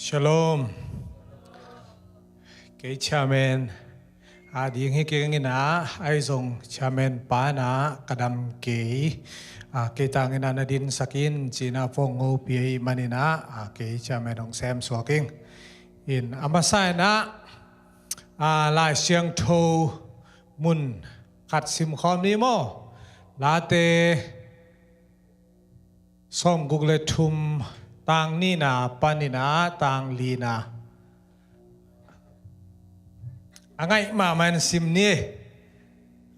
Shalom. Cái cha men đi nghe cái nghe na ai dùng cha men pa na kadam cái tang nghe na din sakin china phong ngô pi manina cái cha men ông xem swaking in amasai na lai siang thô mun khát sim khom ni mo la te som google thum tang ni na panina tang li na angai ma man sim ni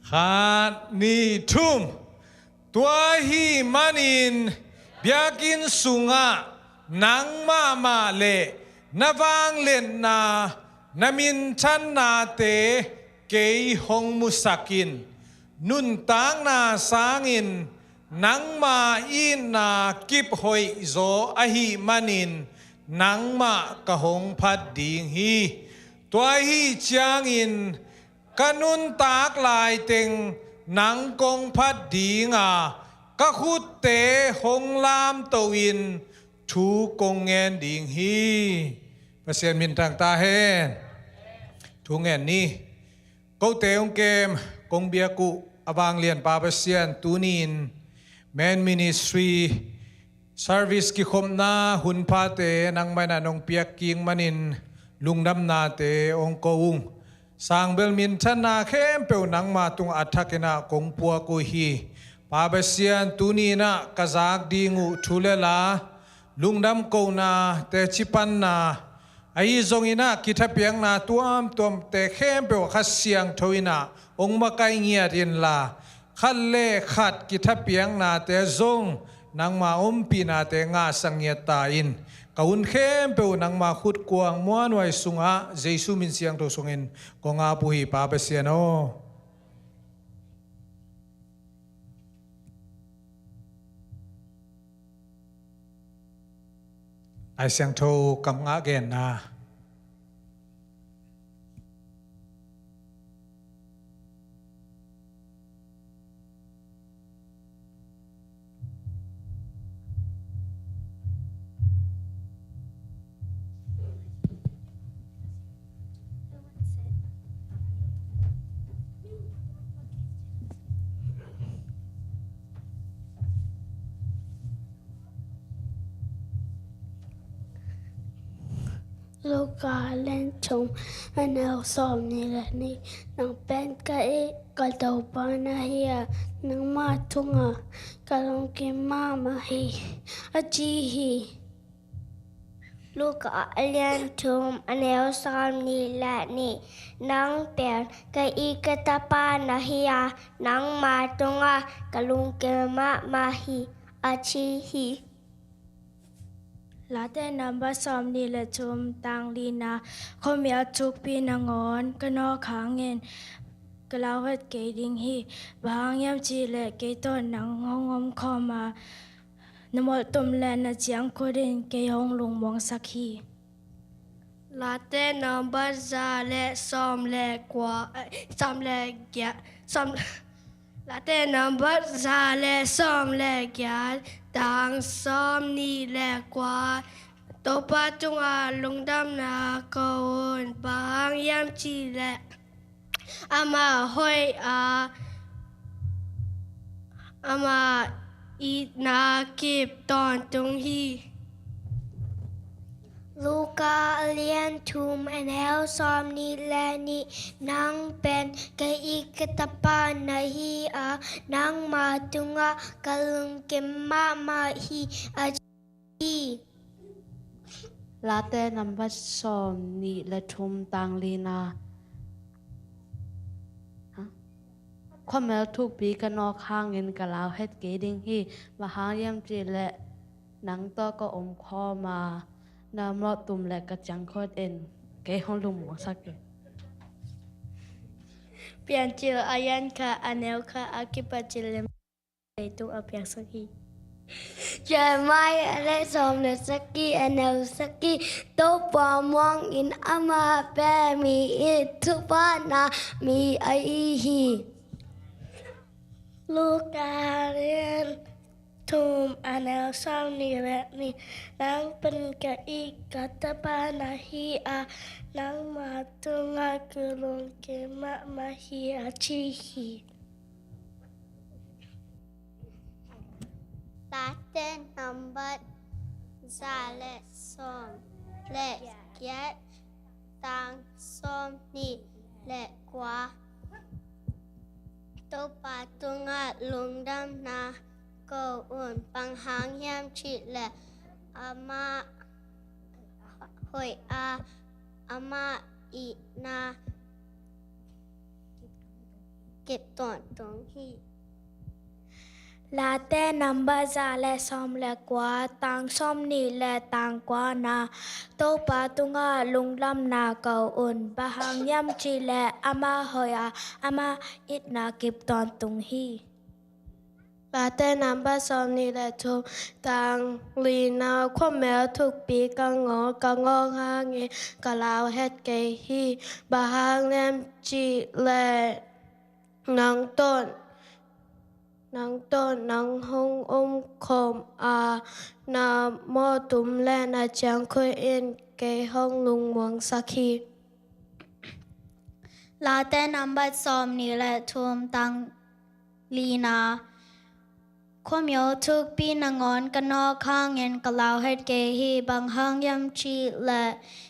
khat ni thum tua hi manin biakin sunga nang ma le nawang len na namin chan na te kei hong musakin nun tang na sangin nang ma in na kip hoi zo ahi manin nang ma kahong phat ding hi tua hi chiang in kanun tak lai teng nang kong phat ding ka khut te hong lam to in thu kong ngen ding hi pasien min tang ta hen thu ngen ni câu te ong kem kong bia ku awang lian pa pasien tunin men ministry service ki khom na hun pa te nang mai na nong piak king manin lungnam na te ong koung sang bel min than na khem pe nang ma tung athakena kong pua ko hi pa basian tuni na kazak dingu thulela lungnam ko na te chipan na ai zongina kithapiang na tuam te khem pe khasiang thoina ong makai ngia rin la khalle khat kithapiang na te zong nang ma ompi na te nga sangya ta in kaun khem pe nang ma khut kuang muan wai sunga jesu min siang to sungin ko nga pu hi pa basiano ai siang tho kam nga gen naลูกาเล่นชมอันเอาสอบนี่แหละนี่นางเป็นกะเอะกะเดาปานาเฮียนางมาทุงกะลงกินมาฮีอาจีฮีลูกาเล่นชมอันเอาสอบนี่แหละนี่นางเป็นกะอีกะตาปานาเฮียนางมาทุงกะลงกินมาฮีอาจีฮีลาเตนัมบะซอมนีละชุมตังลีนาคมยาจุกปีนางอนกะนอขางเงินกะลาวเฮ็ดเกดิงฮีบางยามจีและเกต้นนางงอมคอมานโมตุมแลนะเจียงโคเดนเกยองลุงมองสักฮีลาเตนัมบะซาและซอมและกว่าซอมและแกซอมลาเตนัมบะซาและซอมและแกตังซ้อมนี่แหละกว่าตบปัจจุบันลงดำนาโกนบางยามจีแหละอามาห้อยอามาอีนาเก็บตอนตรงที่ลูกาเลียนทุมอันเฮลซอมนี่แลนี่นางเป็นกะอีกตะปานาฮีนางมาตุงกะลุงเกมมาฮีอาจีลาเต้นัมบัสซอมนี่และทุมตังลีนาความแม้ทุกปีกันนอกข้างเงินกะลาวเฮ็ดเกดิงฮีมาหาเยี่ยมจีและหนังต่อก็อมคอมานามรอตุมและกระจังโคตรเอ็นเกห้องลุงหมวสักเกเปลี่ยนเจออายันค่ะอันเนลค่ะอากิปะจิเลมตุงอาเปียสักทีจะไม่อะไรสมเลยสักทีอันเนลสักทีโตปอมองอินอามาเปมีอิทุปานามีไอฮีลูกาเรียน ทุมอาแนวซ้ำนี่และนี่นางเป็นกะอีกัตปานาฮีอานางมาตุงากุลงเกมะมาฮีอาชีฮี Latin number Zale som Le Get Tang som Ni Le Qua Tô Pa Tunga Lung Dam Na Go Un Bang Hang Yam Chi Le Ama Hoi A Ama I Na Kịp tuần tuần hi ลาเต้นัมบาซาและซอมและกว่าต่างซอมนี่และต่างกว่านาโตปาตุงาลุงลำนาเก่าอุ่นบะหังยำจีและอามาฮอยาอามาอิดนาเก็บตอนตุงฮี ลาเต้น้ำบาซอมนี่แหละทุกต่างลีนาความแมวทุกปีกังอหางเงกะลาวเฮ็ดเกฮีบะหางแนมจีและนางต้นนางหงคมนาหมอตุมและนาจังคุยเอ็นเกห้องลุงมวงสักขี ลาเต้นัมบัดซอมนี่แหละทุมตังลีนาความโยทุกปีนางอนกันนอกข้างเงินกะลาวเฮ็ดเกฮีบางห้างยำชีและ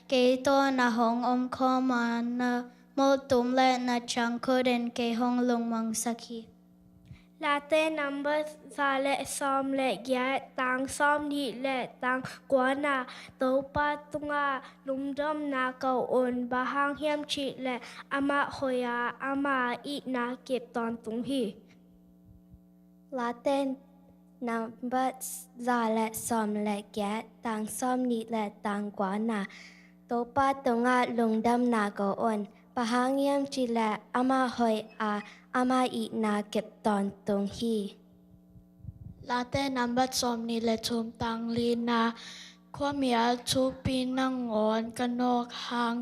เกตัวนาหงคอมานาโมตุมและนาจังคุเดนเกห้องลุงมังสักขี ลาเต้นัมเบอร์ซาและซอมและแยะต่างซอมนี่และต่างกว่านาโตปาตุงาลุมดอมนาเก่าอุ่นบะหังเฮียมชิและอามาฮอยาอามาอินาเก็บตอนตุงฮีลาเต้นัมเบอร์ซาและซอมและแยะต่างซอมนี่และต่างกว่านาโตปาตุงาลุมดอมนาเก่าอุ่นบะหังเฮียมชิและอามาฮอยอามาอินาเก็บตอนตุงฮี ลาเต้นัมบัดซอมนี่และทุมตังลีนาความยาทุกปีนังงอนกันนอกหาง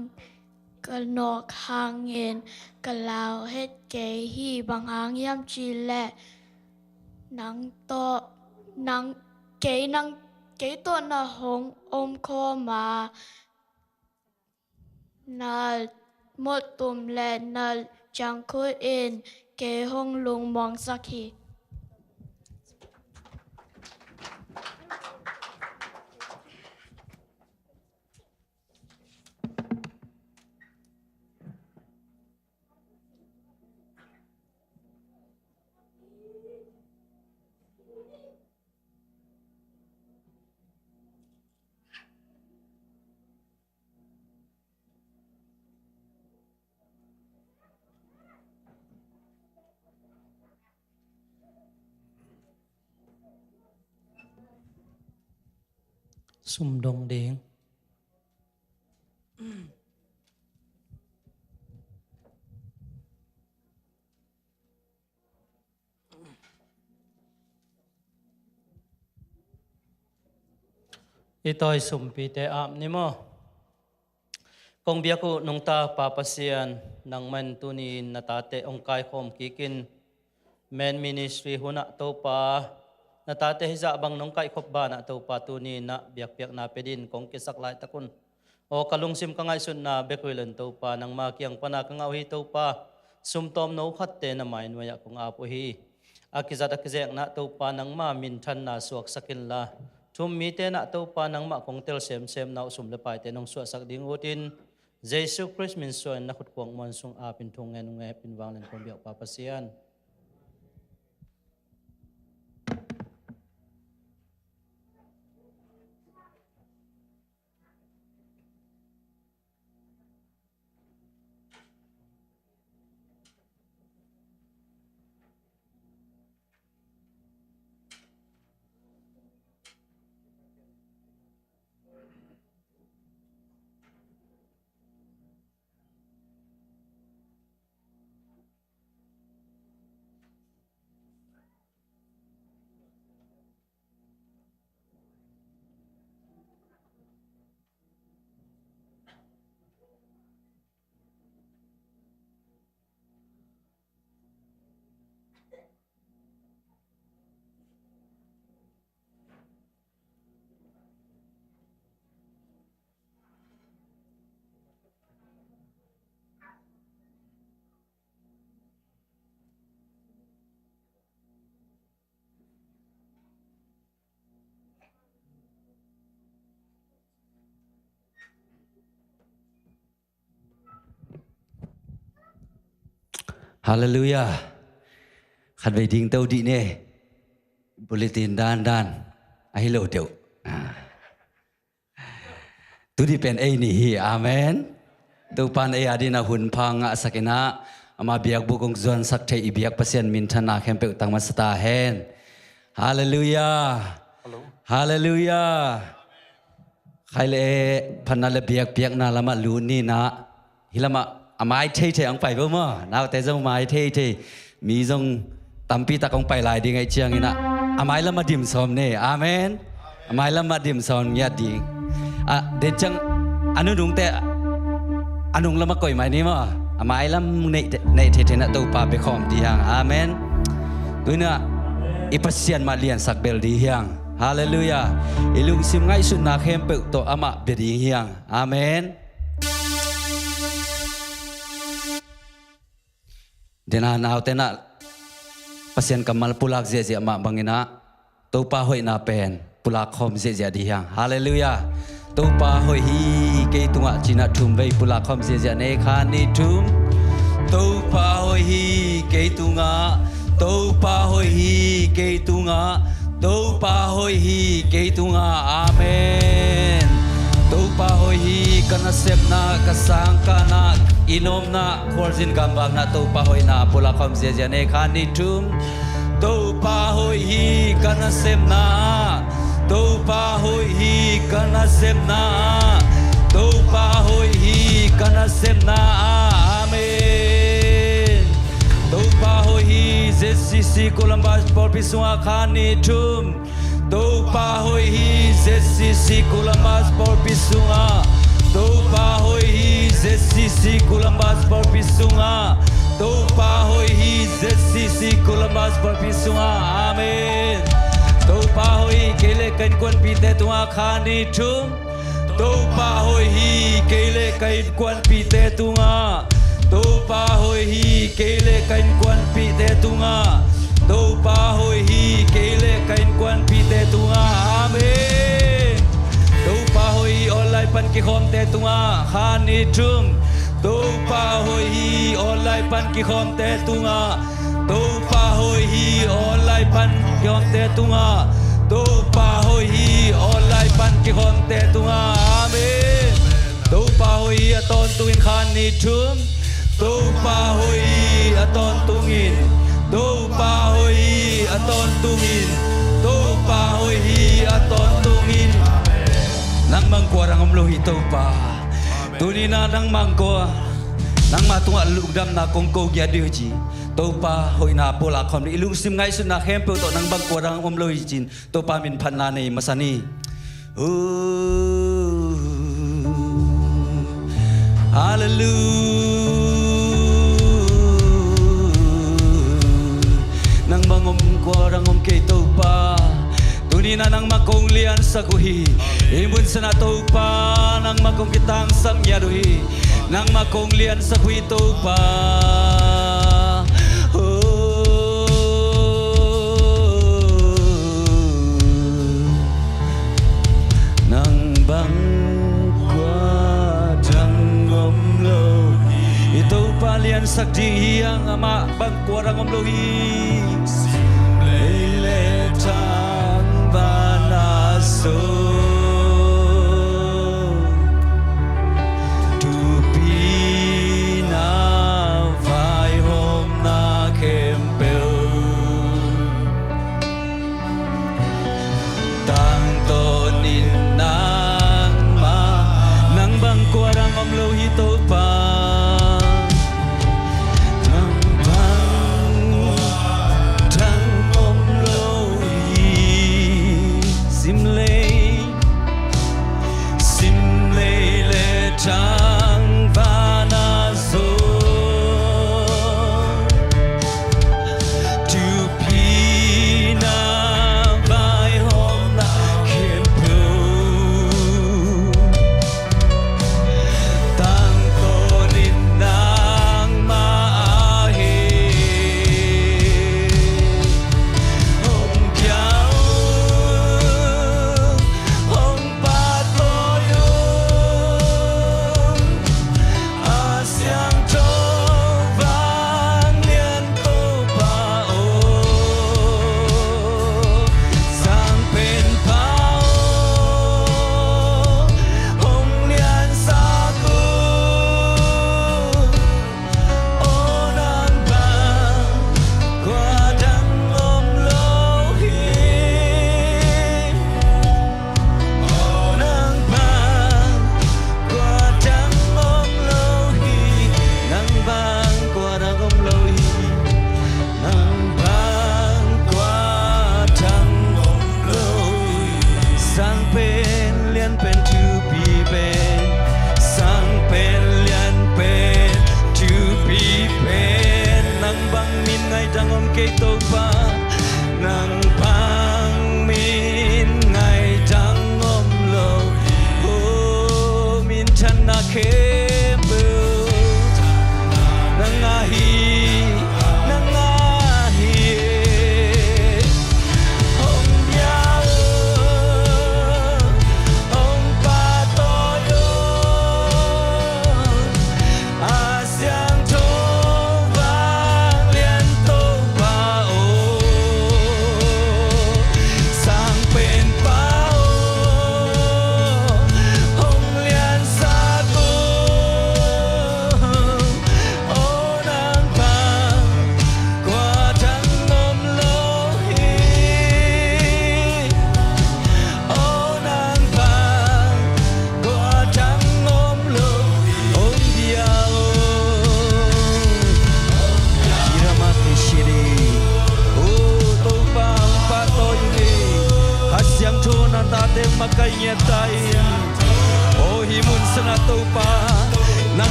เงินกะลาวเฮ็ดเกฮีบางหางยำจีและนางเกตัวนาหงคอมานาหมดตุมและนาจังคุเอ็นเกห้องลุงมองสักที ซุ่มดงเดงอีตอยสุ่มปีเตอาบนี่มั้งกงเบียกุนงตาปาปเซียนนังมันตุนีนาตาเตองกายคมกิกินแมนมินิสทรีหุนะโตปานาตาเตหิจะบังนงกายคบบานะโตปาตุนีนะเบียกเปียกนาเปดินกงกิสักลายตะกุนโอกะลุงซิมกังไงสุนนาเบกวิลันโตปานังมาเกียงปนากังเอาฮีโตปาซุมตอมโนขัดเตนะหมายนวยกงอาปุฮีอากิจัดอากิเจกนะโตปานังมามินทันนาสวกสกินลาทุมมีเตนะโตปานังมาคงเตลเซมนาอุสุมเลปายเตนงสวสักดิงอุตินเจสุคริสต์มินสวนนักขุดกวงมอนซุงอาปินทงเงนุงเงปินวางเลนคงเบียกปาปเซียน ฮาเลลูยาขัดไปดิ้งเต้าดีเน่บุลตินด้านไอ้โลเดียวตุดีเป็นไอ้นี่อาเมนตัวปันไอ้อดีนาหุ่นพังสักนะอามาเบียกบุกงจวนสักเทอีเบียกเปอร์เซ็นต์มินทนาเข้มเปตังมัสตาเฮนฮาเลลูยาฮาเลลูยาใครเลยพันนาเลเบียกนาละมาลูนี่นะฮิละมาอามาไอเทอังไปบ่มั้งนาวแต่จงมาไอเทมีจงตัมปีตะกงไปลายดีไงเชียงนี่นะอามาละมาดิมซอมเน่อาเมนอามาละมาดิมซอมยาดีเดจังอนุดุงแต่อนุงละมาก่อยไหมนี่มั้งอามาละในเทนะตัวปาไปคอมดีฮังอาเมนตัวน่ะอีปัสเซียนมาเลียนสักเบลดีฮังฮาเลลูยาอีลุงซิมไงสุนัขเข้มเปิดตัวอามาเบดีฮังอาเมนเดน่านาวแต่น่ะpasien kamal pulak zia ma bangina topa hoi na pen pulak khom zia diang hallelujah topa hoi hi ke tunga china thum vei pulak khom zia ne kha ni thum topa hoi hi ke tunga topa hoi hi ke tunga topa hoi hi ke tunga amen topa hoi hi kana sepna kasang kana inom na khorzin gambang na topa hoi na pulak khom zia ne kha ni thum topa hoi hi kana semna topa hoi hi kana semna topa hoi hi kana semna amen topa hoi hi ZCC Columbus Porpisua khani thum topa hoi hi ZCC Columbus Porpisua topa hoi hi ZCC Columbus Porpisua topa hoi hi ZCC Columbus Porpisua amen topa hoi kele kan kwan pite tua khani thum topa hoi hi kele kan kwan pite tua topa hoi hi kele kan kwan pite tua topa hoi hi kele kan kwan pite tua amen topa hoi olai pan ki khom te tua khani thum topa hoi hi olai pan ki khom te tua topa hoi hi olai pan ki khom te tua topa hoi hi olai pan ki khom te tua amen topa hoi aton tuin khani thum topa hoi aton tungin topa hoi aton tungin topa hoi aton tungin nang mangkwa rang omlohi topa tunina nang mangkwa nang matunga lugdam na kongko gya dirji topa hoi na pola khom ilung sim ngai sun na hempel to nang bangkwa rang omlohi jin topa min phanna nei masani hallelujah nang bangom kwa rang om ke topa tunina nang makong lian sa kuhi imun sana topa nang makong kitang sang yaduhi nang makong lian sa kuhi topa nang bang kwa dang om lo itopa lian sak di hiang ama bang kwa rang om lohi simle tang banaso Tanto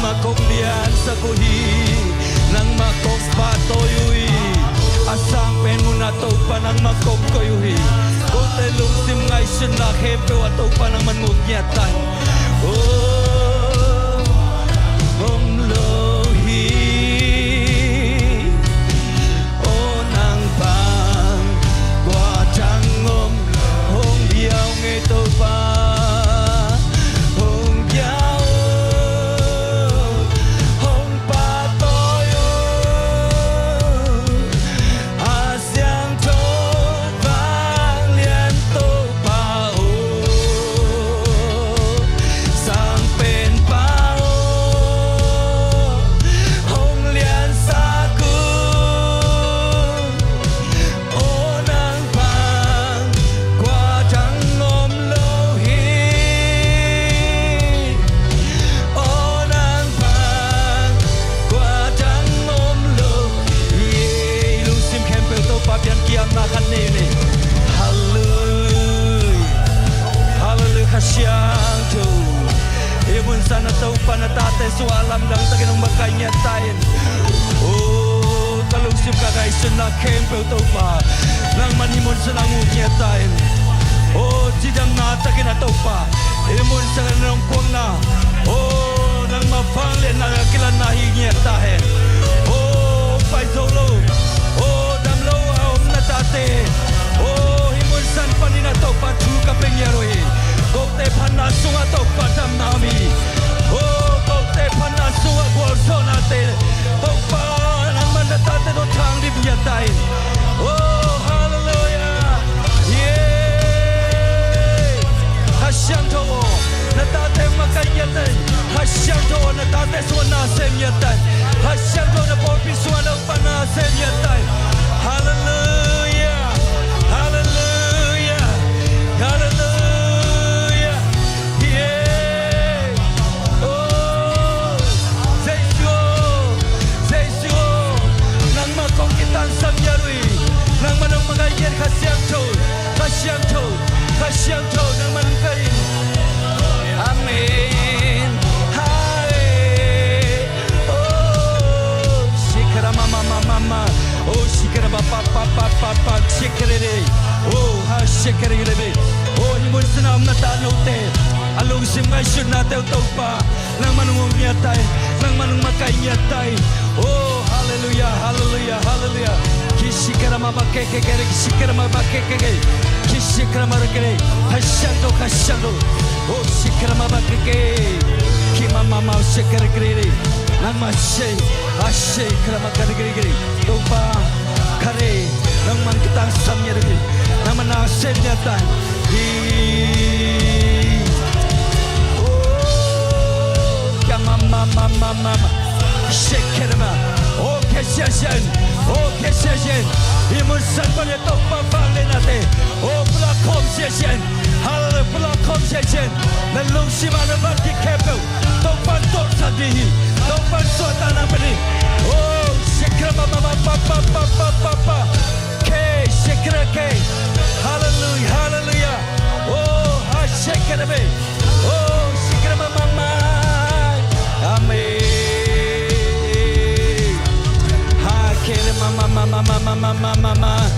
makong dian sa kuhi nang makong patoyui asang pen muna to pa nang makong koyui kote lungsim ngay sun la hepe wa to pa nang manmugyatan om lohi o nang pang kwa chang om hong biao ngay to pa sana tau panatate sualam dang taginong makanya tayin talong sim kakay sunla kempel tau pa nang manimon sa nangunya tayin jidang na tagina tau pa imon sa nanong puang na nang mapangli na kilan na hingya tayin pai solo damlo om natate imon san panina tau pa chuka pengyaroi kote panna sunga tau pa dam nami kote panna sunga bolsona te tau pa nang mandatate do thang di biyatai hallelujah hasyang to natate makayatai hasyang to natate suana semyatai hasyang to na porpi suana pana semyatai hallelujah hallelujah hallelujah nang manong magayer kasyang to nang manong kain amen hai shikara mama shikara papa shikara re ha shikara re himun sanam na tanote alung simay shun na teu pa nang manong umyatay nang manong makainyatay hallelujah hallelujah hallelujah kishikara mama keke kishikara mama keke kishikara mama keke hashando shikara mama keke kima mama shikara kere nang ashe krama kare topa kare nang man kitang samya re nang man asenya tan kama mama shikara kesesyen imusan pada topa valenate pelakom sesyen hal pelakom sesyen nalung simana bagi kepel topan tor sadihi topan sotana beri shikra mama papa ke shikra ke hallelujah hallelujah ha shikra be shikra mama amen mama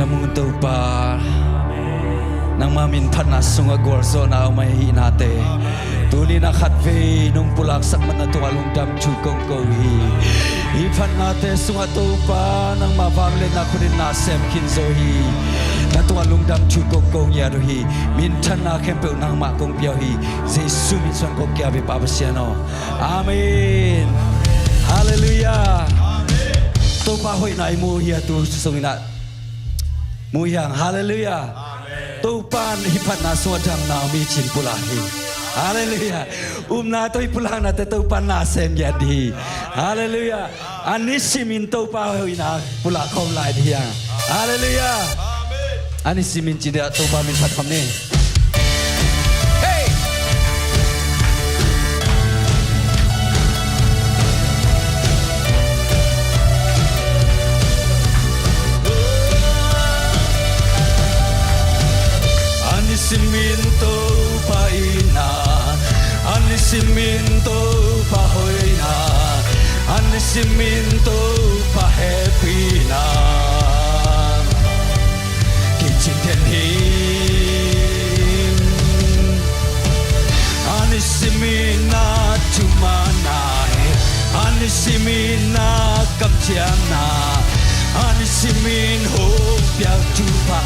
na mong tupa nang mamin panasong agor so na umay nate tuli na katve nung pulaksak man na tuwalong dam chukong kohi ipan nate sunga tupa nang mabamle na kunin na sem kinzohi na tuwalong dam chukong kong yaruhi mintan na kempe nang makong piyahi Jesu minsan kong kiabi papasiano Amen Hallelujah tupa hoy na imuhiya tu susungina Muyang hallelujah. Tupan hipat na suadam na umicin pulahi. Hallelujah. Na to'y pulang na tupan na sem yadi. Hallelujah. Anisimin tupa hoy na pula kom lai diya. Hallelujah. Anisimin cida tupa min patam ni. Anisiminto paina, anisiminto pahoina, anisiminto pahepina. Kicintenim, anisimina cumanai, anisimina kamciana, anisimin hobiak cupa.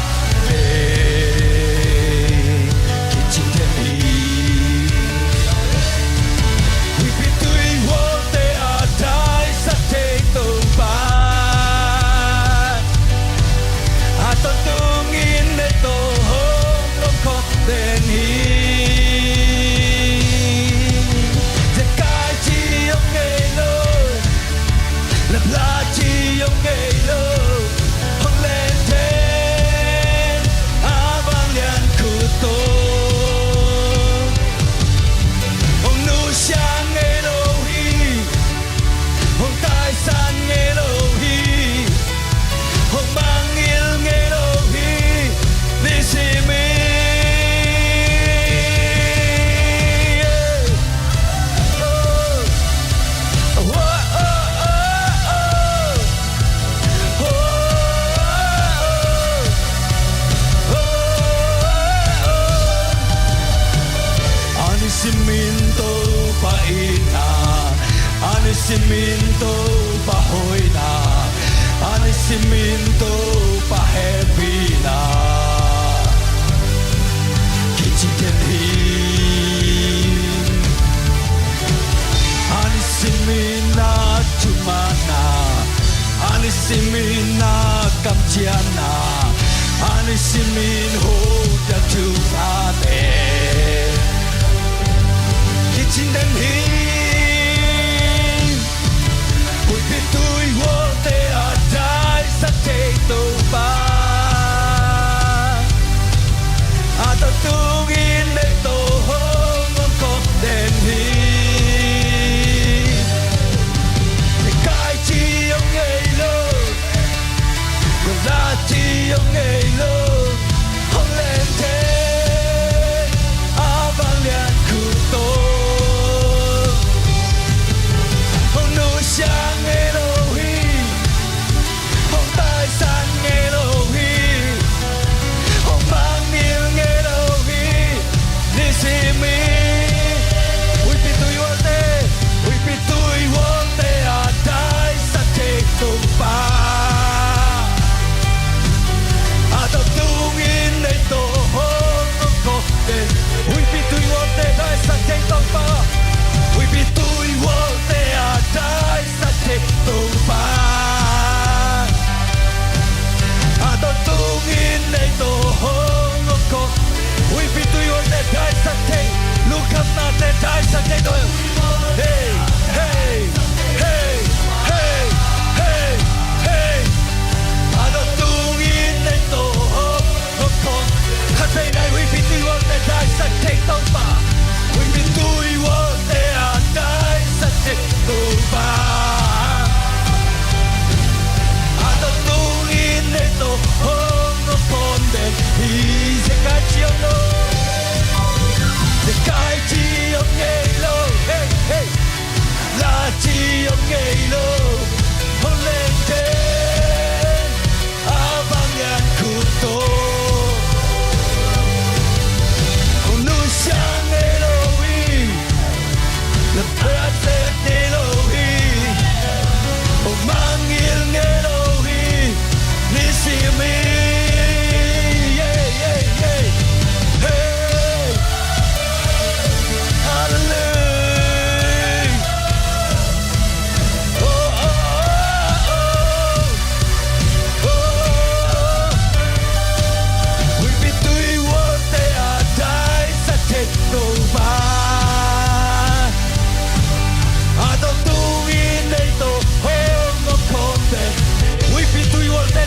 Anisiminto pahoina, anisiminto pahepina. Kicintenim, anisimina cumana, anisimina kamciana, anisimin hoja cumate. Kicintenim. Tui wote adai sa te topa Ata tungin le to hong ko den hi Te kai chi ông ngây lo Ko la chi ông ngây lo Hong lên thế A vang lian ku to Hong nu xiang Hey, hey, hey, hey, hey, hey. I don't do it, they don't come. I say that we be doing what they die, so take them back. We be doing what they are die, so take them back. I don't do it, they don't come. He's a guy, you know. The guy, you know. Hey, hey, la chi ông ngây lo, hôn lên thế, a vang ngàn khu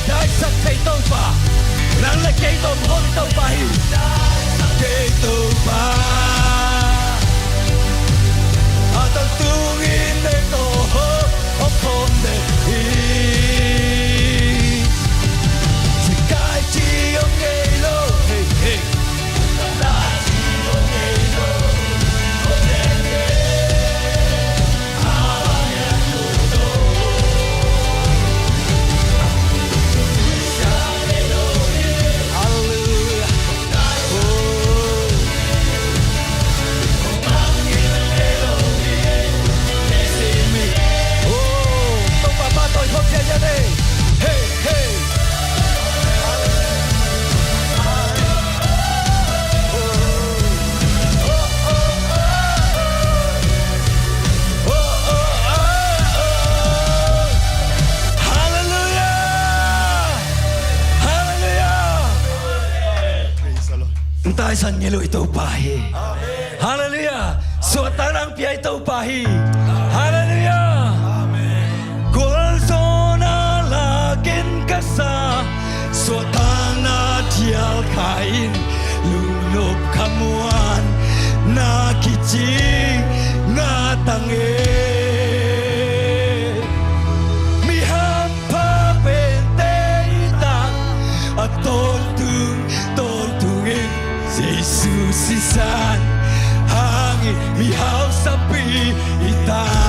dai sak kai to pa nang le kai to mon to pa hi kai to pa ata tung in de to ho upon the hill se kai chi ông ngay lo hey hey tai san ngelo ito pahi hallelujah suatarang pia ito pahi hallelujah kol sona lakin kasa suatana tial kain lulup kamuan na kicing na tange mihampa pente itang at toltungin Jesus sisan hangin mihaw sapi itang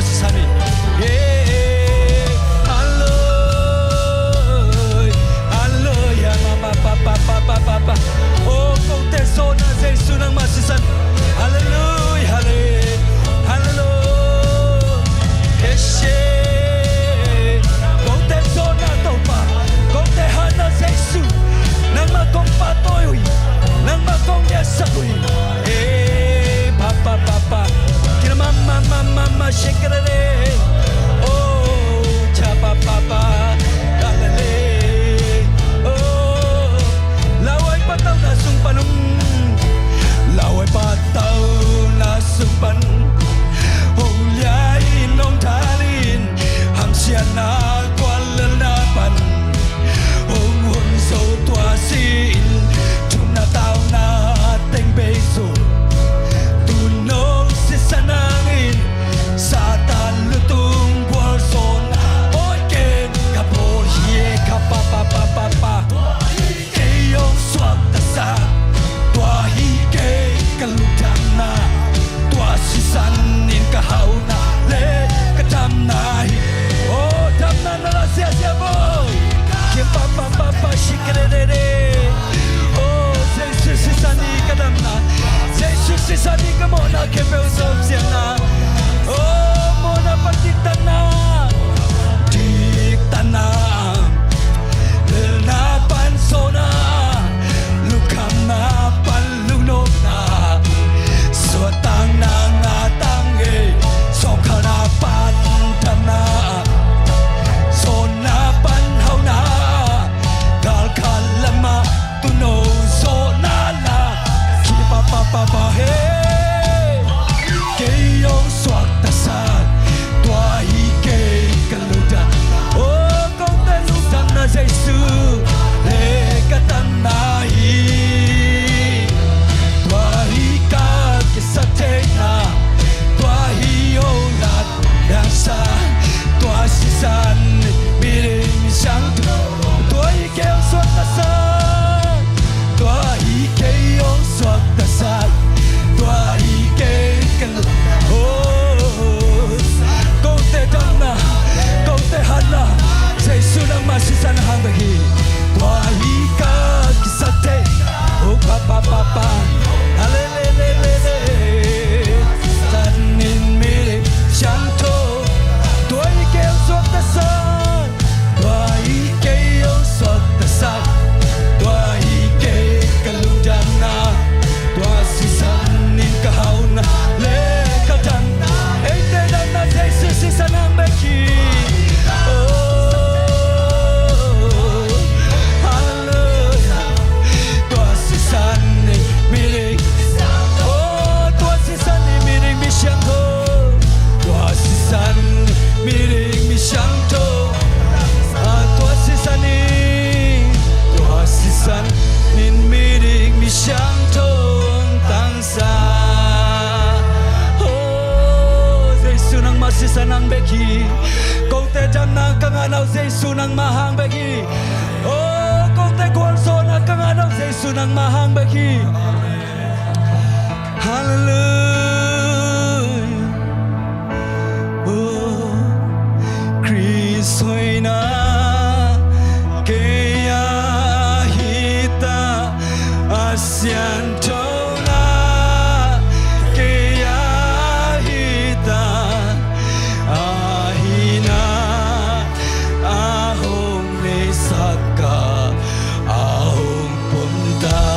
masisani Hallelujah mama papa oh kung teso na Jesus nang masisan Hallelujah hallelujah eshe kung teso na to pa kung tehan na Jesus nang makong patoy nang makong yasakoy papa kina mama shake it oh chapa papa kalale oh laway pataw na sumpanong laway pataw na sumpan hulyain nong talin hamsian na kwalanapan hong hunso tuasin tunataw na ating beso tunog si sanangin sa talutong buwarson oy ken kapol hiye kapapapapapa kayong swag tasa tuahi kay kalutang na tuasisanin kahaw na le katam na oh tam na la siya boy kim papa shikrere oh Jesus sisani kadam na Jesus sisani kamo na kebel sob siya na oh mo na patitan na diktan na na pansona lukam na palunok na suatang na ngatang sokha na pantam na sona panhaw na kalkalama tuno sona la kipapapapa kayong swak tasag tuahi kay kalutan oh kung talutan na Jesus lekatan nahi tuahi kakisate na tuahi olat yang sa tuasisan biring siyang tuahi kayong swak tasag tuahi kayong swak tasag tuahi kay kalutan oh kung te damna kung te hana sa isunang masisan hangbahi tuahi kakisate oh papa alelelelele tanin mirik siyangto tuahi kayong swak tasag tuahi kayong swak tasag tuahi kay kaludang na tuasisanin kahaw na lekadang te dang na Jesus isanang beki oh hallelujah tuasisanin miring oh tuasisanin miring misyangto tuasisanin miring misyangto tuasisanin miring misyangto tangsa oh Jesus nang masisanang beki kung te jam na kanganaw Jesus nang mahang beki oh kung te kwalso na kanganaw Jesus nang mahang beki hallelujah oh Kristo na kaya hita asyanto na kaya hita ahina ahong nisaka ahong punta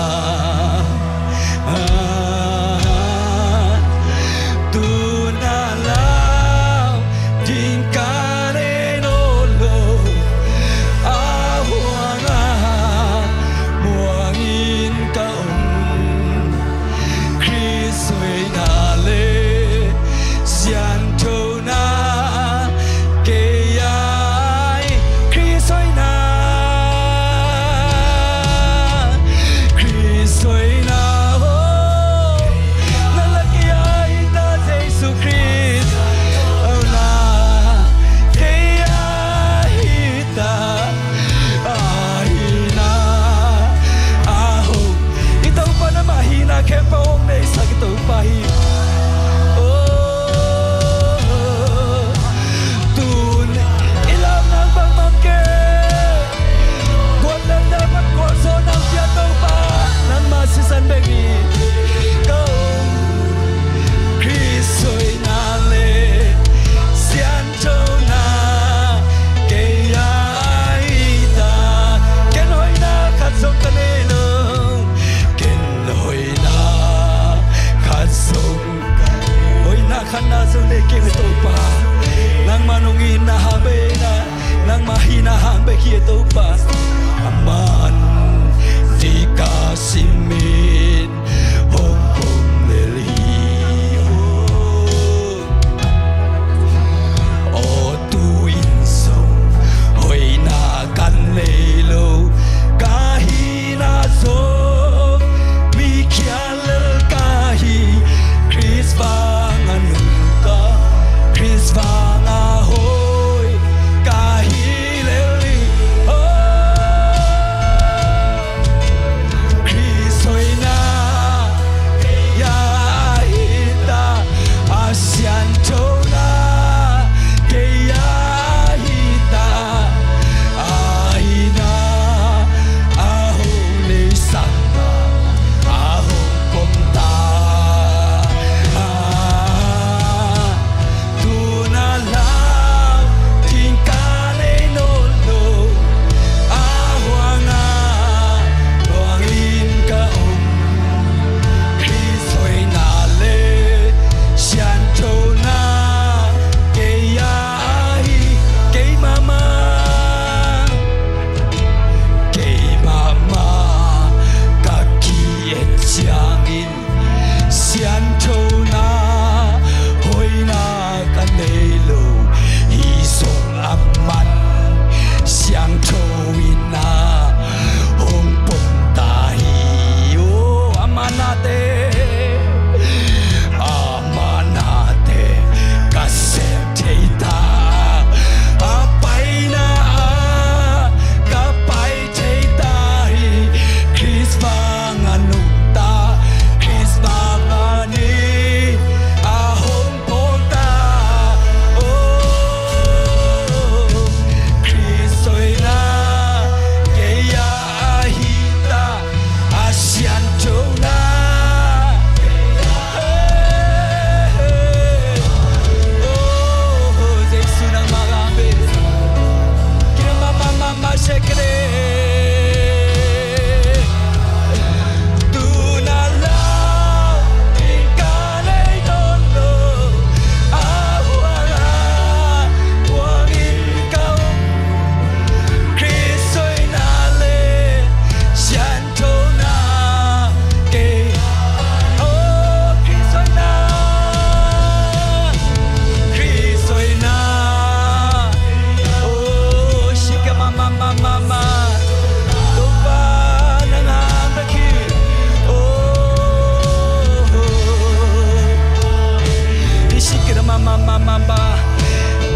mama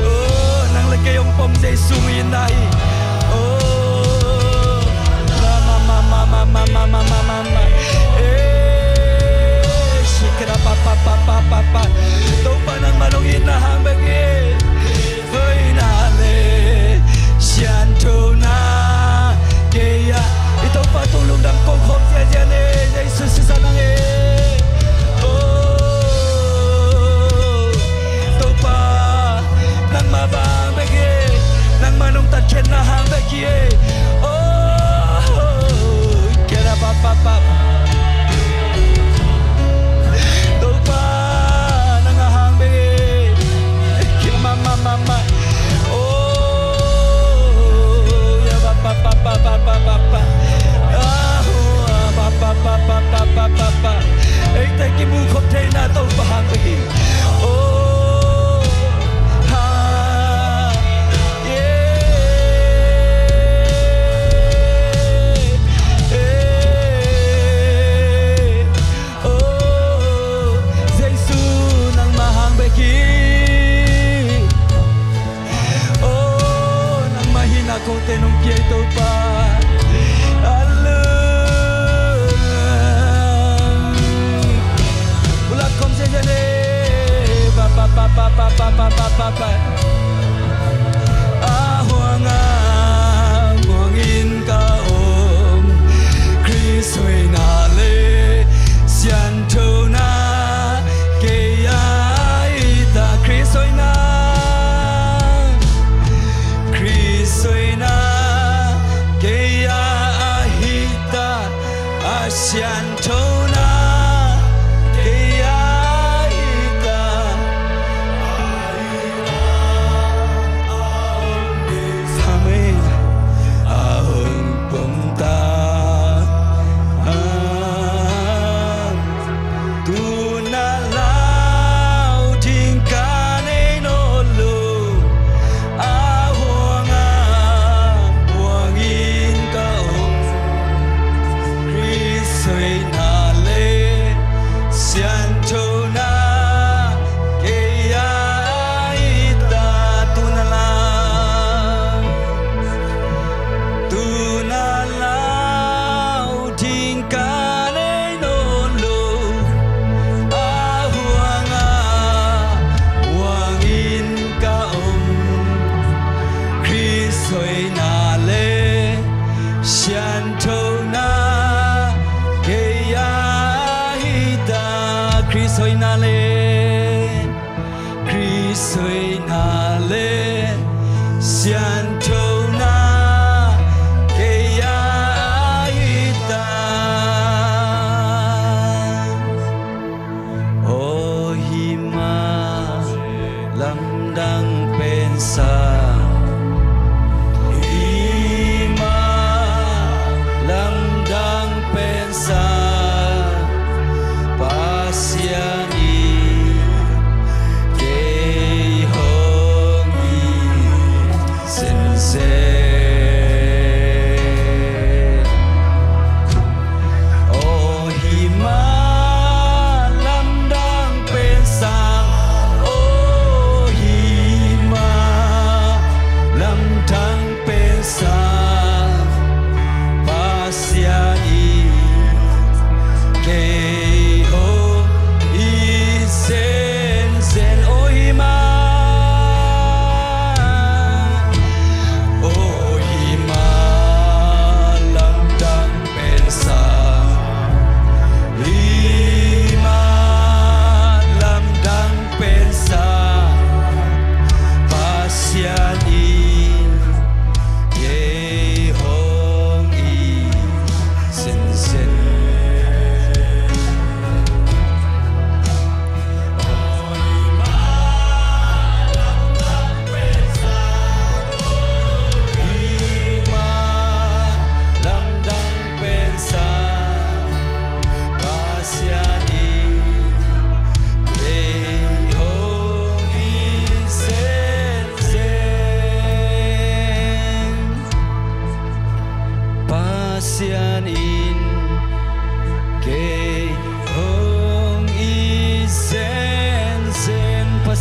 oh nang lagay yung pom Jesu inay oh mama shikra papa to pa nang malungit na hambagi hoy nale siyanto na kaya ito patulong ng kongkong siya ni Jesus sa nang nang mabambagi nang manong tatken na hambagi oh kera papa topa nang hambagi kira mama oh ya papa papa ay taki mu khop thai na to hambagi oh ko tenong kieto pa ulat kom se jane papa ahwanga ngongin ka om Christwe na le sianto na keya ita Christwe na Siantona kaya ika amin ahong punta tunalaw tingkane nolo ahonga wangin kaong Soy nale siantona kaya ita tunalaw tingkane nolo ahuanga wangin kaom Kristoy nale siantona Kristoy nale sianto na kaya ita oh hima lamdang pensa hima lamdang pensa pasiani oh hima lamdang pensang oh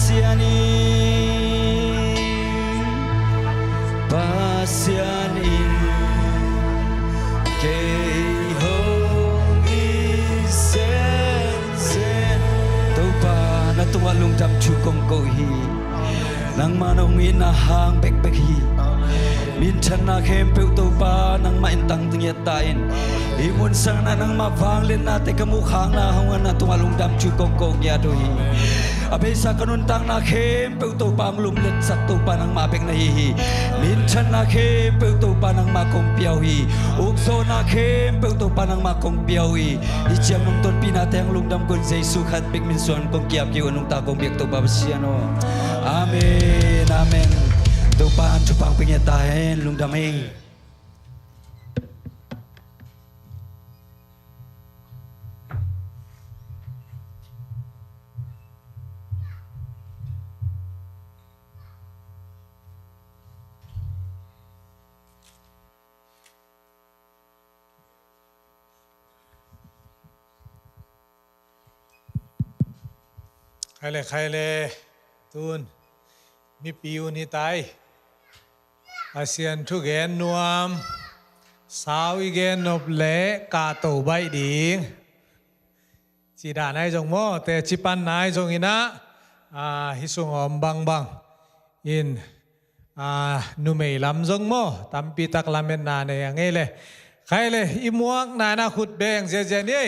Pasianin kay hong isen tau pa na tumalong dam chukong ko hi nang manong inahang bek hi min chan na khem pe tau pa nang maintang tingyat tain imun sang na nang mavang len na te kamu khang na hong na tumalong dam chukong ko ya do hi abesa kanuntang na khem pe tau pa lum let sat tau pa nang mabek na hi min chan na khem pe tau pa nang makong piao hi uk so na khem pe tau pa nang makong piao hi i chiam nong ton pina teng lung dam kon jesu khat pek min son kong kiap ki unong ta kong bek tau pa siano amen amen tau pa an chupang pengya ta hen lung dam engใครเลยตูนมีปิวนี่ตายอาเซียนทุกแกนนวมสาวอีแกนนบเละกาโตใบดิงจีดานายจงโมแต่จิปันนายจงอินะฮิสุงอมบังอินนุเมลำจงโมตัมปีตักลำเมนนาในอย่างงี้เลยใครเลยอิมวกนาขุดแบงเจนี่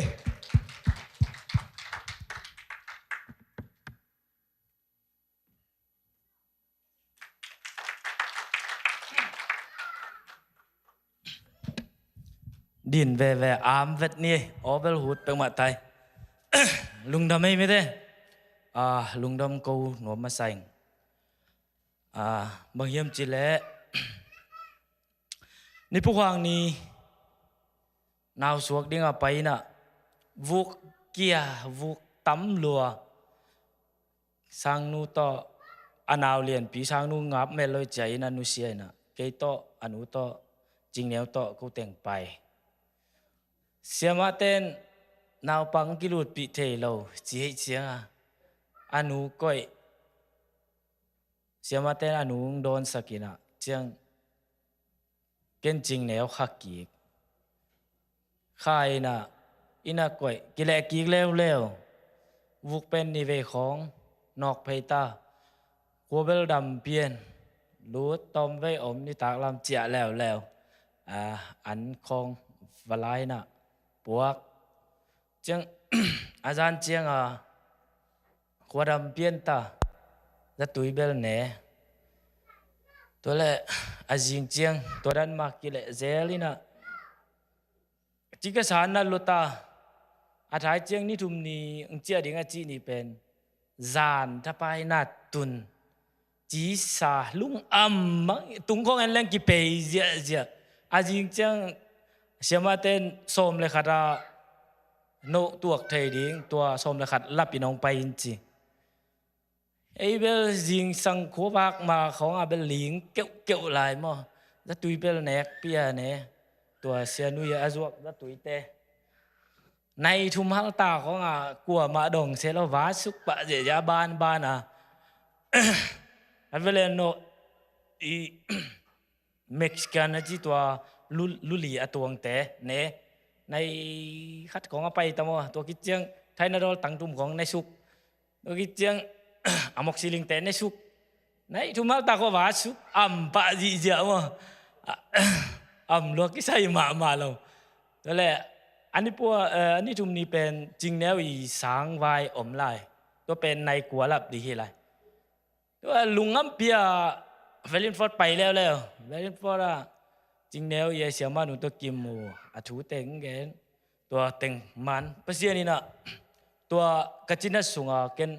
ดินเวอามเวทนี่ออเวลหูดเป็นมาไทย ลุงดำไม่ได้ลุงดำกูหนวมมาใส่บางเยี่ยมจีเละในพวกวางนี้นาวสวกดิ้งไปน่ะวุกเกียวุกตั้มลัวสร้างนูต่ออนาวเลียนปีสร้างนูงับเมลอยใจนันนูเสียน่ะเกยต่ออนุต่อจริงแนวต่อกูแต่งไปเสียมาเต้นนาวปังกิลุดปีเทโลจีเสียงอนุก้อยเสียมาเต้นอนุโดนสกินะเจียงเก่งจริงแนวขักกีกใครน่ะอินาก้อยกิเลกีกเร็ววุกเป็นนิเวศของนอกเพตากัวเบลดำเพียนรู้ตอมไว้อมนิตากลำเจียแล้วอันคงวลายน่ะพวกเจียง อาจารย์เจียงกัวดำเพียนตาจะตุยเบลเน่ตัวเล่อาจิงเจียงตัวดันมากิเลเซลิน่ะจิกสารนั่นลุตาอาทายเจียงนี่ทุมนี้เจียดิ่งอาจีนี่เป็นจานถ้าไปนัดตุนจีสาลุงมังตุงของอันแรงกี่เปย์เจียอาจิงเจียงเสียมาเต้นส้มเลยขัดโนตัวไทยดิ้งตัวส้มเลยขัดรับพี่น้องไปจริงไอ้เบลจิงสังขวบากมาของอาเบลลิงเกี่ยวหลายมั้งจะตุยเบลเน็กเปียเนี่ยตัวเสียนุยอาจวกจะตุยเตในทุ่มหัลตาของกัวมาดงเซลวาสุกปะเจียบานอันเวลาโนอีเม็กซิกันนะจีตัวลุลีอตัวงเตเนี่ยในขัดของไปตั้มตัวกิจยังไทยนาดอลตั้งทุ่มของในสุกตัวกิจยังอมอกซิลิงเตในสุกในทุ่มหัลตาก็วาสุกปะจีเจียมั้งลวกกิใส่มาเราแล้วแหละอันนี้พวกอันนี้ทุ่มนี้เป็นจริงแล้วอีสางวายอมลายตัวเป็นในกัวลับดีที่ไรตัวลุงงั้มเปียเวลินฟอร์ดไปแล้วเวลินฟอร์ดจริงแล้วยายเสียมาหนูตัวกิมมูถูเต็งเกนตัวเต็งมันเปอร์เซียนี่นะตัวกระจินัสสุงเกน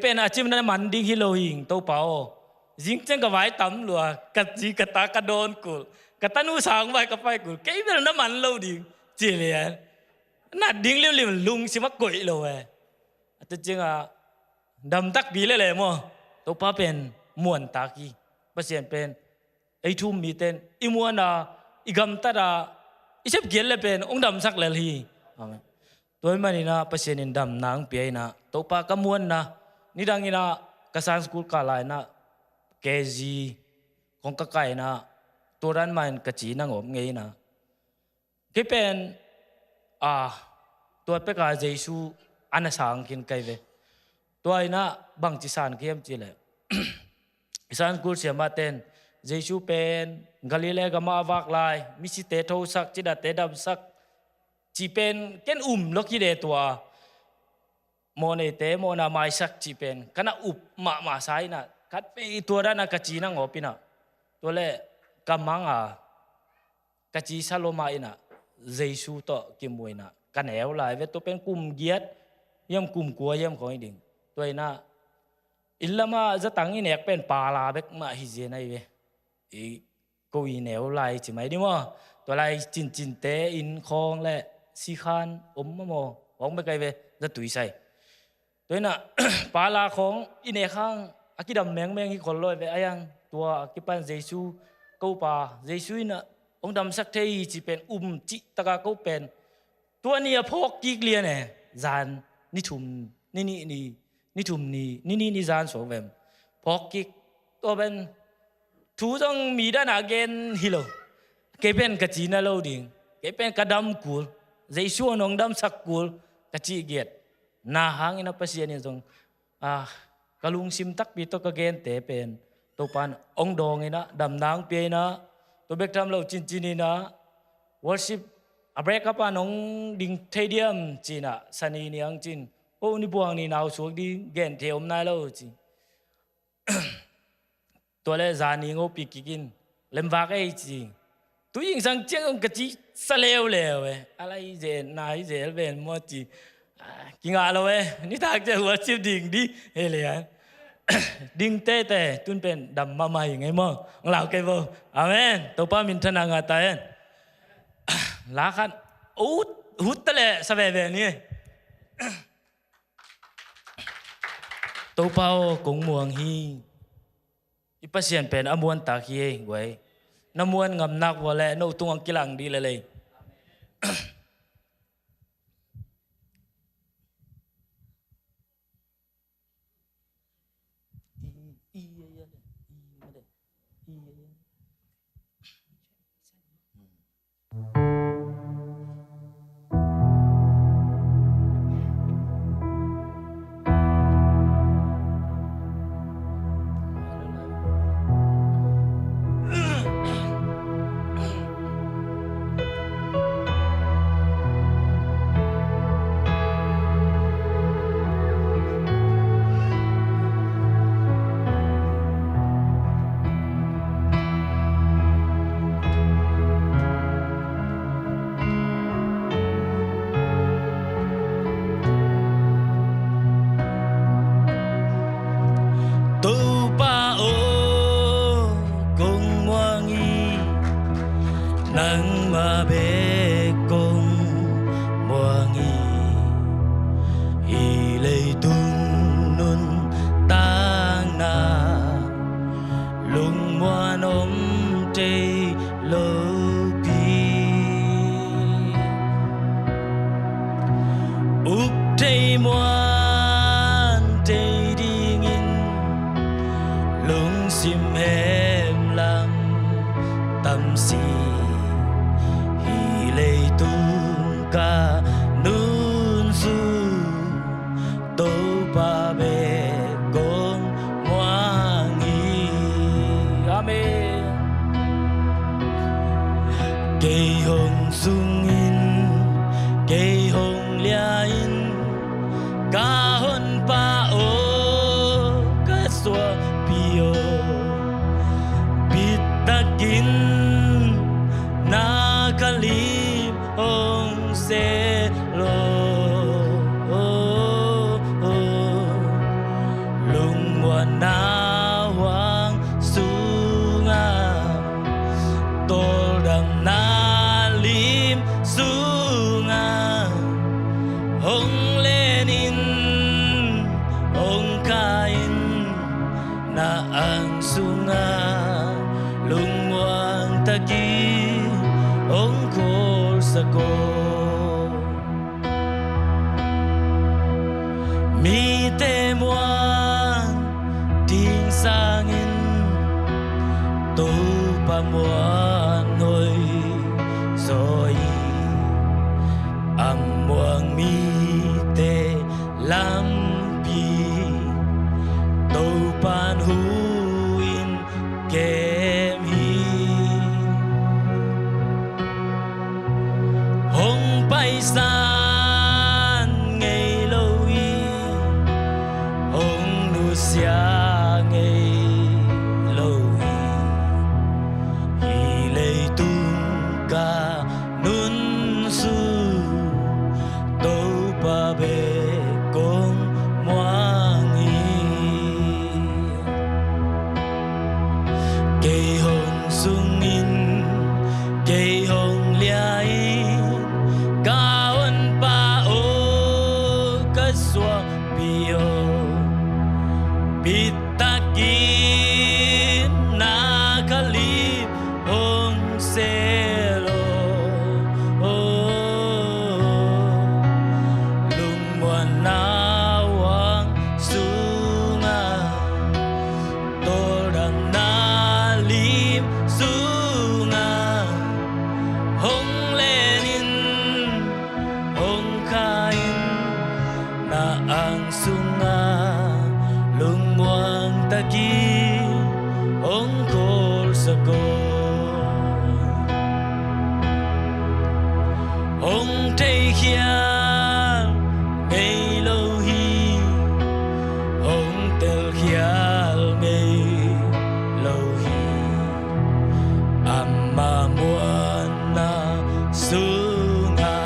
เป็นอาชีพนั้นมันดิ้งฮิโลหิงตัวเปล่าจิงจังกับไว้ตั้มลัวกัดจีกัดตากระโดนกูกัดตานูสางไว้กับไฟกูเกี่ยวกับน้ำมันเราดิ้งเจี๋ยน่าดิ้งเลี้ยวลุงสิมากุยเราเว้ยแต่จริงดำตักดีเลยมั้งตัวป้าเป็นมวนตากีเปอร์เซียนเป็นไอทุ่มมีเต้นอีมวนอีกำตัดอีเชฟเกียร์เลยเป็นองดำสักเลยฮีตัวมันนี่นะเปอร์เซียนดำนางเปียนะตัวป้าก็มวนนะ ni dang ina kasan school ka lai na KG kong kakai na turan man kachi na ngom ngei na ke penตัวเป็กอาเจซูอันสังกินไกเวตัวไอ้น่ะบังจิสานเขียมจีเลยสานกุลเสียมาเต้นเจซูเป็นกาลิเลกามาวักลายมิสิเตโทสักจิดาเตดับสักจีเป็นเก้นล็อกยี่เดตัวโมเนเตโมนาไมสักจีเป็นขณะมาสายน่ะคัดไปตัวด้านนักจีนังอปินะตัวเล่กำมังกจีซาโลมาอินะเจซูต่อกิมวยน่ะกันแอวหลายเวตัวเป็นกลุ่มเกียรติย่ำกลุ่มกัวย่ำของไอ้ดิ่งตัวไอ้น่ะอิลละมาจะตั้งอีเนกเป็นปาลาเบกมาฮิเจนไอ้เวอีกูอีแนวลายใช่ไหมดิมั้งตัวลายจินเตอินคองและสีคานมะโมหวังไปไกลเวจะตุยใส่ตัวน่ะ ปาลาของอีเนกข้างอากิดำแมงอีคนลอยไปไอ้ยังตัวอากิปันเจซูกูปาเจซูน่ะองดำสักเทยจีเป็นจิตะกากูเป็นตัวนี้พกกิกเลียเนี่ยจานนี่ถุมนี่ถุมนี่จานสองแบบพกกิกตัวเป็นทูต้องมีด้านอาเกนฮิโลเก็เป็นกะจีน่าโลดิ่งเก็เป็นกระดำกูใจชั่วน้องดำสักกูกะจีเกียดนาหางอินาปัสยานี่ตรงกะลุงซิมตักปีตัวกะเกนเตเป็นตัวปานองดองไงนะดำนางเปียนะตัวเบกทำเราจินนี่นะ worship abreak apa nong ding thediam china sani niang chin o ni buang ni naw suak di gen theom nai lo chi to le zani ngo pikikin lemwa kai chi tu ying sang cheng ong kachi saleu lewe alai je nai je ben mo chi kinga lo we ni tak je worship ding di hele ya ding te tun pen dam ma mai ngai mo nglau kai bo amen to pa min thana nga ta en lá khăn hút tới lệ sao về nè tàu bao cũng muang hi ipasien pen amuan ta hi vậy namuan ngam nak wale no tung ang kilang di lele mi te moi tu pa muan hoi rồi am muang mi te lam pi tu pan huin kem hi hong pai san ngày lâu y hong nu sia ngày lâu y hi lei tung ca nun su tô pa be kong moang y cây hồng sung in cây hồng lia in ca ôn pa o ca xua bio Pitakin na kalip hong selo lungmuan nawang sunga toram na lim sunga hong lenin hong kain na ang sunga lungmuang taki ong kol sa ko ong tay khial ngay lâu hi ong tel khial ngay lâu hi amma muan na sunga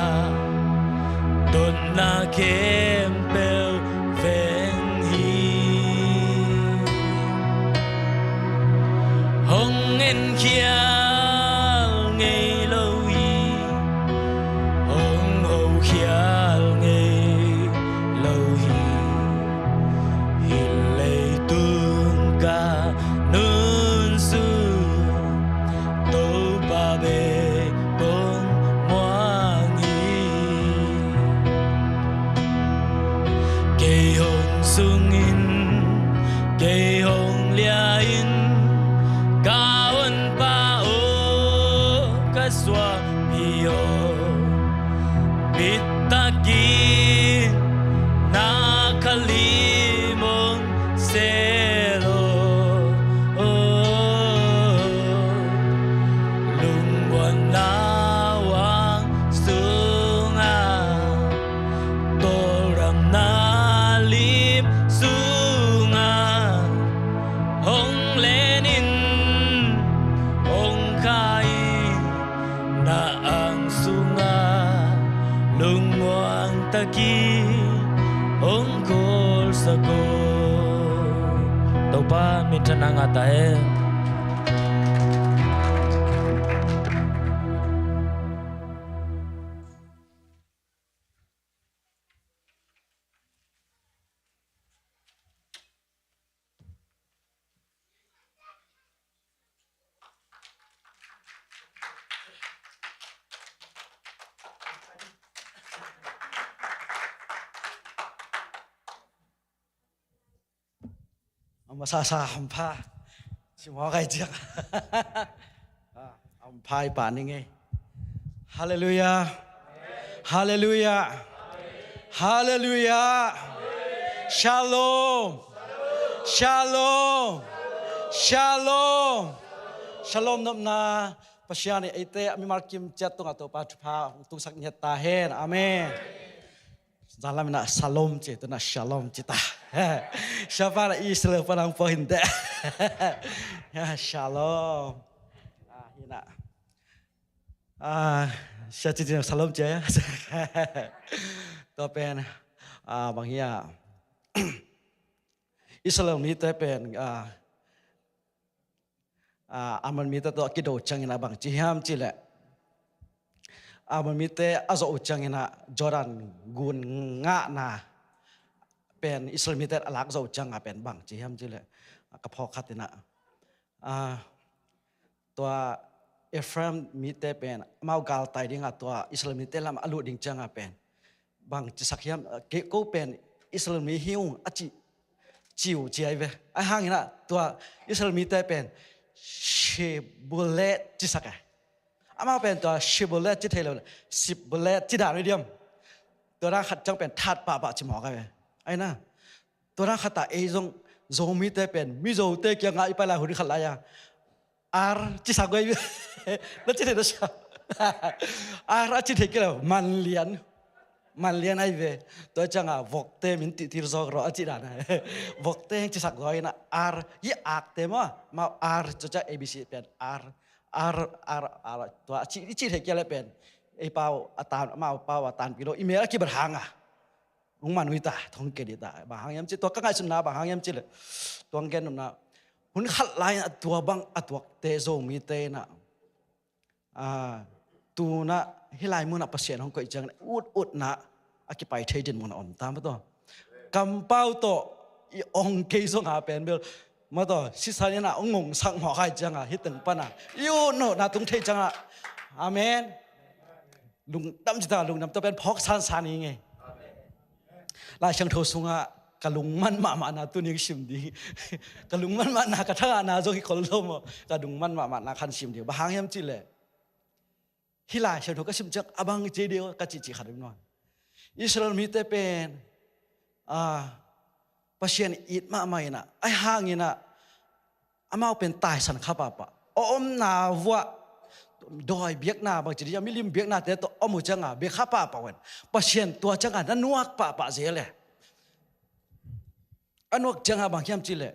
don na kempel ven hong en khial ngày lâu y hong hậu khial ngày lâu y hi lei tung ca nun su tô ba bê bông moang y cây hồng sung in cây hồng lia in kawan pa o kaswa bio pitakin nakalimong selo lungwan nawang sunga toram nalim sunga hong lenin hong kai na ang sunga lungwang taki hong kol sa ko tau pa minsan ang atae masasaham pa si mo kay diyak ang pai pa ni ngay hallelujah hallelujah hallelujah shalom shalom shalom shalom nam na pasyani ite ami markim chat tung ato pa tung sak nyat tahen amen dalam na salom cita na shalom cita siapa na Israel panang pohinde ya shalom hina siya cita salom caya to pen bang ya Israel mi to pen aman mi to kido changina bang chiham chile aman mite azo uchangina Jordan gun nga na pen Israel mite alak zo uchang pen bang chiham chile kapho khatina tua Ephraim mite pen mau gal tai ding tua Israel mite lam alu ding chang pen bang chisakyam ke ko pen Israel mi hiu achi chiu chiai ve a hangina tua Israel mite pen บุเลตจิสักไงอามาเป็นตัวชิบุเลตจิเทเลสิบุเลตจิดาริเดียมตัวนั้นขัดจังเป็นทัดป่าจิหมอกันไปไอ้น่ะตัวนั้นขัดตาเอซงโซมิเตเป็นมิโซเตเกียงไงไปละหุ่นขัดลายอาร์จิสักไงแล้วจิเทเลชาอาร์จิเทเกลมันเลียนไอ้เวตัวจังอ่ะวกเตมินติทิรซอกรอจิดานะวกเตจิสักไงนะอาร์ยี่อักเตมาอาร์จะ ABC เป็นอาร์ตัวจิเทเกลเป็นไอ้เป้าอัตานมาเป้าอัตานกิโลอีเมลกี่บาทหางอ่ะงมันวิตาท้องเกดิตาบางยามจิตัวก็ง่ายสุดนะบางยามจิเลยตัวเกนนุ่มนะหุ่นขัดลายตัวบังตัวเตโซมีเตนะตัวน่ะฮิลายมือน่ะประเสริฐของก็อีจังอุดนะอากิไปเทดินมันอ่อนตามมาตัวกำเป้าตัวอีองเกยส่งหาเป็นเบลมาตัวสิสานี่น่ะงงสังหัวใครจังอ่ะฮิตตึงปะน่ะยูโน่น่ะตุงเทจังอ่ะอาเมนลุงดำจิตาลุงดำตัวเป็นพอกซานนี่ไงลายเชิงโทสุงอ่ะกะลุงมันมานาตัวนี้ชิมดีกะลุงมันมานากระทั่งนาโจกิคนลมกะลุงมันมานาคันชิมดีบางยามจิเลยฮิลาเชิญทุกข์ชิมจักอบังเจเดียวกะจิขัดเป็นนอนอิสราเอลมีแต่เป็นปัจเจียนอิดมาไม่นะไอ้ห่างนี่นะอามาเป็นตายสันขับปะอมนาว่าดอยเบียกนาบางทียังไม่ลิมเบียกนาแต่ตัวอมุจังอ่ะเบียกขับปะเว้นปัจเจียนตัวจังอ่ะนั่นนวกปะเสียเลยอันนวกจังอ่ะบางอย่างจิเลย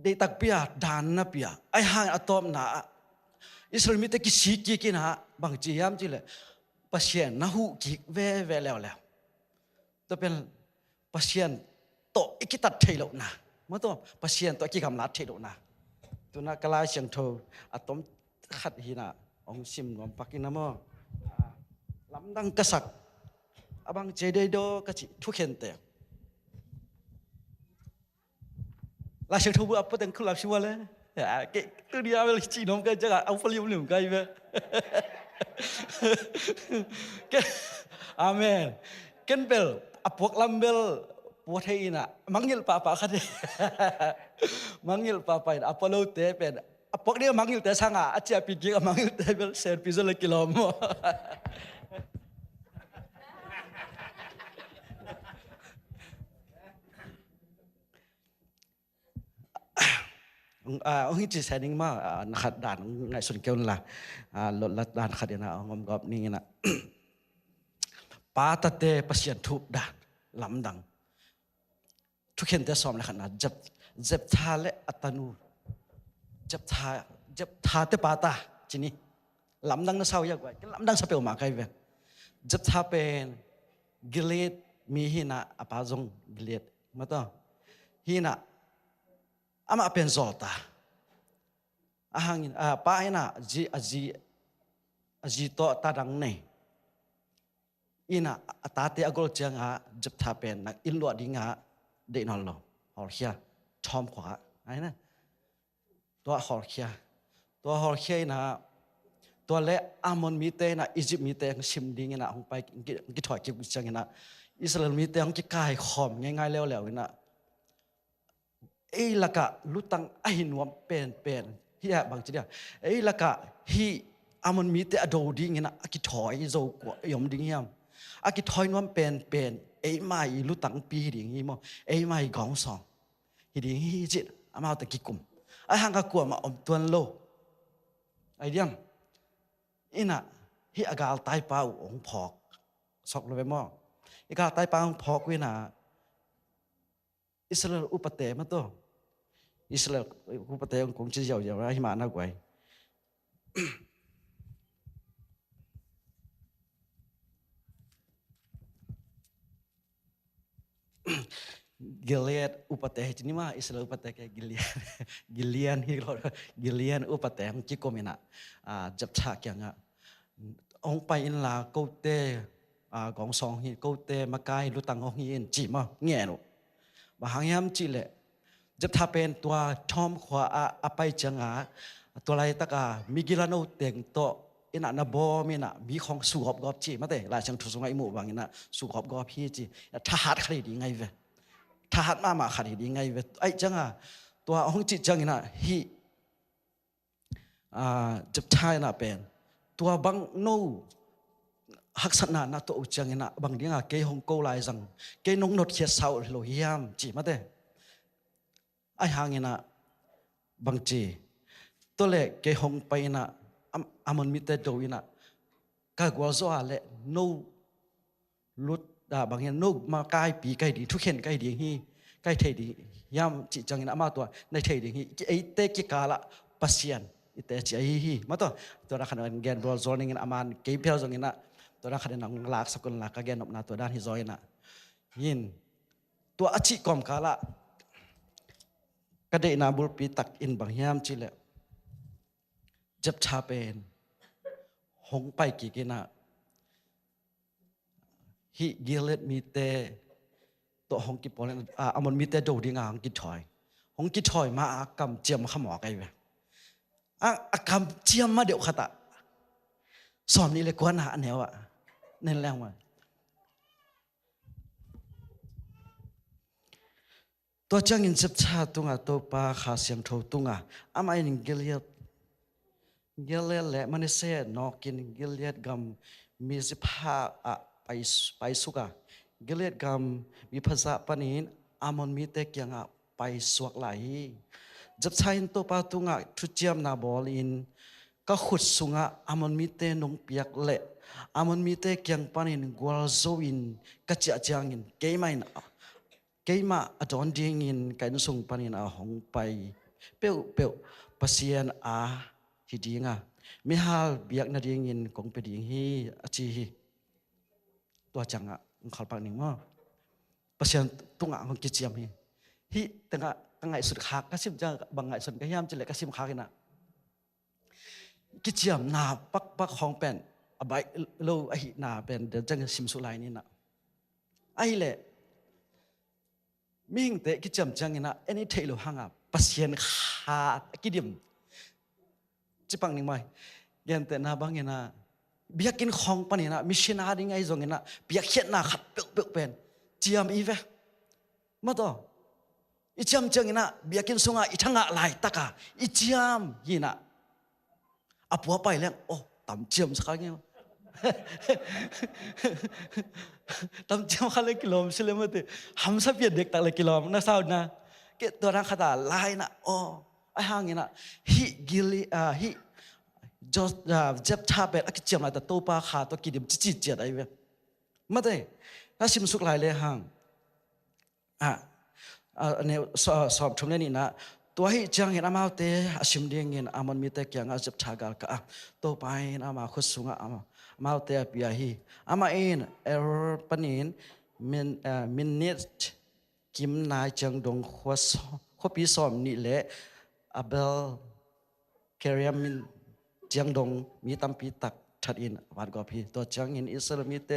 ได้ตักเปียดานนะเปียไอ้ห่างอะตอมนาอิสราเอลมีแต่กิสิกินะบางทียามจิเลยปัจเจียนนะหูกิเวแล้วตัวเป็นปัจเจียนโตอีกิตัดเทโลนะมาตัวปัจเจียนโตอีกำลัดเทโลนะตัวนักลายเชียงโทอะตอมขัดหินะองซิมงอมปักกินน้ำมั้งลำดังกษักอบางเจเดโดกะจิทุกเห็นเตะลายเชียงโทบุอัปเต็งคุลับชิวะเลยเกตัวเดียวเลยจีนอมกันจังเอาฟลิมหนึ่งกันไปอาเมนเกันเบลอพวกลำเบลปวดให้น่ะมังยิลปะคันมังยิลปะอินอพอลโลเตเป็นพวกนี้มังยิลเตสังอ่ะอาจจะปีกิมังยิลเตเบลเซอร์พิซเลยกิโลมองค์ที่แสดงมาขัดด่านไงส่วนเกี่ยวนั่นลดละด่านขัดนะงอมกอบนี่นะปาตเตปัสยันทุบด่านลำดังทุกเห็นแต่สอมเลยขนาดจับทาและอัตนูจับทาเตปาตาจีนี่ลำดังน่าเศร้ายากกว่าลำดังสเปลมาใครเว้ยจับทาเป็นกิเลสมีหินะอปาจงกิเลสมาต่อหินะอามาเป็นโซตาหางป้ายน่ะจีโตตาดังเนอินะตาเตอโกลจังหาจับทาเป็นนักอินโดดิงาเดนอลโลฮอลเคียทอมขวาไอ้นะตัวฮอลเคียนะตัวเละอามอนมีเตนะอียิปต์มีเตงชิมดิงนะของไปกิถอยกิบจังนะอิสราเอลมีเตงกิกายขอมง่ายๆแล้วนะไอ้ละกะลุตังไอ้หนวมเป็นที่บางทีเนี่ยไอ้ละกะฮีอามันมีแต่อโดดิ้งนะอากิถอยโจกว่ายมดิ้งยามอากิถอยนวมเป็นไอ้ไม่ลุตังปีดิ้งยี่มั้งไอ้ไม่กองสองฮีดิ้งฮีจิตอามาตะกิกุมไอ้ห่างกะกลัวมาอมตัวนโลไอ้เดียมอินะฮีอากาลตายเปล่าองพอกสอกเลยไปมั้งอากาลตายเปล่าองพอกเวนะอิสราเอลอุปเตมาตัวอิสราเอลอุปเตคงจะยาวๆให้มาหน้ากว่ากิเลสอุปเตจนี่มาอิสราเอลอุปเตแกกิเลียนฮิโรกิเลียนอุปเตของจิโกมินะจับฉากอย่างองไปอินลาโกเตกองสองฮิโกเตมาไกลุตังองฮินจีมาเงี้ยหนูบางยามจีเลยจะถ้าเป็นตัวทอมขวาอไปจังหาตัวอะไรตะกามีกิลานโอเต็งโตอินะนาบอมีนะมีของสุขอบกอบจีมาแต่หลายช่างทุกสมัยหมู่บางอินะสุขอบกอบพี่จีทหารขนาดดีไงเว้ทหารมาขนาดดีไงเว้ไอ้จังหาตัวห้องจิตจังอินะฮี จับชายน่ะเป็นตัวบังโนหักษณะน่ะตัวอุจังน่ะบางเดียงเกยฮงโกลายจังเกยนงนดเขียดเสาโลหิยามจีมาเด้ไอหางน่ะบางจีตัวเล็กเกยฮงไปน่ะมันมีแต่โดยน่ะก็กว่าจะอะไรโนลุดบางอย่างโนมาใกล้ปีใกล้ดีทุกเห็นใกล้ดีฮีใกล้เทดียามจีจังน่ะมาตัวในเทดีฮีไอเตกิกาละปัสยันไอเตจีไอฮีมาตัวนักขณะเกณฑ์บอลโซนิงน่ะมันเกยเพียวจังน่ะตัวนักขณะนังลากสกุลลากก็เกณฑ์นบนาตัวด้านฮิจอยน่ะยินตัวอจิกอมกาละก็ได้นาบุลปีตักอินบางยามจีเลจับชาเป็นหงไปกี่กินะฮิเกเลตมีเตตัวหงกิปอลมันมีเตโดดีงางกิถอยหงกิถอยมาอากำเจียมขมอไกเวอากำเจียมมาเดี๋ยวขตะสอมนี่เลยกวนหาแนวเน้นแรงว่าตัวจังอินจับชาตุงตัวปลาขาเสียงโทตุงอามาอินเกลียดแหละมันเสียนอกินเกลียดกำมีสิพาไปสุกเกลียดกำมีภาษาปนินมันมีแต่เกียงไปสวกไหลจับชาอินตัวปลาตุงทุเจียมนาบอลินก็ขุดสุงมันมีแต่นงเปียกเละมันมีแต่เกียงปนินกวลโซอินกระเจาะจางอินเกยไม่นะเกยมาอดอนดิ้งอินกันส่งปนินหงไปเปียวปัสยันฮิดีงมิฮาลเบียกนาดิ้งอินกงไปดิ้งฮีจีฮีตัวจังขอปักหนึ่งมั้งปัสยันตุงของกิจยามฮีตั้งไงสุดขาก็สิมจังบางไงสุดก็ยามจะเล็กก็สิมขากินะกิจยามนาปักของเป็นอบายโลไอนาเป็นเดินจังสิมสุไลนี่นะไอเล่มิ่งเตะกิจมจังนะอันนี้เทโลหังปัสยันขากิดิมจิปังนิ่งไหมเยันเตะนาบางเงินะเบียกินของปนี่นะมิชนาดิ้งไอซงเงินะเบียเขียนนาขัดเปลเป็นเจียมอีเวมาต่ออีเจียมจังเงินะเบียกินสุงอีทั้งหลายตะกาอีเจียมยีนะปัวไปแล้วโอ้ตำเจียมสักอย่างตำเจียมขันเลยกิโลมสิเลยมั้งที่หำสับเปียเด็กตักเลยกิโลมน่าเศร้านะเกตตัวนักขดาลายนะโอ้ไอ้ห่างนะฮิกิลีฮิจอเจ็บชาเป็ดกิจยามอะไรแต่ตัวปลาขาตัวกินดิมจีเจียดไอ้เว้ยมาได้ถ้าสิมสุกลายเลยห่างเนี่ยสอบชมนี่นะตัวให้จังเห็นอามาเตะสิมเดียงเงินมันมีแต่เกี่ยงจับชากาลกะตัวไปอามาขุดสุงมาเตะปียฮีมาเอ็นปนินมินนิตกิมนายจังดงขวปีสอมนี่แหละเบลเคเรียมินจังดงมีตั้มปีตักชัดอินวัดกอพีตัวจังอินอิสรามีเต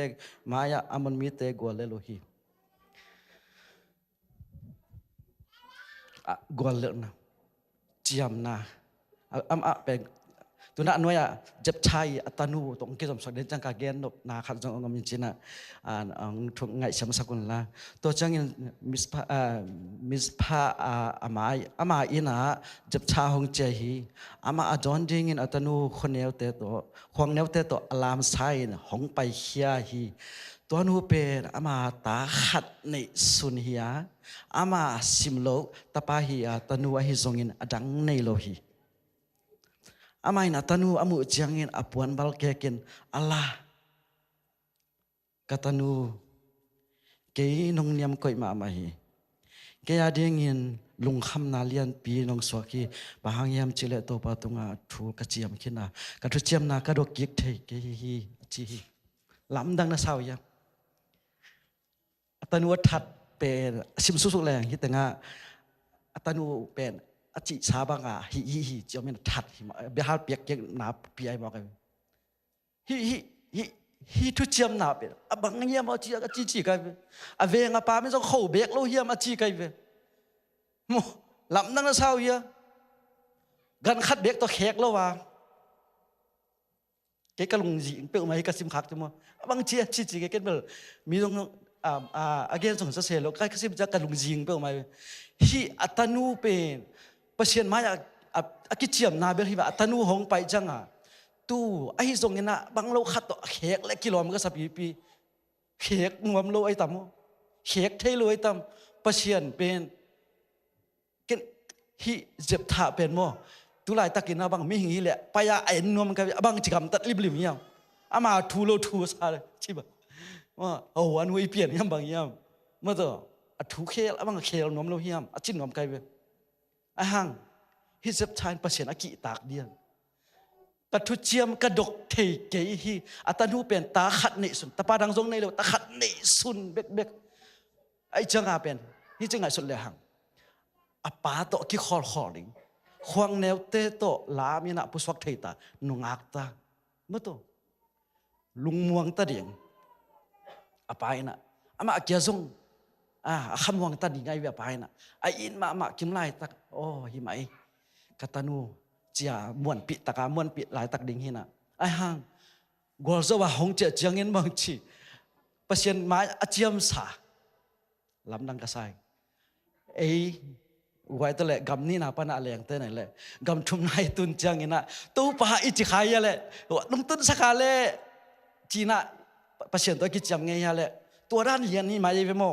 มายามันมีเตกัวเลโลฮีกัวเลนะเจียมนะเป็นตัวนั้นน้อยจับชายอัตนูตรงกิจสมศักดิ์เด่นจังกาเกนนบนาขัดจังองมินจินะทุกไงสมศักดิ์ละตัวจังอินมิสพาอามาอินะจับชาหงเจฮีมาจอนดิงินอัตนูคนเนวเตโตควงเนวเตโตอลามไซน์หงไปเฮียฮีตัวนู้เป็นมาตาขัดในสุนเฮียมาสิมโลกตาปาฮีตนูฮิซงอินดังในโลฮีamai na tanu amu jangin apuan bal kekin Allah katanu ke nong niam koi ma mahi ke adengin lung kham na lian pi nong swaki bahang yam chile to pa tunga thu ka chiam khina ka thu chiam na ka do kik thei ke hi chi lam dang na saw ya atanu that pen sim su su leng hi tenga atanu penอาจิชาบังฮิเจ้ามันทัดเบียร์เปียกเก่งหนาเปียบอกกันฮิทุเจียมหนาเป็นบางเงี้ยมาจีกันเวงป้าไม่ต้องเข้าเบกโลเฮียมาจีกันเวโมลำนั่งเศร้าเยอะกันคัดเบกตัวแขกแล้ววะเก๋กระลุงจีเปิลมาให้กระซิมขักจังมั้งบางเจียจีเก๋เปิลมีตรงอาเกนส่งเสียแล้วใกล้กระซิมจะกระลุงจีเปิลมาฮิอัตนูเป็นเปอร์เซียนมาจาก กิจเจียมนาเบลฮิบะตานูหงไปจังอ่ะตู้ไอ้ทรงนี่นะบางเราขัดต่อเขกและกิโลมันก็สับปีเขกงวมโลไอ้ตำเขกเทโลไอ้ตำประเชียนเป็นกินฮิเจ็บถาเป็นมั่วตุลายตะกินนะบางไม่หิงแหละไปยาไอ้นวมกันบางจิกำตัดริบๆเนี่ยอามาทูโลทูซาเลยใช่ปะว่าเอาวันไว้เปลี่ยนยังบางอย่างเมื่อต่อทูเคลบางเคลนวมโลเฮียมจิ้นนวมไกลไปอ่ะหังฮิเจ็บทานประเชียนอากิตากเดียนกระทุเจียมกระดกเทเกยฮีอัตนูเป็นตาขัดเนสุนตาปาดังทรงในเลยตาขัดเนสุนเบกไอ้จังอาเป็นนี่จังไงสุดเลยหังอาปาโตกิคอลลิงควงแนวเตโตลามีนะผู้สวักเทตานุงอักตาเมื่อโตลุงมวงตาเดียงอาปายนะอามาเกียซงคำมวงตาดีไงเวียปายนะไออินมากิมไล่ตักโอ้หิไหมกตานูเจียมวนปิตะกามวนปิหลายตักดิ่งหินะไอ้ห่างกอลซว่าหงเจียเจียงเงินบางชีประเชียนไม้อาเจียมสาลำดังกระไซไอ้ไว้ตัวแหละกำนี่นะปนาแรงเต้นไหนแหละกำชุมนายตุนเจียงเงินนะตู้ปะอิจิขายแหละลุงตุนสักาเล่จีน่ะประเชียนตัวกิจจำไงฮะแหละตัวด้านเรียนนี่มาเยอะโม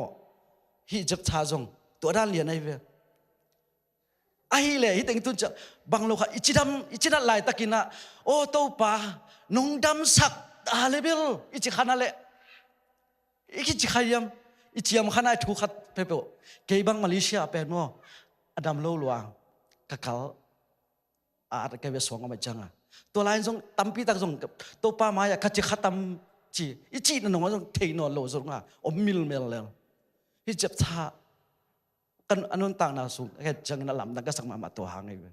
ฮิจับชาจงตัวด้านเรียนไอ้เว้ยไอ้เลยที่แต่งตุนจะบางโลกอิจิดันลายตะกินะโอ้ตัวป่านงดำสักอะไรเบลอิจิขนาดเลยอิจิขยามอิจิยามขนาดถูกขัดเปเปอเกย์บางมาเลเซียเป็นมั้งอดัมโลลวงกะเกาอาจจะเวสวงออกมาจังอ่ะตัวลายทรงตั้มปีตักทรงตัวป่ามาอยากขัดจิขัดตั้มจีอิจินั่นน้องว่าทรงเทนอนโลทรงอ่ะอมมิลเลยฮิจับชากันอนุนต่างนาสุแค่จังนั่นลำนั่นก็สักมาตัวหางไงเว้ย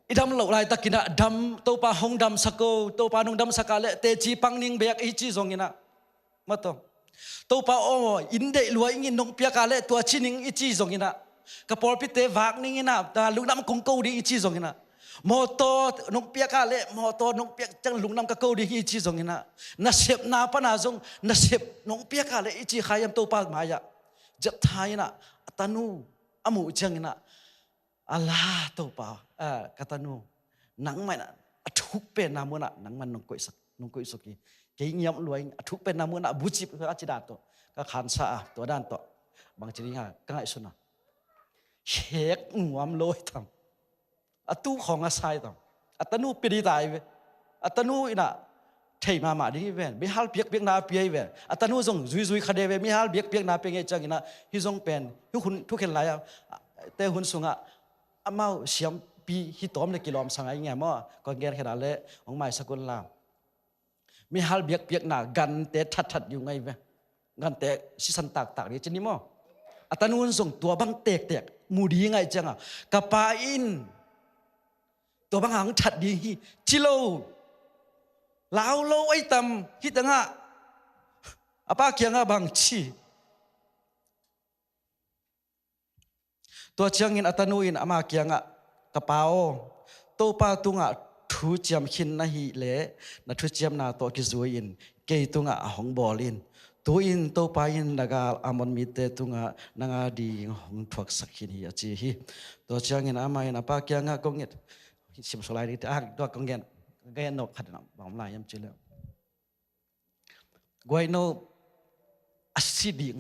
อีดำเหล่าไรตะกินะดำตัวปลาหงดำสักโกตัวปลาหงดำสักกาเลเตจีปังนิงเบียกอีจีซงกินะมาตัวปลาโอ้อินเดลวยงินนงเปียกาเลตัวชินิงอีจีซงกินะกระปอลพิเตวากนิงนะแต่ลุงน้ำคงกูดีอีจีซงกินะมอโตนงเปียกาเลมอโตนงเปียกจังลุงน้ำกะกูดีอีจีซงกินะนัเสพนาปนาซงนัเสพนงเปียกาเลอีจีขายมตัวปลามายะจับทายนะตานูอามูจังนะอัลลาตัวป่ากตานูนังมันทุกเป็นนามุนะนังมันนงกุยสักเกี่ยมรวยทุกเป็นนามุนะบุจิเพื่ออาจิดาตัวก็ขันสะตัวด้านตัวบางทีนี่ฮะก็ไงสุนัขเช็คงวมลอยทำตู้ของอาศัยทำตานูปีดีตายเว้ตานูอินะเทมาดีเว้ยไม่ฮัลเปียกนาเปียเว้ยตานูส่งจุยคดีเว้ยไม่ฮัลเปียกนาเปียจังอินะฮิส่งเป็นทุกคนหลายแต่หุ่นสูงอามาเสียมปีฮิตอมเลยกิโลมสังไงเงี้ยมั่วก่อนแกนขนาดเละของหมายสกุลลาวมีฮัลเปียกหนากันเตะทัดอยู่ไงเว้ยกันเตะสิสันตากนี่จะนี่มั่วตานูส่งตัวบังเตกมูดีไงจังกระปาอินตัวบังหังทัดดีจิโลลาวโลไอตำฮิตังะป้าเกียงะบางชีตัวเชียงอินอัตนูอินอามาเกียงะกระเป๋าตัวป้าตุงะทูเจียมขินนะฮิเล่นะทูเจียมนาตัวกิจุอินเกยตุงะหงบอลินตัวอินตัวป้าอินนักอามอนมิเตตุงะนังอาดีหงทวักสักขินฮิอาจีฮิตัวเชียงอินอามาอินป้าเกียงะกงเงชิมสลายดิตัวกงเงก็ยังนกขัดน้ำบางลายยังเจริญกวยโนอัศดิง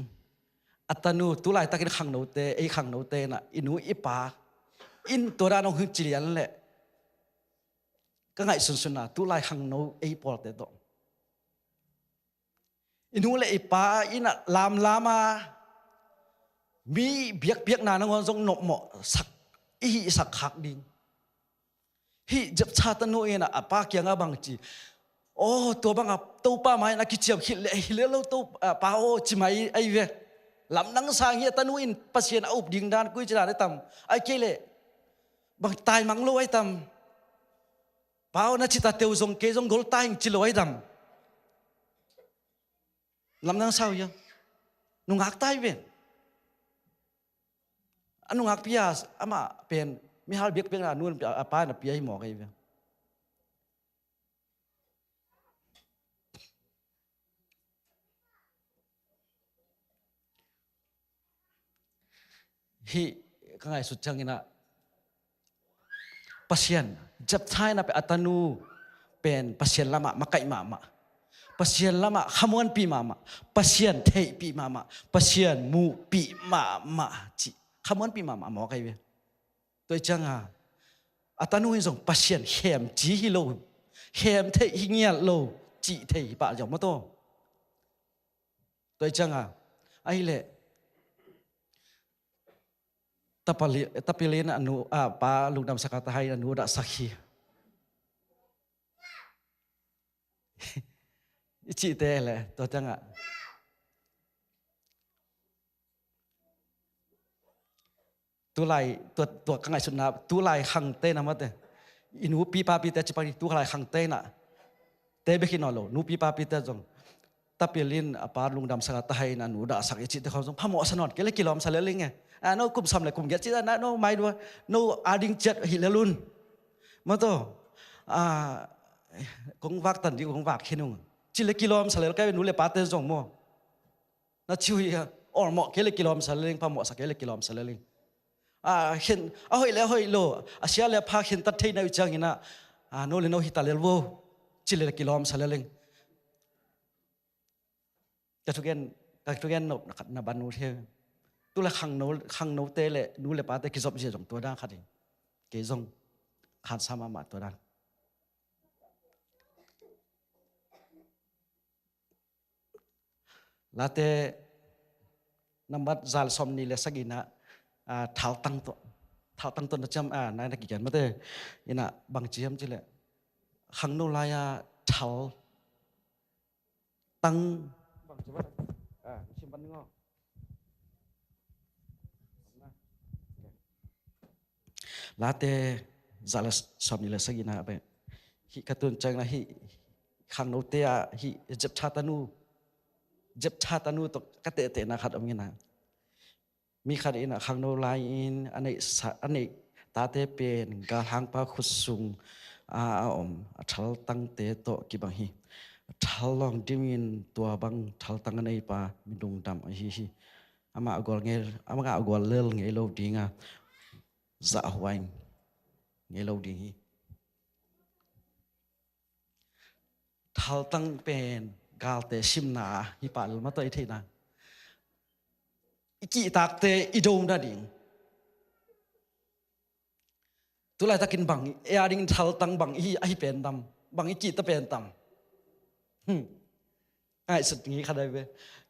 อัตนูตุลายตะกินขังโนเตไอขังโนเตน่ะอินูอิปาอินตัวด้านองค์จิเลียนแหละก็ไงสุนนะตุลายขังโนไอปอลเตโตอินูเลยอิปาอินะลามามีเบียกนานงอนทรงนกเหมาะสักอีสักขักดิงฮิจับชาตโนเอนะป้าเกียงบางจีโอ้ตัวบางตัวป้าไม้นักกิจเจียบขิดเลยแล้วตัวป้าโอ้จิไม่ไอเวลำนังสางเฮียตโนอินปัสเซียนอุบดิ่งดานกุยจราได้ตำไอเกลบางตายมังโลไอตำป้าโน่าจิตาเตวซงเกซงกอลตายจิโลไอตำลำนังสาวยังนุ่งหักตายเวอันนุ่งหักพิยาสอามาเป็นมีฮัลเบียกนะนู่นป้าน่ะเปียให้หมอไงเว้ยฮิก็ไงสุดจังอินะ pasien jab thai na pe atanu pen pasien lama makai mama pasien lama khamuan pi mama pasien thei pi mama pasien mu pi mama chi khamuan pi mama mo kai ve toi changa atanu in song pasien hem chi hi lo hem thei hi ngia lo chi thei pa jong ma to toi changa ai le tapilin anu pa lungdam sakatahai anu da sakhi chị tê là tôi chăng ạ tu lại tu cái ngày xuân nào tu lại hàng tê nào mất inu pi pa pi tê chỉ phải tu lại hàng tê nè tê biết khi nào lo nu pi pa pi tê giống tapilin apa lungdam sakatahai anu da sakhi chị tê không giống phamọ sanot cái lấy kilom sa lấy nghe nó cùng sầm lại cùng ghét chị ta nó mai đua nó ading chết hi lê luôn mà to cũng vác tần đi cũng vác khi nung chỉ lấy kilom sa lấy cái nụ lấy bát tê giống mo nó chui or mo cái lấy kilom sa lấy pha mo sa cái lấy kilom sa lấy hiện hơi lo asia lấy pha hiện tắt thấy nào chăng ina nó lấy nó hita lấy vô chỉ lấy kilom sa lấy cái thứ gen nó ban nụ theo tu là khang nấu tê lệ nú lệ bát tê cái dọc gì dòng tua đang khát đi cái dòng khát sa mà tua đang là tê nắm bắt zal som ni lệ sagina tháo tăng tuần nó chăm này là cái chuyện mà tê ina bằng chiêm chứ lệ khang nấu lai tháo tăng bằng chiêm chiêm bắn ngon late zala somni la sagina be hi katun chang na hi khang no te hi jep chatanu to kate te na khat amina mi khat ina khang no lai in anei ta te pen ga hang pa khusung thal tang te to ki bang hi thal long dimin tua bang thal tang nei pa mindung dam hi ama agol lel ngei lo dinga dạ hoành nghe lâu đi thal tăng pen gal te sim na hi pa ma toi the na iki tak te idom da ding tu lai takin bang e ding thal tăng bang hi pen dam bang iki ta pen tam ai sut ngi khadai ve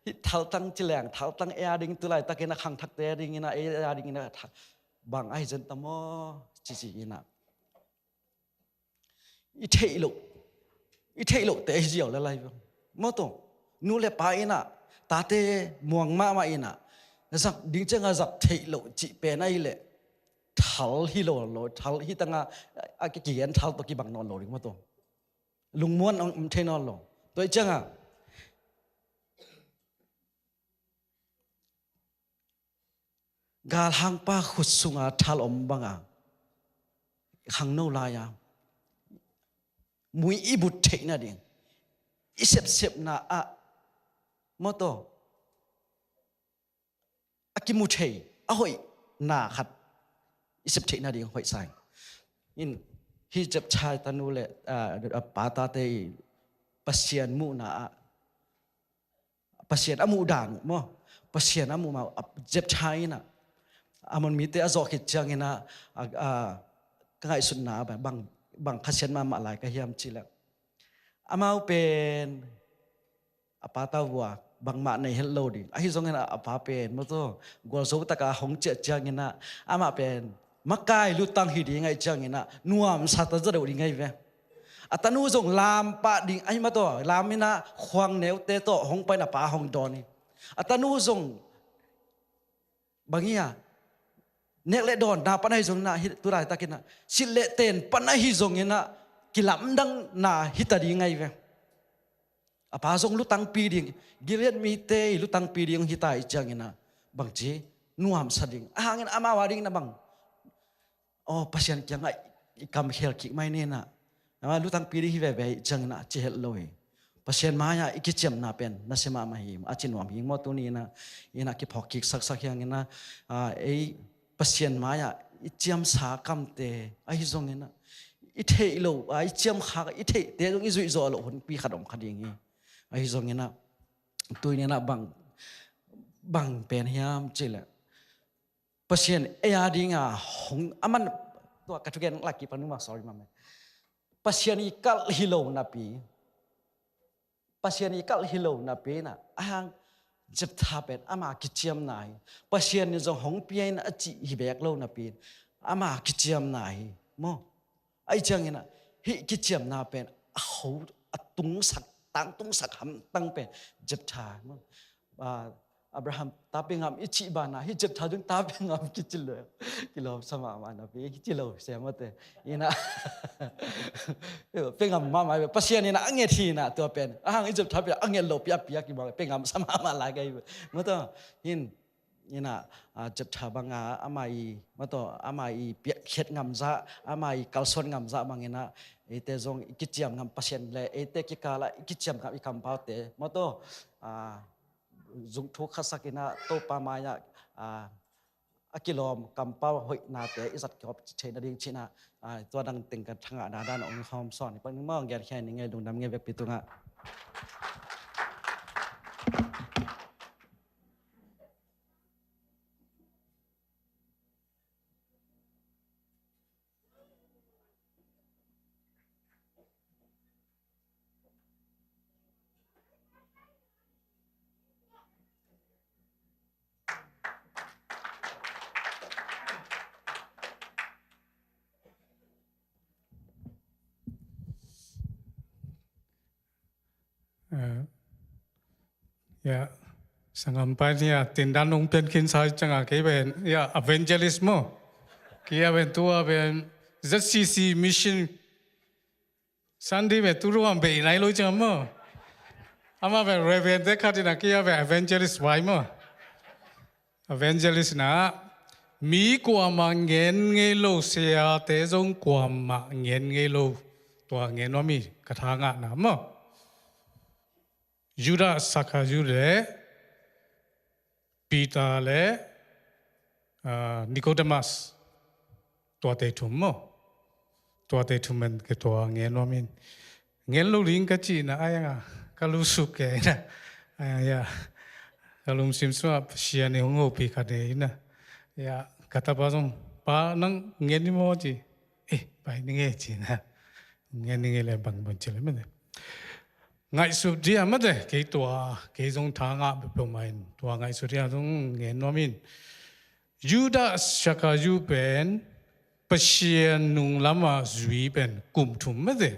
hi thal tăng chi lang thal tăng e ding tu lai takin na khang thak te ding na e ding na bằng ai dân tâm chỉ như nào ít thấy lộ tế diệu là lại mất tổ nu lệ pa ina ta te muang ma ina giặc đinh chân giặc thấy lộ chỉ pe này lệ thal hi lộ thal hi tanga cái kiện thal to ki bằng non lộ đi mất tổ lùng muôn ông thấy non lộ tôi chân gal hang pa khusunga thal om banga hang no la ya mui ibut thei na ding isep na moto akimu thei hoi na khat isep thei na ding hoi sai in hi jep chai tanu le pa ta te pasien mu na pasien amu dan mo pasien amu ma jep chai na amon mi te azok hit chang ina kai sun na ba bang khasian ma lai ka hiam chila amau pen apata wa bang ma nei hello ding a hi zong ina apa pen mo to gol zo ta ka hong che chang ina ama pen makai lu tang hi ding ai chang ina nuam sa ta zo ding ai ve atanu zong lam pa ding ai ma to lam ina khwang neu te to hong pa na pa hong don ni atanu zong bangia nek le don na panai zong na tu rai takina sil le ten panai zong ina kilam dang na hitadi ngai ve apa zong lu tang pi ding gilet mi te lu tang pi ding hitai chang ina bang chi nuam sading hangin ama waring na bang pasien kyang ai kam hel ki mai ne na ama lu tang pi hi ve ve chang na che hel loi pasien maya ikichem na pen na sema ma hi achinuam hi mo tu ni na ina ki phok ki sak sak yang ina pasien maya อีเจียมสากำเตไอ้ทรงเงี้ยนะอีเทโลไอ้เจียมขาอีเทเตตรงอีจุยโซโลคนปีขัดอมขัดอย่างงี้ไอ้ทรงเงี้ยนะตัวเนี้ยนะบังเป็นเฮียมจิละเปอร์เซ็นต์เออาดิงอ่ะหงมันตัวกระทุกอย่างลักกี้ปนุมา sorry มาไหมเปอร์เซ็นต์อีกัลฮิโลนับปีเปอร์เซ็นต์อีกัลฮิโลนับปีนะอ่างจับท่าเป็นอามากิจยมนายเปอร์เซ็นต์นี่จงหงเปียนอจิฮิเบกโลนับปีอามากิจยมนายมั้งไอ้จังเงี้ยนะฮิกิจยมนาเป็นเขาตุงสักตั้งตุงสักคำตั้งเป็นจับท่ามั้งอับราฮัมตาเป็นงามอิจิบานาฮิจับท่าดึงตาเป็นงามกิจเลยกิโลสมามานะพี่กิจเลยเสียหมดเลยนี่นะเป็นงามมาเปอร์เซ็นต์นี่นะอังเงทีนะตัวเป็นอ่างอิจับท่าเป็นอังเงโลปียกี่บอกเป็นงามสมามาลายกันมั้งตัวนี่นะจับท่าบางอามาอีมั้งตัวอามาอีเปียเข็ดงามซะอามาอีกัลซอนงามซะบางเงี้ยนะเตจงกิจยามงามเปอร์เซ็นต์เลยเตกิกาละกิจยามงามอีคำพาวเตมั้งตัวจุงทุกขสักินะโตปามายะอากิโลมกำเป้าหอยนาเตอิสัตกับเชนดิ่งชินะตัวดังติงกันทั้งอาด้านองค์คอมสอนปังนึกมองแกนแค่นี้ไงดวงดำเงี้ยแบบปิตุงะya sangampai dia tindan ung pen kin sai changa ke ben ya evangelist mo kia ben tua ben ZCC mission Sunday be turu am be nai lo changa mo ama ben reverend de khatina kia ben evangelist wai mo evangelist na mi kwa ma ngen nge lo sia te jong kwa ma ngen nge lo tua ngen no mi katha nga na mo Judah Sakaju le Peter le Nicodemus tua te thummo tua te thumen ke tua ngen no min ngen lo ring ka chi na aya ka lu su ke na aya ya kalum sim so sia ne ngo pi ka de na ya kata ba song pa nang ngen ni mo chi bai ni nge chi na ngen ni le bang bon chi le me ngay số dia mà đấy cái tua cái dòng thang á bị bom mày tua ngay số dia dòng nghe nói min Judah Shakaju ben Persian nung lama zui ben kum thum mà đấy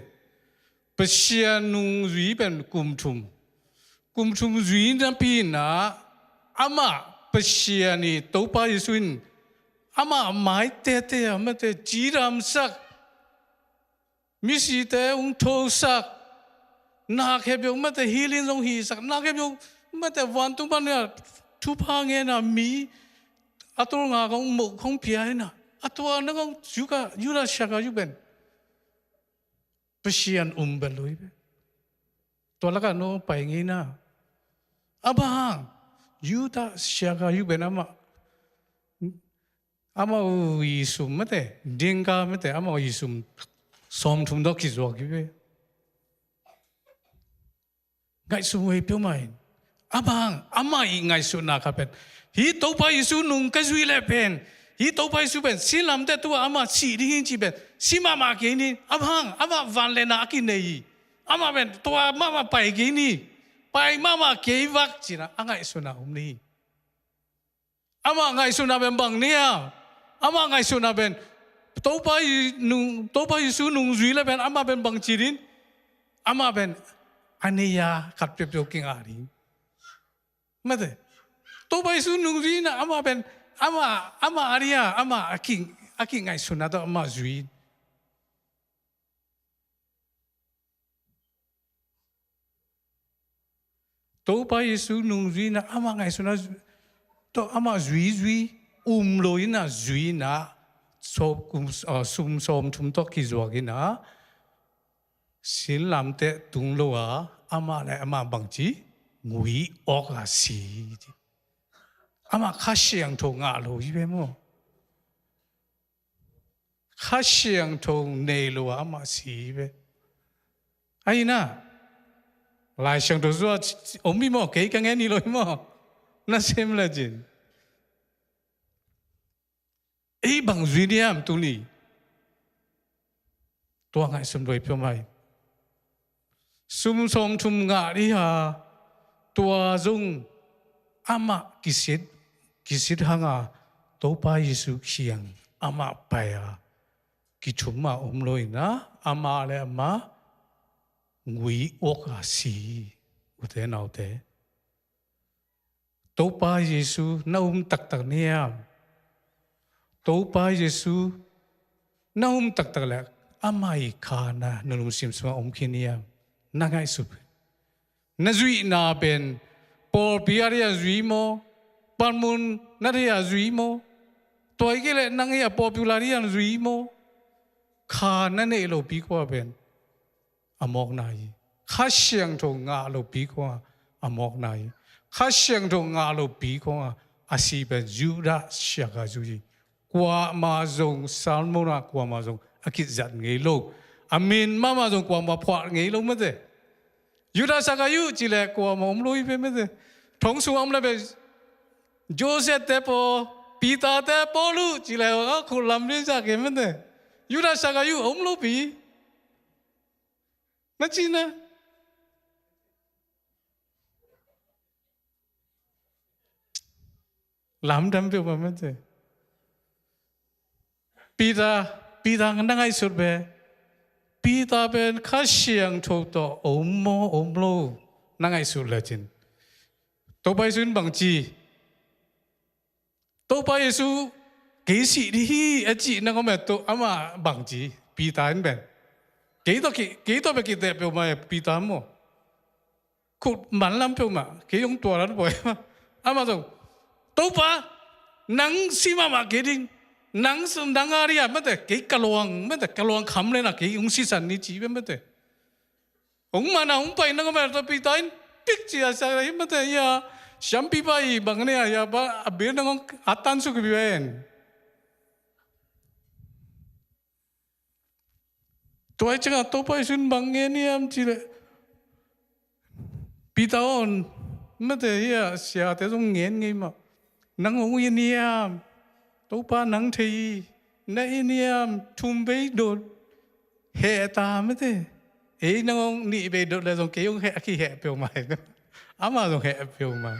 Persian nung zui ben kum thum zui na pin na ama Persian ni tàu pa Yesuin ama mai te te mà đấy chỉ ram sắc misi te ung thô sắcนักเห็บยงมันแต่ฮีลินทรงฮีสักนักเห็บยงมันแต่วันตุบันเนี่ยทุพางเงินมีอัตัวงาของหมกของเพียนะอัตัวนั่งของยูราชากายูเป็นเปชียนเบลุยตัวละกันโนไปงี้นะอาบังยูราชากายูเป็นอามาอิสุมมันแต่ดิงกามันแต่อามาอิสุมสมทุมดอกกิจวัตรกิเngay số ấy biểu mày, abang, amai ngay số na kapen, hi tàu bay số nung cái duy lệ pen, hi tàu bay số pen, xin làm thế tu ama chỉ đi hin chỉ pen, xin mama cái ni, abang, ama van lên na cái này, ama pen, tu mama bay cái ni, bay mama cái vác chỉ na, ngay số na ni, ama ngay số na pen bang nia, ama ngay số na pen, tàu bay số nung duy lệ pen, ama pen bang chỉ đi, ama pen Ania kat pepio king ari, mate. Toba isu nungri na ama ben ama aria ama aking ay sunado ama zui. Toba isu nungri na ama ngay sunado to ama zui loi na zui na sum tum to kizwagi na. Xin làm thế tung lô à, ama lại ama bằng chí ngụy ốc là xí, ama khá xiang thô ngã lô như vậy mà, ข้าเชียงทงเนลัวมาสีเบไอ้น่ะหลายเชียงตัวว่าอมมีหม้อเก๋กันไงนี่เลยหม้อน่าเชื่อมเลยจินไอ้บางจุดเนี่ยมตุลีตัวไงสมด้วยเพื่อไม่สมสมทุมงาดิฮะตัวจงอามากิสิดหางาตัวไปยิสุเชียงอามาไปอ่ะกิชุมมาลอยนะอามาเลยอามาวิโอกาสีอุเทนเอาเตตัวไปยิสุน่าตักเนี่ยตัวไปยิสุน่าตักแหละอามาอีขานะนลุสิมสมาคินียนักไงสุดนั่นจุยนาเป็นปอลพิอาริยาจุยโมปานมุนนัทยาจุยโมตัวอีกเลยนั่งยาปอปูลาริยาจุยโมขานั่นเองเราปีกว่าเป็นอมอกนายข้าเชียงทงงาเราปีกว่าอมอกนายข้าเชียงทงงาเราปีกว่าอาศัยเป็นยูดาเชียกาจุยกว่ามาจงสามโมนะกว่ามาจงอากิจจัดไงลูกอามินมาจงกว่ามาพอไงลูกไม่ได้ยูดาสักอายุจีเล็กกว่ามาลุยไปไม่ได้ท้องสูงเลยเป็นโจเซฟเตปอปีตาเตปอลูจีเล็กว่าคุณลำเลียจากเห็นไม่ได้ยูดาสักอายุลุยปีนั่นจีนะลำดำไปว่าไม่ได้ปีตากันนั่งไอ้สุดเบปีตาเป็นข้าเชียงถูกต่อโมโลนั่งไอ้สุดเลยจินตัวไปสุนบังจีตัวไปสุกี่สิที่จีนั่งก็ไม่ตัวอามาบังจีปีตาเองเป็นกี่ตัวไปกี่เด็บไปมาปีตาโมขุดมันลำไปมากี่ยงตัวนั้นไปมาอามาตัวไปนั่งซีมากี่ดิ้งนังอารียไม่ได้เกี่ยกลวงไม่ได้กลวงคำเลยนะเกี่ยองศิสันนิจีไม่ได้องมานะองไปนั่งก็ไม่ได้ปีตาอินปิกจีอาศัยไม่ได้ยาฉันปีไปบางเนี่ยยาบ้าเบียร์นั่งอัตตันสุขวิเวนตัวไอ้เจ้าตัวไปสุนบางเนี่ยมจีเลยปีตาอนไม่ได้ยาเสียแต่ตรงเงี้ยไงมานั่งองเนี่ยตัวป้านังทีในเนี่ยทุ่มไปโดดเหตาไม่ได้เอ้ยน้องนี่ไปโดดเลยตรงเกี่ยวเหขี้เหเปียวมาอามาตรงเหเปียวมา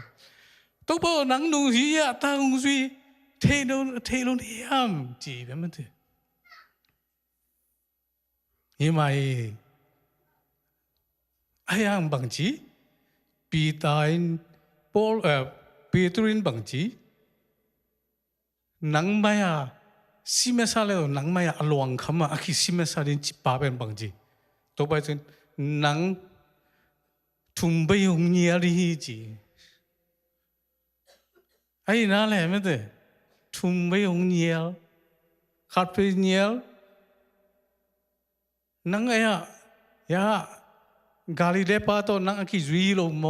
ตัวป้านังนุ่งสีอะตาองสีเทโลเนี่ยมจีบไม่ได้ยังไงไอ้ยังบังจีปีตาอินปอลปีตรินบังจีนังมายาซิเมซาเลโอนังมายาอลวงคำอาคิซิเมซาดินจิปาเป็นบางจีตัวไปจนนังทุ่มไปยงเงียรีจีไอ้นั่นแหละไม่ได้ทุ่มไปยงเงียขัดไปเงียนังไอ้ยากาลิเดปาโตนังอาคิจุยโลโม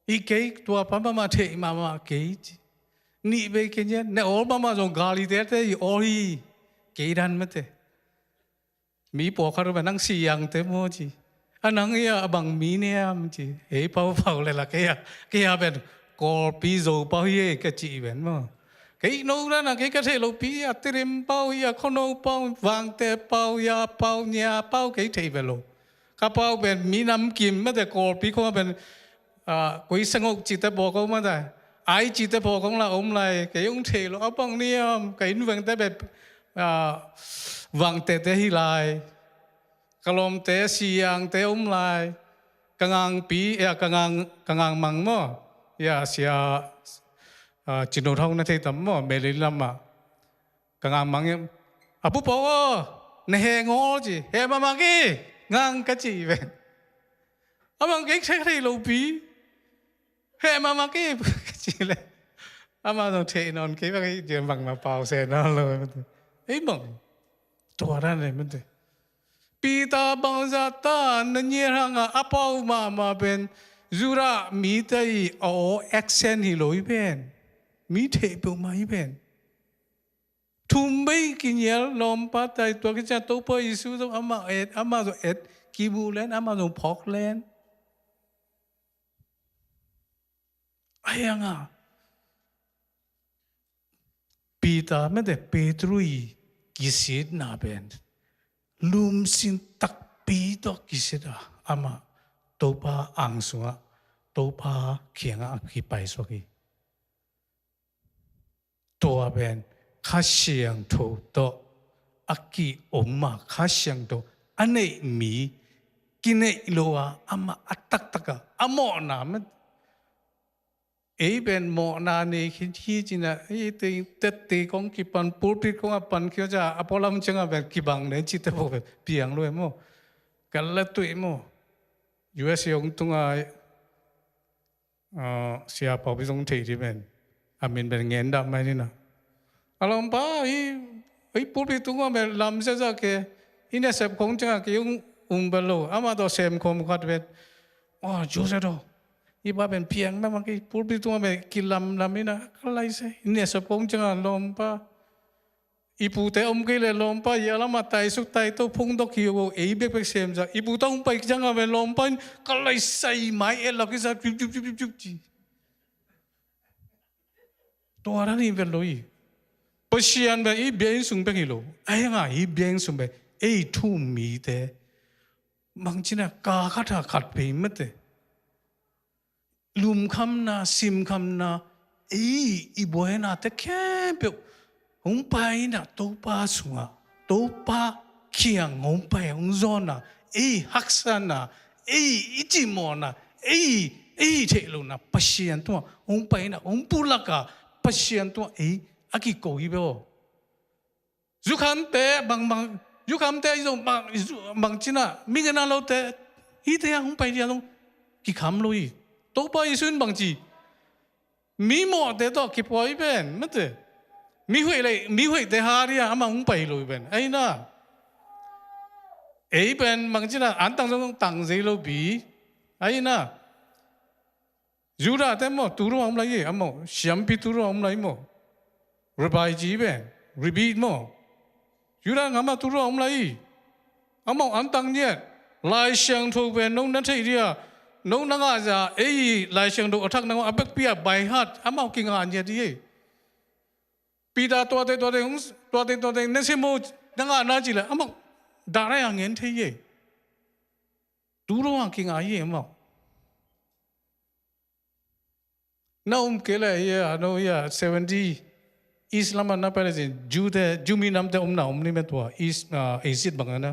อีเกย์ตัวปั๊มมาเทมาเกย์นี่ไปแค่เนี่ยเนี่ยออลมาจงกาลีเตอร์ออลีเกี่ยดันไม่ได้มีปอกคารุบันนั่งสียังเต็มหมดจีอันนั่งเนี่ยบังมีเนี่ยมจีเฮ้ยเป่าเลยล่ะแกเป็นกอลปีโซเป่าเย่ก็จีเป็นมั้งแกอีกนู้นนะแกก็เทโลปีอะเตริมเป่าอย่าคนเอาเป่าวางแต่เป่ายาเป่าเนี่ยเป่าแกเทไปโลข้าเป่าเป็นมีน้ำกิมไม่แต่กอลปีเขาเป็นกุยสงบจิตบอกเขาไม่ได้ไอจิตพอของเราเลยแกยงเทลเอาบังเนี่ยแกอินวังแต่แบบวังแต่ฮิไลกลมแต่เสียงแต่เลยกังปีกังมังมั่วเสียจินโนทองนั่นที่ตั้มมั่วเมลิลามากังมังยังปุ๊บพอเนเฮงอจีเฮมากี้งังกัจีเวนมังเก่งใช้ใครลูบีเฮ้มาเก็บจีเลยอามาต้องเทนอนเก็บไปเดี๋ยวบังมาเป่าเสร็จแล้วเลยเฮ้ยบังตัวนั้นเลยมันเลยปีตาบังจัตตานั่นเนี่ยห่างอ่ะเป่ามาเป็นจุระมีแต่โอเอ็กเซนฮิโลอีเป็นมีเทปมาอีเป็น ทุ่มไม่กินเยอะลมปัดใจตัวกิจตัวพออิสุต้องอามาตัวเอ็ดกีบูเลนอามาตัวพอกเลนไอ้ยังอ่ะปีตาไม่ได้เปตรุยกิสิดนาเบนลุมสินตักปีตอกิสิดาอามาตัวปาอังสุงะตัวปาเขียงอ่ะกี่ไปสกีตัวเบนข้าเสียงถูกตัวอักกี้อมมาข้าเสียงตัวอันนี้มีกินเอโลอาอามาอัตตักกะอามอนามันเอเป็นหมอนานี่คิดที่จริงนะเต็ดตีของกิปันปูปิดของปันเขาจะอพอลำจังแบบกิบังเนี่ยจิตพวกแบบเปียงเลยมั้งกันละตัวมั้ง US ยงตรงไอ้เสียพอไปตรงที่ที่เป็นอามินเป็นเงินดำไหมนี่นะอารมณ์ป้าปูปิดตรงแบบลำเสียจากอินเนสของจังque yungเบลโลอามาตัวเซมคมกัดเป็นจูเซโดอีบ้าเป็นเพียงแม่มันกี่พูดไปตัวแบบกินลำนี่นะอะไรสิเนี่ยสปงจังลมป้าอีปูแต่อมกี่เลยลมป้ายาละมาตายสุดตายตัวพงตกหิวเอเบกเซมจ้ะอีปูต้องไปจังเป็นลมป้าก็เลยใส่ไม้เราก็จะจุบตัวนั้นนี่เป็นเลยพอเชียนแบบอีเบียนสุ่มไปกี่โลไอ้ยังไงอีเบียนสุ่มไปทุ่มมีแต่บางทีน่ะกาขัดไปหมดเลยลุมคำน่ะซิมคำน่ะอีบัวน่ะแต่แค่เปียวหงไปน่ะตัวป้าสุงะตัวป้าเขียงหงไปหงจอนน่ะฮักษาน่ะอิจิมอน่ะเทลุน่ะปัศยันตัวหงไปน่ะหงปุลักะปัศยันตัวอากิโกอีเบลยุคันเตะบางยุคำเตะอีบางจีน่ะมีเงินเราเตะอีเตะหงไปเดียวกี่คำลุยตัวไปสุนบางจีมีหมดเตะต่อกี่ปอยเป็นไม่เตะมีหวยเลยมีหวยเตะหารีอามาหงไปลุยเป็นไอ้น่ะเป็นบางจีน่ะอันตั้งตั้งใจลุบีไอ้น่ะยูราเตะหมดตัวรู้อะไรยี่อามาเสียมพิตัวรู้อะไรหมดระบายจีเป็นรีบีหมดยูรังอามาตัวเราอะไรอามาอันตั้งเนี่ยลายเชียงถูกเป็นน้องนั่นใช่เดียน้องนั่งอาจจะลายเชียงถูกอักนั่งอาเป็กเปียใบหัดอามากินงานเนี่ยดีปีดาตัวเต็นั่นใช่โมนั่งอาหน้าจีเลยอามาดาราอย่างเงี้ยที่ตัวเรากินงานเนี่ยอามาน้องเกล้น้อง70อิสลามนับเป็นจูมีน้ำแต่น้ำนี่เป็นตัวอิสบังนะ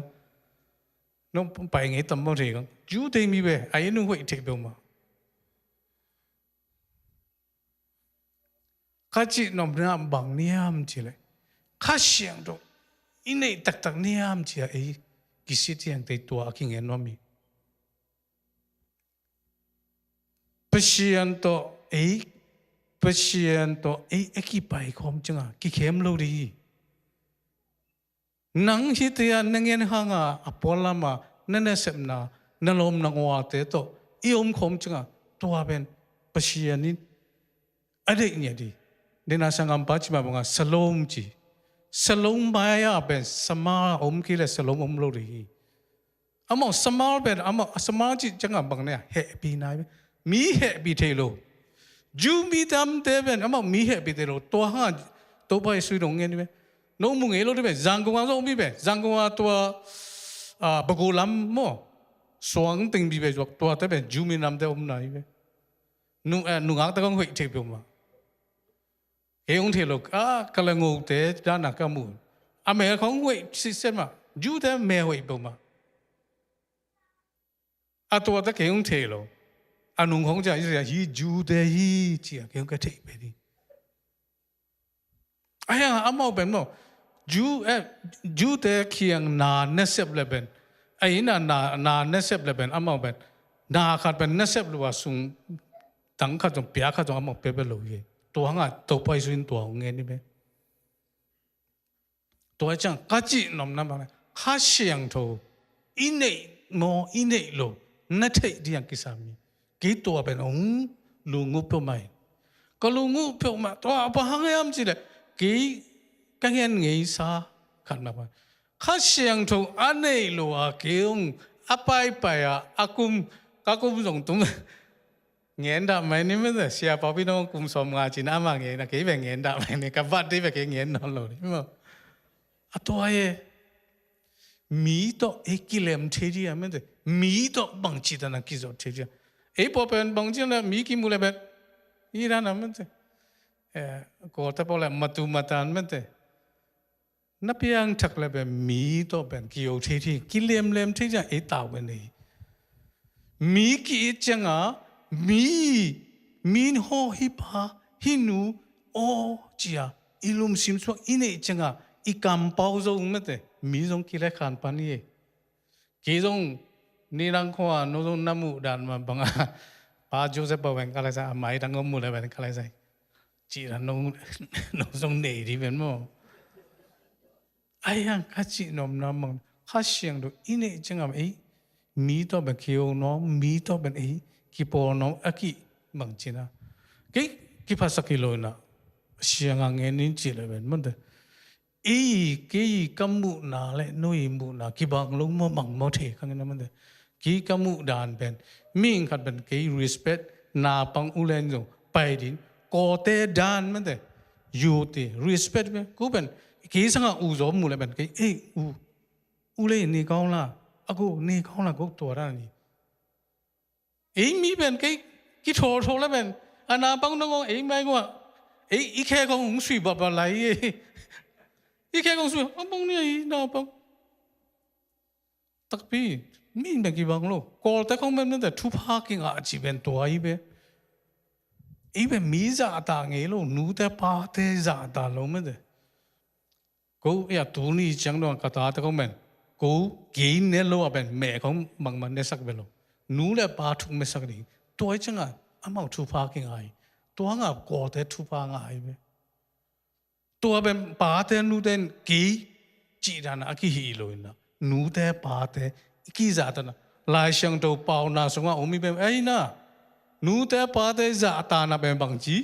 น้องไปไงตั้มบ่เรื่องจูเตมีเว้ไอ้นุ่งหัวเทปมาข้าจีน้ำน้ำบังเนี่ยมจีเลยข้าเสียงดูอินเนตักเนี่ยมจีกิสิที่ยังตัวกินเงินน้ำมีเพื่อนตัวเพื่อนตัวกี่ไปคอมจังกี่เข้มโลดีนังฮิตยานังเงินห่างอพอลามานั่นเสพนานั่นลมนังว่าเตะตัวอมคอมจังตัวเป็นเพื่อนนี่อะไรเนี่ยดีเดน่าสังกัมปัจจุบันว่าสโลมจีสโลมไปเป็นสมากี่เลยสโลมโลดีอามาสมาเป็นอามาสมาจีจังบางเนี่ยเฮปีนายมีเฮปีเทโลจูมีดำเตเป็นอามามีเหตุไปเดียวตัวห้าตัวไปสุดงเงินนี่น้องมึงเอโลที่เป็นจังกงอาโซมีเป็นจังกงอาตัวบกูลัมโมสวงติงบีเป็นตัวที่เป็นจูมีดำเตอมนายเป็นนุ่งอักตะกงหัวเทปมาเฮงเทโลกำลังงูเตด้านนักมูอเมริกาของหัวซิสเต็มมาจูเตเมหัวอีกมาตัวที่เฮงเทโลอันนุ่งของใจจะฮีจูเดฮีจีอะเกี่ยวกับเทปนี้ไอ้ยังอามาเป็นมั้งจูเดเคียงนาเนสเซบเลเป็นไอ้นาเนสเซบเลเป็นอามาเป็นนาขัดเป็นเนสเซบเลยว่าสุ่งตั้งขัดจงเปียขัดจงอามาเปียเป็นเลยตัวหางตัวไปสุนตัวของเงี้ยนี่เป็นตัวจังกัจจินมน้ำมันข้าเสียงโตอินเนโมอินเนโลนัทเทดีอย่างกิสามีกี่ตัวเป็นลุงงูเปียวไหมก็ลุงงูเปียวมาตัวapa hang ayam sih deh cái nghen nghĩ sa khăn mà khát xiang thâu anh ấy lo à kêu apai pai à akum dùng tung nghen đã mấy nên mới là xia bảo biết nó cùng xóm ngà chỉ nam mà nghen là cái về nghen đã mấy nên cái vật đi về cái nghen nó rồi đúng không à tôi mỹ to ekilem thế đi à mấy thế mỹ to bằng chỉ là cái gì thế đi ấy bảo bên bằng chỉ là mỹ kim mule bên Iran à mấy thế có thể bảo là matan mấy thế nắp yang chắc là bên mỹ to bên kiêu thế đi kilem thế đi ấy tao bên này mỹ kia chẳng à min ho hipa hinu o chia ilum sim so ine chẳng à ikam pau zo mate mi zong kile khan pani ki zong ni rang kho no zong namu dan ma banga pa joseph bawen kala sa mai dang mu le ben kala sai chỉ là nó zong nei di ben mo ai yang ka chi nom nam mong kha siang do ine chẳng à ấy mi to ben kêu nó mi to ben ấy kipo nó aki bằng chi na cái phát sắc kilo na siang ang enin chi le ben mon de cái kamu na le noi mu na ki bang long mo mang mo the khang na mon de ki kamu dan ben ming khat ben cái respect na pang ulen jo pai din ko te dan mon de you te respect ben ku ben ki sang u zo mu le ben cái u le ni kaung la aku ni kaung la ko to ra ni mi bên cái thổ là bên anh à băng nó ngon mấy ngon ý khe con cũng suy bập lại ý khe con suy băng này nào băng đặc biệt mình bên cái băng luôn còn tại không bên đó thu phá cái ngã chỉ bênตัวý bên mi giả ta nghe luôn nụ ta pa ta giả ta luôn mấy đấy cô ya tu ni chẳng đâu cả ta không bên cô kỹ nên luôn bên mẹ không bằng mình để sắc bên luôn nụ là ba thùng mấy sắc đi tôi chẳng à among thu phá cái ngài tôi ngà có thể thu phá ngài vậy tôi bên ba thế nụ tên kỹ chỉ là na cái hi rồi na nụ thế ba thế kỹ giả ta na lại sang đầu bao na xong ông mi bên ấy na nụ thế ba thế giả ta na bên bằng chí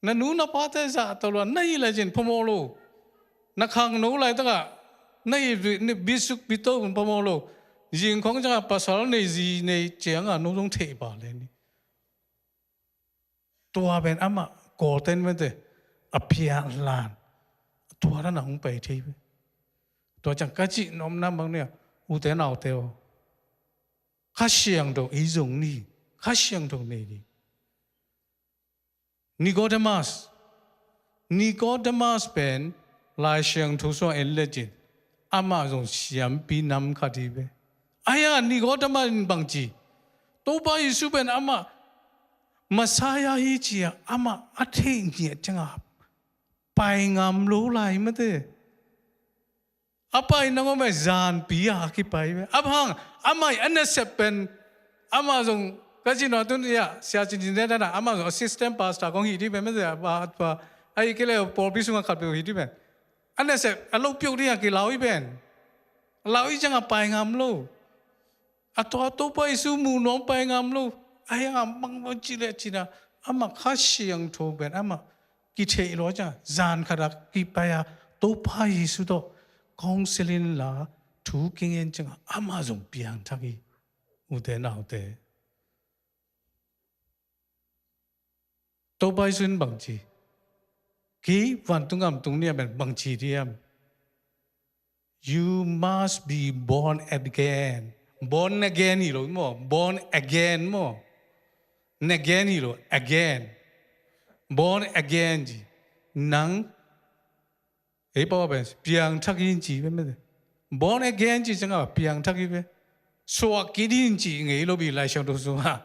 na nụ na ba thế giả ta luôn này là chuyện phô mô lô na khang nụ lại tất cả này bisuk bito cũng bao nhiêu lâu, riêng con chẳng là sao này gì này chẳng là nó giống thể bảo lên, tua bên ama cổ tên bên thế, apia lan, tua đó là không phải thế, tua chẳng cái gì nó năm bằng này, u thế nào theo, khá xiang đồ ý dùng đi, khá xiang đồ này đi, Nicodemus bên lại xiang thu số en legend ama dùng xiêm pi nam khát đi về, ai ni có đam mê bằng gì, tôi bảo Giêsu bên ama, Messiah hi chi ama athen gì chẳng à, bài ngam lố lại mà thế, apa nó mới giàn pi cái bài về, ama anh sẽ bên ama dùng cái gì nó tôi ya, xia chín thế đó ama dùng assistant pastor con hi đi về mà thế, và ai cái này Paul bị sung khát về hi đi về. Anh sẽ lâu biểu đi cái lão ấy bên, lão ấy chẳng là bài ngam lâu, tôi bài số mù nó bài ngam lâu, ai bằng bao nhiêu chỉ là, ama khá xiang thô bên, ama cái thế đó chứ, gian khá đặc cái bài tôi bài số đó, công sinh là thu kinh nghiệm chẳng, ama dùng biang thagi, u thế nào thế, tôi bài số bằng gì? Khi văn tung am tung nia ben bang chi diam, you must be born again ni lo mo, born again mo, again ni lo again, born again ji, nang, bao ben piang thắc in ji ben me, born again ji chẳng à piang thắc in ben, so kí din ji ngay lo bị lại sang đâu so ha,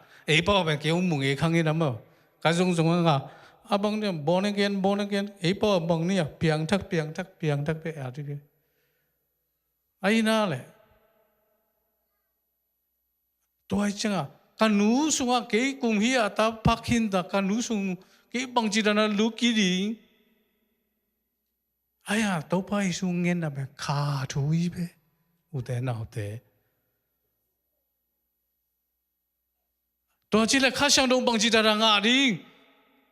bao ben kêu mùng ngay khang in mo, cái giống à abang dia born again, apa abang ni piang thak pe adi ke, aina le, toai changa, kanu sunga ke kum hi ata pakhin da kanu sung ke bang jirana luki di, aya topai sung ngen na be kha thui be, ude na ude, toai chile kha sang dong bang jirana ngadi.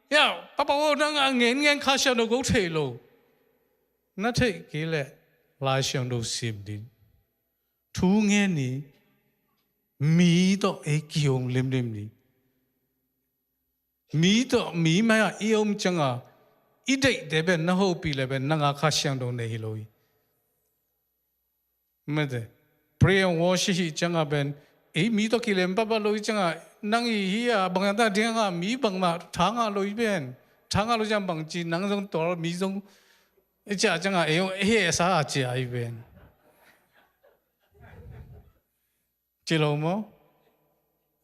呀，爸爸我那个眼看上都够退咯，那退给了来上都心的，突然呢，米都会叫淋的，米买啊，伊我们讲啊，一对这边那后边那边那个看上都那咯，没得。Pray我是讲啊ben，米都给人爸爸罗讲啊，能伊啊，帮人家听啊，米帮嘛，汤啊罗边，汤啊罗讲帮鸡，能种多米种，一家讲啊，用啥家一边，知道吗？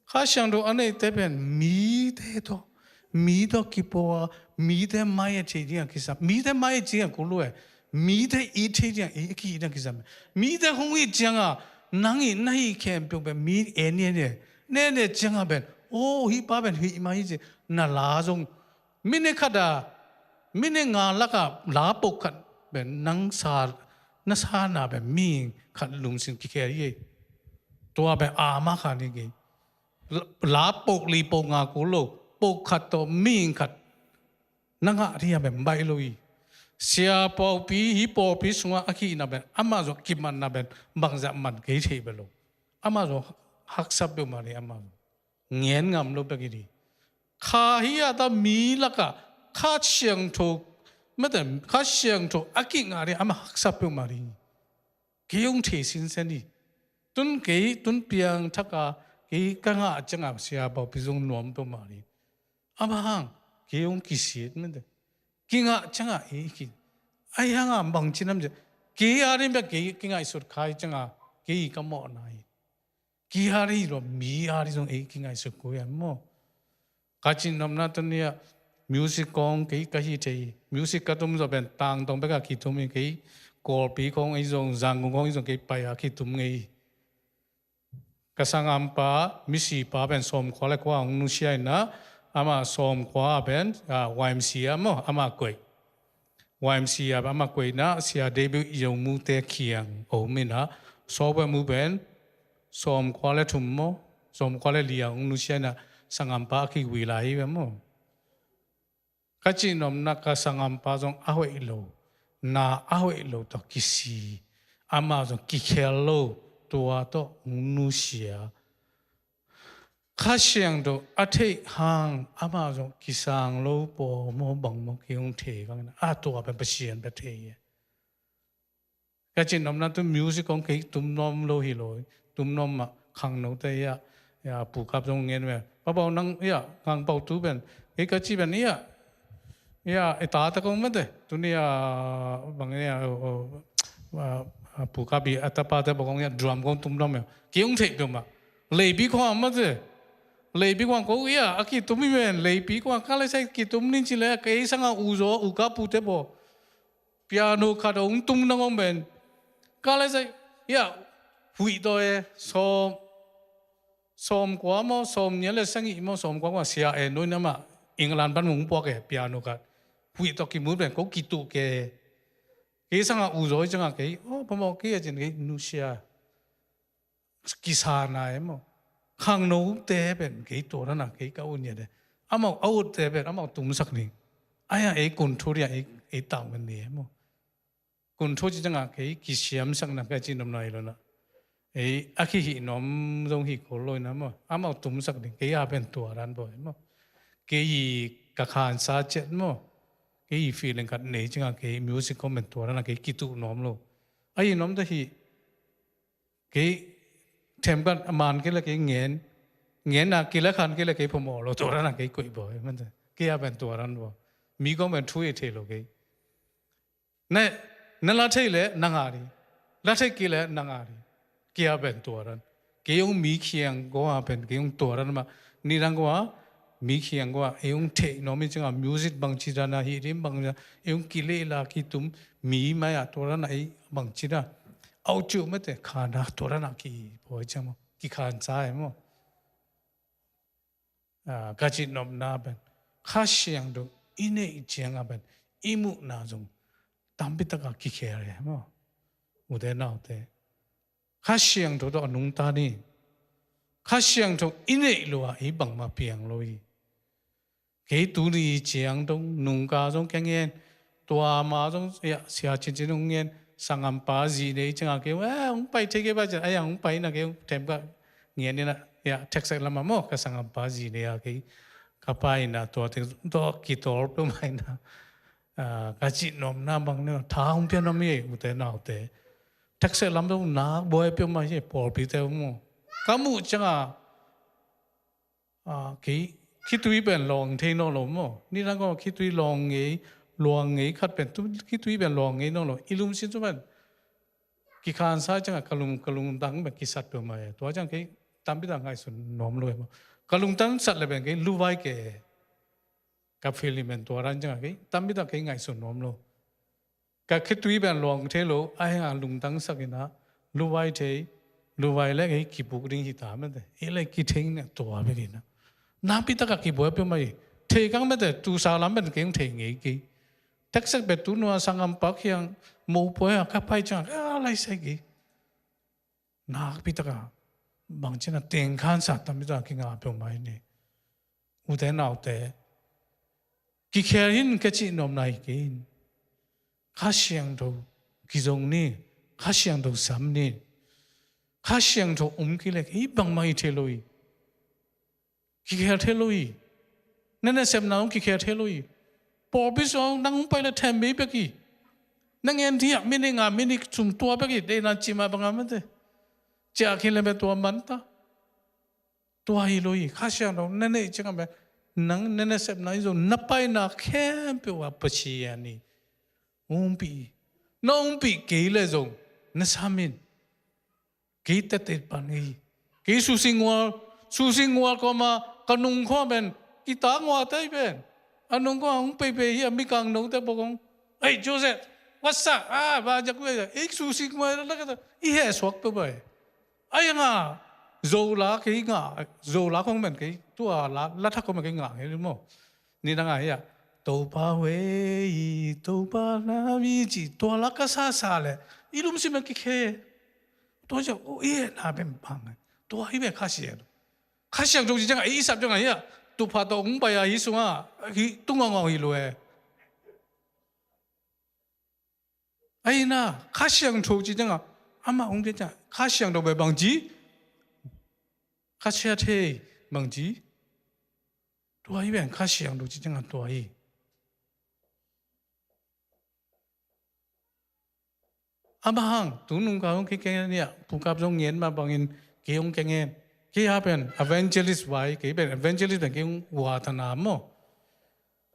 他想到安尼这边米的给波啊，米的买这样其实，米的买这样古路诶。米的一天这样一起那个什么，米的红一讲啊，那一看表白米那讲啊ben，哦，一把ben一嘛一只那拉中，米那看的，米那伢那个拉布看ben，那啥那ben米看龙心去开耶，多ben阿妈看那个，拉布里布伢古路，布看到米看，那个ที่benไม่รู้ siapa pi semua aki naben amazo kiman naben bangsa man ke the belo amazo hak sab be mari amazo ngien ngam lo begidi kha hiya ta mi laka kha siang tho madan kha siang tho aki ngari ama hak sab be mari geung the sin sen ni tun piang thaka ke kanga changa siapa pi jong nom be mari ama hang geung kisit madan kinga changa ki ayanga bangchinam je ki arim be ki kinga isur khai changa ki kamo nai ki hari ro mi hari jong kinga isur ko ya mo kachin namna tania music kong ki kahi thei music ka tum zo ben tang tong be ka ki tum ki kor pi kong ai jong jang kong ai jong ki pa ya ki tum ngai kasangam pa misi pa ben som khole kwa nu sia na ama som kwa ben YMCA mo ama koi YMCA ama koi na sia debut yong mu te khiang o mina so ba mu ben som kwa le thum mo som kwa le liang nu sia na sangam pa ki wi lai ba mo ka chi nom na ka sangam pa jong a hoi lo na a hoi lo to kisi ama jong ki khel lo to to nu siaข้าเชียงดูอาทิตย์ห่างอามาจงกิสังโลปอโมบังโมกิยงเทกันนะตัวเป็นประเชียนประเทศก็จริงน้ำนั้นตัวมิวสิกของเขาตุ้มน้อมโลหิโลตุ้มน้อมมาขังโนเตียปูกับตรงเงี้ยไหมป้าบอกนั่งขังเป่าตู้เป็นก็จีเป็นไอตาตะกงมันเด้ตัวนี้บางปูกับอัตปาแต่บอกว่าดรัมของตุ้มน้อมกิยงเทกันมาเลยบีความมันเด้เลยปีกว่ากูอากิตุมิเวนเลยปีกว่าข้าเลยใช้กิตุมนิจิเลยก็ไอ้สังอาอุกาปูเตบพิอาโนคาดองตุมนังอมเบนข้าเลยใช้หุยตัวซ้อมกว่ามั้งซ้อมเนี่ยเลยสังอีมั้งซ้อมกว่าเสียนู่นน่ะมาอังกฤษบ้านมุงปอกพิอาโนกัดหุยตัวกิมุดเบนก็กิตุเกไอ้สังอาจังก็พอมองกี่จริงก็นุเสียกิสานายมั้งข้างโน้เตะเป็นกี่ตัวนั่นน่ะกี่ก้าวเนี่ยเด้อามาเอาเตะเป็นอามาตุ้มสักนิดไอ้กุนทุเรียไอ้ต่างกันเนี่ยมั้งกุนทุจจังกี่เสียมสักนักก็จีนน้ำหน่อยแล้วนะอาขี้หินอมตรงหิโคลอยนะมั้งอามาตุ้มสักนิดกี่อาเป็นตัวรันบ่อยมั้งกี่กะขานซาเจ็ดมั้งกี่ฟีลลิ่งกันเนี่ยจังกี่มิวสิกคอมเมนต์ตัวนั่นน่ะกี่ตุน้อมโลไอ้น้อมตัวหิกี่เทมกันมานกี่ละกี่เงี้ยนะกี่ละขันกี่ละกี่พมอโลตัวนั้นนะกี่กุยบ่อยมันกี่อาเป็นตัวนั้นบ่มีก็เป็นช่วยเทโลกี่นั่นละเทเลยนางอารีละเทกี่เลยนางอารีกี่อาเป็นตัวนั้นกี่ยงมีเขียงก็อาเป็นกี่ยงตัวนั้นมานี่รังก็มีเขียงก็ยงเทน้องมีจังมิวสิกบางชีดานะฮีริมบางยงกี่เล่ละกี่ตุ้มมีไหมอะตัวนั้นไอ้บางชีดาเอาจู่ไม่แต่ขานะตัวนั้นกี่บ่อยจังมั้งกี่ขานซ้ายมั้งกาจินอมนาเป็นข้าเชียงดูอินเนอเชียงเป็นอิมุนาจงตามพิตากาคิเคเร่มั้งอุเดนาอุเดข้าเชียงดูตัวนุ่งตานี่ข้าเชียงดูอินเนอลัวอีบังมาเปียงลอย cái tu đi chiang đông nung ca trong cái nghe tua mà trong xia chín chín ông nghe sang âm pa gì đấy chẳng cái ông bay thế cái bao giờ ai ông bay là cái thêm cái nghe này là text làm mà cái sang âm pa gì đấy cái bay na tua thì tua kitor pe mai na cái chuyện nom na bằng nó thà không biết nó mấy cái thế nào thế text làm đâu na boy pe mai cái bỏ bị thế không kamu chẳng cáiคิดตุยเป็นลองเทนอลมนี่นั่นก็คิดตุยลองเงี้ยลองเงี้ยขัดเป็นตุคิดตุยเป็นลองเงี้ยน้องหรออิลุมสิจุบันกิขานซาจังกะลุงตังแบบกิสัตเปมาตัวจังกี่ตามพิธีง่ายสุดน้อมเลยมั้งกะลุงตังสัตเลยเป็นกี่ลูไว้เก๋กับฟิลิปเป็นตัวรันจังกี่ตามพิธีง่ายสุดน้อมเลยกับคิดตุยเป็นลองเทโลไอ้ห่าลุงตังสักนะลูไว้เทลูไว้แล้วกี่กิบุกดิ้งหิตามันเดเอเลยกิเทงเนี่ยตัวไปกินะน้ำพิตากกี่บัวเปียไม่เทกังไม่แต่ตูสาวล้ำเป็นเก่งเทงเงี้ยกี่แท็กซ์เป็นตูนัวสังกัมปักยังมูป่วยกับไปจังอะไรใช่กี่น้ำพิตากบางเช่นเตียงขันสัตว์ทำพิตากี่งาเปียไม่เนี่ยอุเทนเอาแต่กี่แค่หินแค่จีนอมนายกินข้าเชียงดูกี่จงนี่ข้าเชียงดูซ้ำนี่ข้าเชียงดูกี่เล็กอีบังไม่เทลุยกี่แค่เทลุยนั่นน่ะเสพน้ำกี่แค่เทลุยพอพิสองนั่งไปแล้วแทมบีไปกี่นั่งเงินที่ไม่ได้งานไม่ได้สุ่มตัวไปกี่ได้นั่งจิมาบังมันเถอะจากที่เราเป็นตัวมันตาตัวฮิลุยข้าเชียงดูนั่นเนี่ยจังแบบนั่งนั่นน่ะเสพน้ำอยู่นับไปนักแค่เปียวปัจจัยนี่ปีน้องปีกี่เลยจงนั่นสามินกี่เตะปันกี่กี่สุสิงวัวก็มาขนุงข้อเป็นกีตาร์งัวเต้เป็นอันนู้นก็องไปเฮียมีกางนู้นแต่บอกงเฮ้ยโจเซฟวัสดุบ้าจักเว้ยอีกสุสิงวัวแล้วก็อีเหี้ยสวกไปไปไอ้ยังโจลากี่งาโจลาคงเป็นกี่ตัวละทักก็มันกี่งาเห็นหรือมั้งนี่นั่งไงตัวป้าเว้ยตัวป้านาวิจิตัวละก็ซาเลยอีลุมสิมันกี่แค่ตัวจะโอ้ยน่าเป็นพังตัวอีแบบข้าเสียข้าเสียงจงจังไอ้สับจังไงตัวพาตัวองไปอีสุงตุ้งงงอีเลยไอ้น่ะข้าเสียงจงจังอามาองจังข้าเสียงตัวแบบบางจีข้าเสียเทบางจีตัวอีแบบข้าเสียงจงจังตัวอีอามาหังตุนุ่งกางเก่งเนี่ยผู้กับจงเงินมาบังเงินเกี่ยงเก่งเงินกี่ฮะเป็น evangelist ไว้กี่เป็น evangelist เป็นกี่วัฒนามอ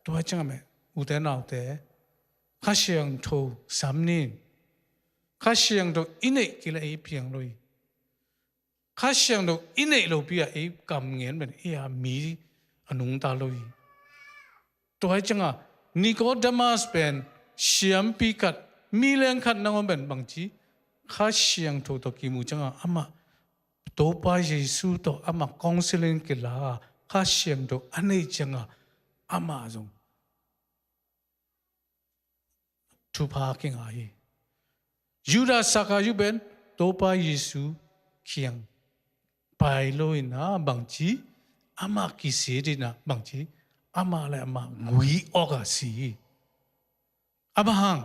ตัวจังไหมอุตส่าห์แต่ข้าเชียงโทสามนินข้าเชียงโทอินเนกี่ละเพียงเลยข้าเชียงโทอินเนเราเปียกำเงินเป็นมีอนุตาเลยตัวจังนิโคเดมัสเป็นเชียมปีกัดมีแรงขัดนั่งเป็นบางทีข้าเชียงโทตัวกี่มูจังอามาตัวป้าเยซูตัวอามาคอนเซลิงกิลาข้าเชียงตัวอันนี้จังอามาจงทุพากิงไอยูดาสักอายุเป็นตัวป้าเยซูเคียงไปเลยนะบางทีอามากิเสดีนะบางทีอามาเลยอามากุยออกสิอามาหัง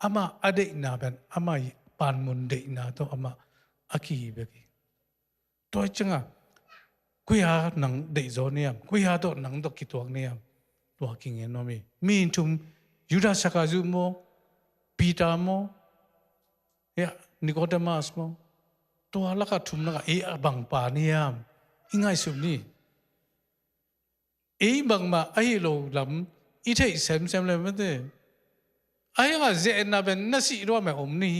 อามาอดีตนาเป็นอามาปานมุนเดนาตัวอามาอากีเบกีตัวจังกุยหาหนังเดจอเนี่ยกุยหาตัวหนังตัวกิตัวเนี่ยตัวกิงเงินน้อยมีทุมยูดาสักอายุโมปีตาโมนิโคเดมัสโมตัวละก็ทุมละก็บังปาเนี่ยยังไงสุดนี่บังมาโลลำอีเทเซมเลยไม่ได้ก็เจนน่ะเป็นนักสิโรมาอมนี่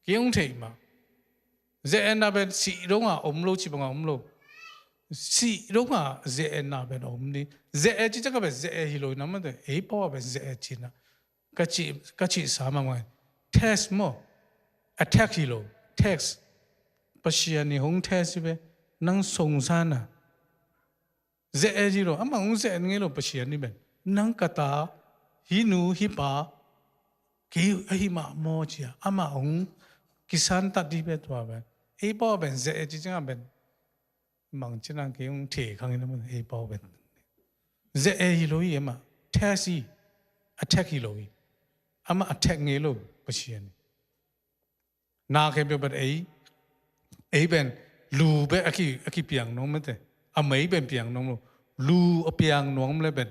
กี่องเทมาเจนน่ะเป็นสิโรงอมโลชิบังอมโลสิโรงเจนน่ะเป็นอมนี่เจจิจังก็เป็นเจฮิโลนั่นมันเป้าเป็นเจจินะกัจจิสามังวัน test โม attack ฮิโล text ปัจจัยนี่หง test ไปนั่งสงสารนะเจฮิโลอามาหงเจนงี้โลปัจจัยนี่เป็นนั่งกตาฮินูฮิปากี่มาโมจิอามาองกิสันตัดดีเป็นตัวเป็นป้าเป็นเจจิจังเป็นบางทีนั่งกี่องเทขังนี่มันป้าเป็นเจ ze e hi lo hi ama taxi attack hi lo hi ama attack nge lo pasien na ke be but ei ben lu be aki piang no mate amei ben piang no lu piang no le ben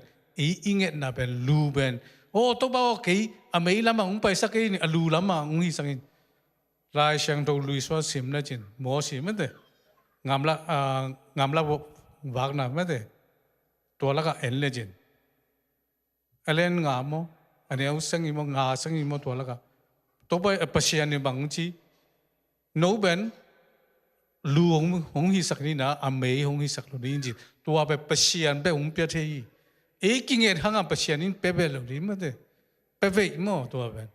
inget na ben lu ben o to ba ke amei lama ung pai sak ni alu lama ung hi sangin lai sang do luis wa sim na chin mo sim mate ngam la wag na mate to la ka en le chin alen ngamo ane au sangi mo nga sangi mo to la ka to ba pasien ni bang chi no ben lu hong hi sak ni na amei hong hi sak lo ni ji to ba pasien be ung pya the hi e king et hanga pasien in pe be lo ni mate pe ve mo to ba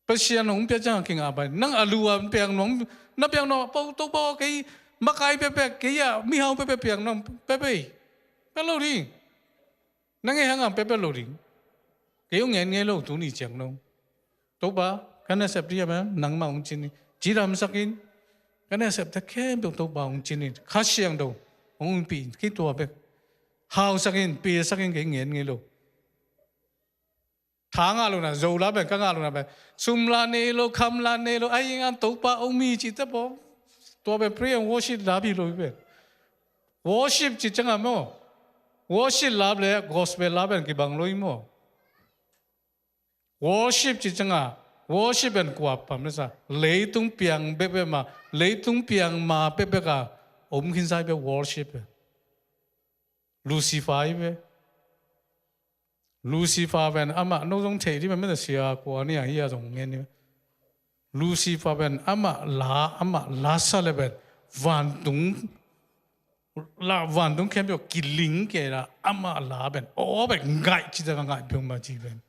pasien ung pya chang king a ba nang alu a piang nong na piang no po to ba cái makai pe cái ya mi hao pe piang nong pe lo ri nang e hanga pe lo ri cái ông nghe lo tu ni chang nong to ba kana sep ri ba nang ma ung chin ni ji ram sakin kana sep ta khem do to ba ung chin ni kha siang do ung pi ki to be hao sakin pi sakin cái nghe lo tháng à luôn à dầu lá bèn căng à luôn à bèn sum la nê lo kham la nê lo ai ngan tàu pa ông mi chỉ tập bộ tua bèn pray and worship lá bị rồi bèn worship chỉ chẳng à mò worship lá bèn gospel lá bèn cái bằng lối mò worship chỉ chẳng à worship bèn quạt pam nữa sa lấy tung piang bê bê mà lấy tung piang mà bê bê cả ông kinh sai bê worship bèn Lucifer bê Lucifer ben ama no dong thei di ma me sia ko ni a hi a dong nge ni Lucifer ben ama la sa le ben van tung kem yo kiling ke la ama la ben o ben ngai chi da ngai byong ma chi ben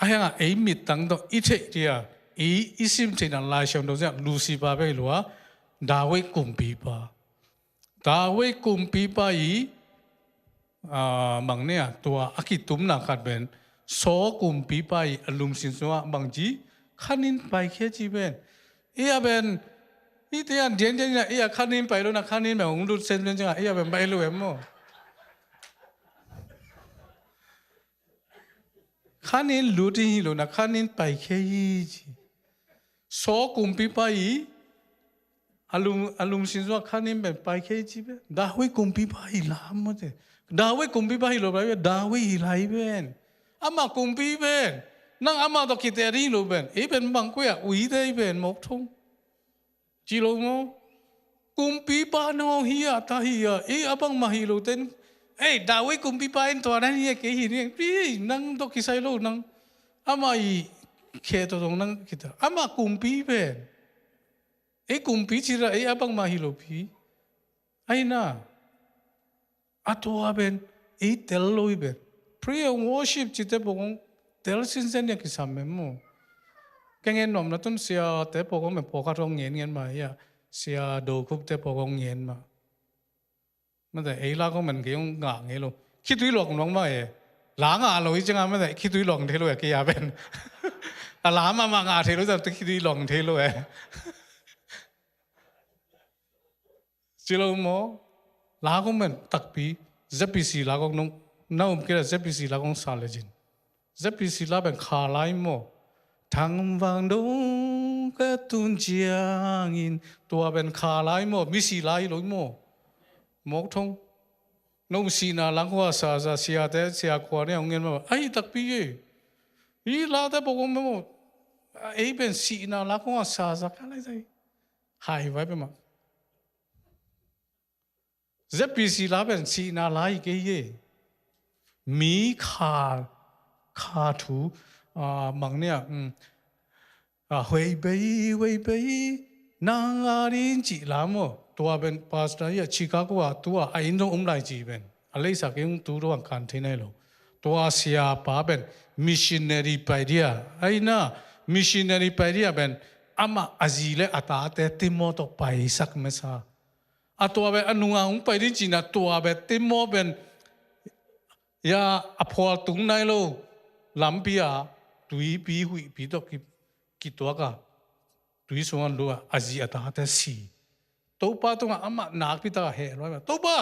a ha ai mi tang do I the dia I sim thei na la shong do ja Lucifer be lo a David kum pi pa I bằng nè tua akitum na khát bên số cùng pi pai alum sin soa bằng chi khanin pai khe chi bên ia bên I te an dien dien na ia khanin pai lo na khanin ma ung lut sen ben cha ia ben pai lo em mo khanin lut hi lo na khanin pai khe hi chi số cùng pi pai alum sin soa khanin ben pai khe chi bên da hui cùng pi pai lam mo te David kumpi ba hilo ba David hilai ben ama kumpi ben nang ama to kiteri lo ben e ben bang ko ya ui dei ben mok thong chi lo mo kumpi ba no hi ya ta hi ya e abang ma hi lo ten e David kumpi ba en to na hi ke hi ni pi nang to kisai lo nang ama I ke to dong nang kita ama kumpi ben e kumpi chi ra e abang ma hi lo pi ai na Atua ben tel loi ben prayer and worship chite bogong tel sinsen ya kisame mo kengen nom na tun sia te bogong me poka rong ngen ma ya sia do kup te bogong ngen ma da ei la ko man ge yong nga nge lo ki tui lok nong ma e la nga lo I changa ma da ki tui lok the lo ya ke ya ben a la ma nga the lo da ki tui lok the lo e chilo mo lá con mình tắc bí ZPC lá con nông nâu kia là ZPC lá con xả lên chín ZPC lá bên khá lại mò thằng vàng đông cái tuôn chiang in tua bên khá lại mò misi lại lối mò mốc thông nông xì na lăng hoa xả xả xia thế xia qua này ông nghe mà ai tắc bí ấy ý lá thế bộ con mò ấy bên xì na lăng hoa xả xả cái này gì hay vậy mà ZPC lá bên xì na lại cái gì mí khá thú bằng nè huệ bấy nàng đến chỉ làm mà tua bên pastor ya Chicago tua ai trong lại chỉ bên alay sa cái ông tu đồ ăn thế này lo tua sia pa bên missionary paidia ai na missionary paidia bên ama azile atate timo to paisak mesa atua be anunga ung pai din china tua be timo ben ya apol tung nai lo lampia tui pi hui pi to ki tua ka tui so an lo azi ata ta si ตัวป้าตัวอามานักพิตาเฮร้อยมาตัวป้า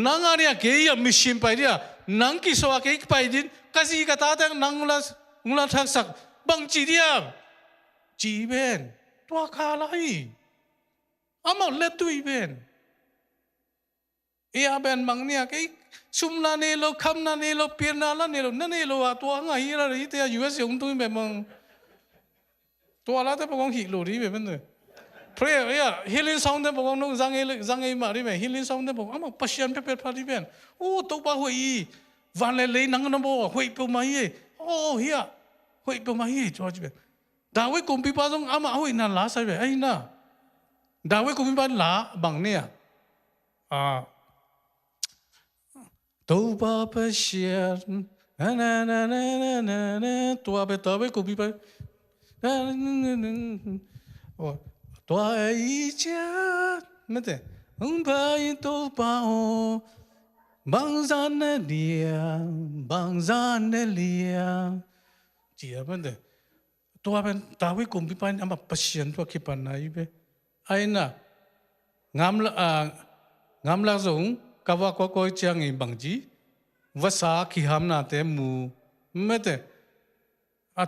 นังอันเนี้ยเกย์มิชชิมไปเดียนังกิสวาเกย์ไปดินก็สิกตาแต่นังอุลาทักษะบังจีเดียจีเบนตัวขาลายอามาเล็ดตุยเบนเอียเบนบังเนี่ยเกย์ซุมนาเนโลคำนาเนโลเปียนาลาเนโลนั่นเนโลอะตัวง่ายละรีเตียยูเอสยงตุยแบบมังตัวละแต่พวกหิโลรีแบบนั้นเลย prayer ya healing sound de bong nong zangai ma ri me healing sound de bong ama passion pe phari ben o to ba hoi van le nang na bo hoi pe ma ye oh here hoi pe ma ye cho ji ben da wei kum pi pa song ama hoi na la sai be ai na da wei kum pi pa la bang ne à to ba passion na na na na na na to ba to wei kum pi paตัวอีเจ้าไม่ได้ไปตัวป่าโอบางจานเนลียบางจานเนลียจีบไม่ได้ตัวเป็นตาวิกุมพิพายอามาพัชยันตัวคิดปันไหนเบ้ไอ้น่ะงามละสงกว่าก็เจียงอีบางจีภาษาขี้หำน่ะแต่มูไม่ได้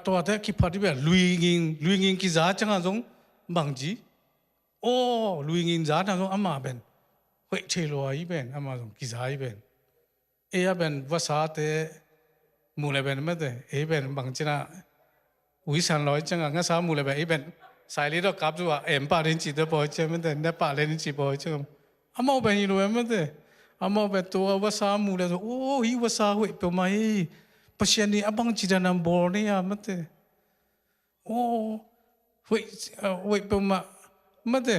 ตัวแต่คิดปันที่แบบลุยงิงกิจาจังอ่ะสงบางจีโอ้ลุยงินจ้าทั้งสองอามาเป็นเฮ้ยเชลวายเป็นอามาสองกิจายเป็นเอเป็นภาษาเตมูเลเป็นไม่ได้เป็นบางจีน่ะวิสันลอยจังอ่ะงั้นสามูเลเป็นเป็นสายลีดกับจัวปารินจิตบ่อยจังไม่ได้เนปาลินจิตบ่อยจังอามาเป็นยูรู้ไม่ได้อามาเป็นตัวภาษามูเลโอ้ยภาษาเฮ้ยเป็นไม่ปัจจัยนี้บางจีน่ะนัมบอร์เนี่ยไม่ได้โอ้เฮ้ยเป็นมาไม่ได้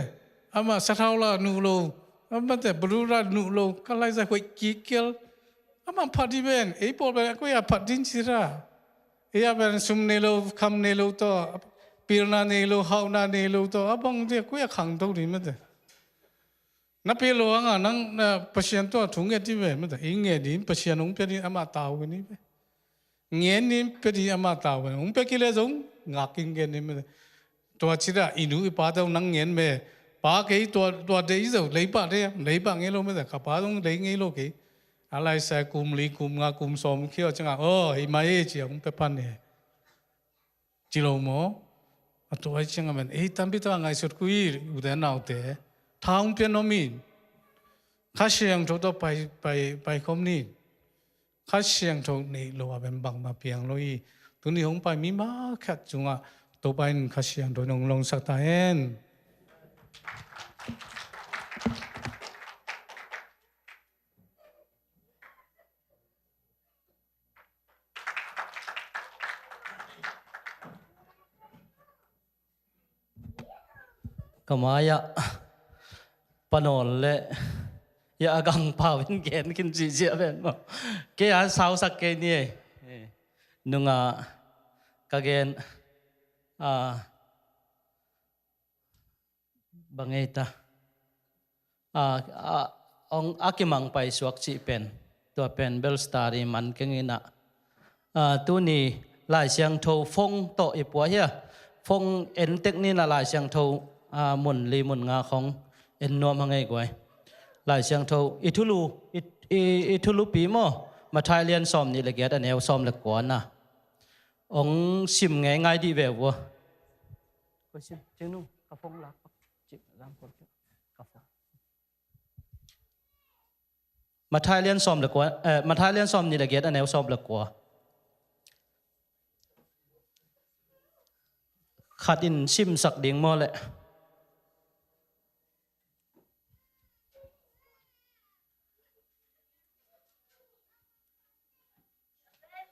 อามาสัตว์ละนูโลไม่ได้บรูรานูโลก็ไล่จะคุยกิ๊กลอามาพัดดีเป็นพอเป็นก็อยากพัดดินสิระเป็นซุมเนโลคำเนโลต่อปีนาเนโลฮาวนาเนโลต่อบางทีก็อยากขังตัวนี้ไม่ได้นับปีโลอ่ะนั่งปัจจัยตัวถุงเงินที่เป็นไม่ได้เงี้ยดิปัจจัยนุ่งเป็นอามาตาวกันนี่เป็นเงี้ยนี่เป็นอามาตาวกันนุ่งเป็นกิเลสงงักกินกันนี่ไม่ได้ตัวชิดะอินูป้าต้องนั่งเงียนเมป้าเกยตัวเดียวเลยป้าเดียเลยป้าเงี้ยโลไม่ได้ข้าป้าต้องเลยเงี้ยโลเกยอะไรใส่กุมลีกุมงากุมสมเขี้ยวจังอ่ะไอ้มาเอจีอ่ะผมไปพันเนี่ยจิโลโมตัวไอ้จังอ่ะมันตั้มพิตัวไงสุดคุยอุดรนาวเตะท้าวเปียโนมีข้าเชียงโจตัวไปคอมนี่ข้าเชียงโจนี่โลว่าเป็นบังมาเปียงโลอีตัวนี้ผมไปมีมาแค่จังอ่ะตัวไปข้าเชียงโดนลงสักตาเองก็มายะปนนเละยากังเผาเป็นเกณฑ์กินจีเจียเป็นมั้งเกี่ยสาวสักเกณฑ์นี่นุ่งกะเกณฑ์บางไงตาองอากิมังไปสวกจีเป็นตัวเป็นเบลสตารีมันเก่งนะตัวนี้ลายเสียงโทฟงโตอีปัวเฮียฟงเอ็นเทคนี่นะลายเสียงโทมุนลีมุนงาของเอ็นนวมหังไงกวยลายเสียงโทอิทุลุปีโมมาไทยเรียนซ้อมนี่ละเกียดอันเอวซ้อมละกวนนะองซิมง่ายดีแบบว่าก็ซิมเจ้านุ่งกระฟงลักจิบร่างคนกระฟงมาไทยเรียนซ้อมละกวนมาไทยเรียนซ้อมนี่ละเกียดอันเอวซ้อมละกวนขัดอินซิมสักเดียงมอเลย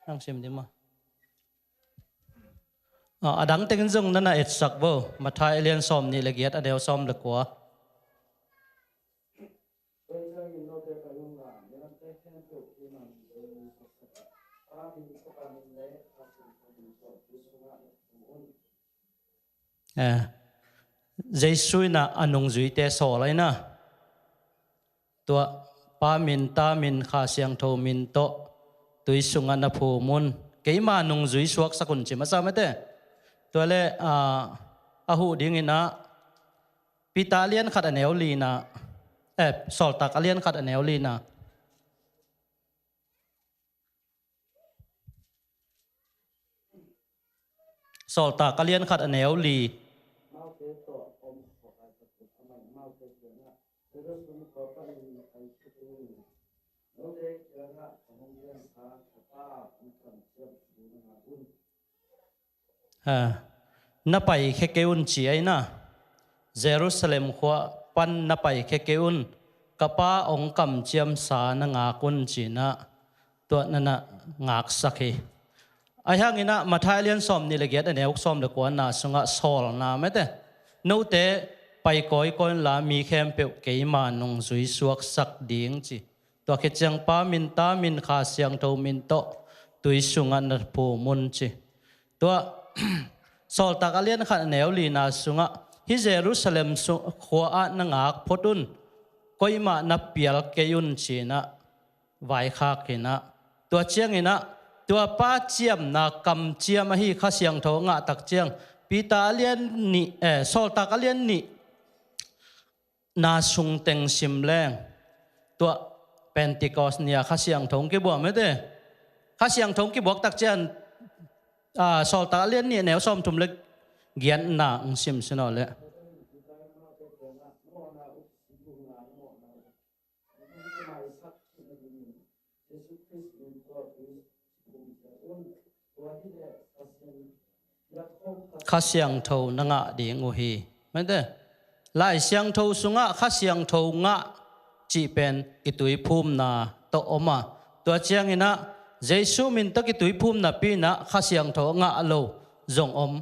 นั่งซิมดีมั้ยดังเต็งจงนั่นน่ะเอ็ดสักบ่มาไทยเรียนซ้อมนี่ละเอียดเดียวซ้อมละกว่าใจช่วยนะอันงจุยเตะโซ่เลยนะตัวปามินตามินข้าเสียงโทมินโตตุยสุงอันภูมุนเกี่ยมานุงจุยสวกสกุลจิมาซาไม่เต้ตัวเล่อาหูดิ้งอินะ ปีตาเลียนขัดอันเนวลีนาสอลตักเลียนขัดอันเนวลีนาสอลตักเลียนขัดอันเนวลีนับไปแค่เกอุนจีไอนะเยรูซาเล็มขวาปันนับไปแค่เกอุนกับป้าองค์กำเจียมสานงากุนจีนะตัวนั้นนะงากสักทีไอ้ห่างนี้นะมาไทยเลียนซ้อมนี่ละเอียดอันนี้อุกซ้อมเด็กว่าน่ะสงะสอลนะไม่แต่นู้เตะไปก้อยลามีแคมเปลเกี่ยมานงสุยสวกสักดิ่งจีตัวเขจังป้ามินตามินขาเสียงโตมินโตตุยสุงอันนัดปูมุนจีตัวสอลตักเลียนขันแนวลีนาสุงะฮิเยรูซาเล็มสุขวานังอักพอดุนก้อยมานับเปียลเกยุนจีนะไว้ขากนะตัวเชียงนะตัวป้าเจียมนักกำเจียมฮีข้าเสียงโถงะตักเจียงปีตาเลียนนี่สอลตักเลียนนี่นาสุงเต็งซิมแรงตัวเป็นติกอสเนี่ยข้าเสียงโถงกี่บัวไม่ได้ข้าเสียงโถงกี่บวกตักเจียนสอลตาเลียนนี่แนวซ้อมทุ่มเล็กเกียนหนาองซิมสนอเลยข้าเสียงโถนังะดีงูฮีไม่ได้ไล่เสียงโถสุงะข้าเสียงโถงะจีเป็นกิตุยภูมินาโตอมาตัวเชียงนะเยซูมินตะกิตุยภูมินาปีนะข้าเสียงโถงะโลจงอม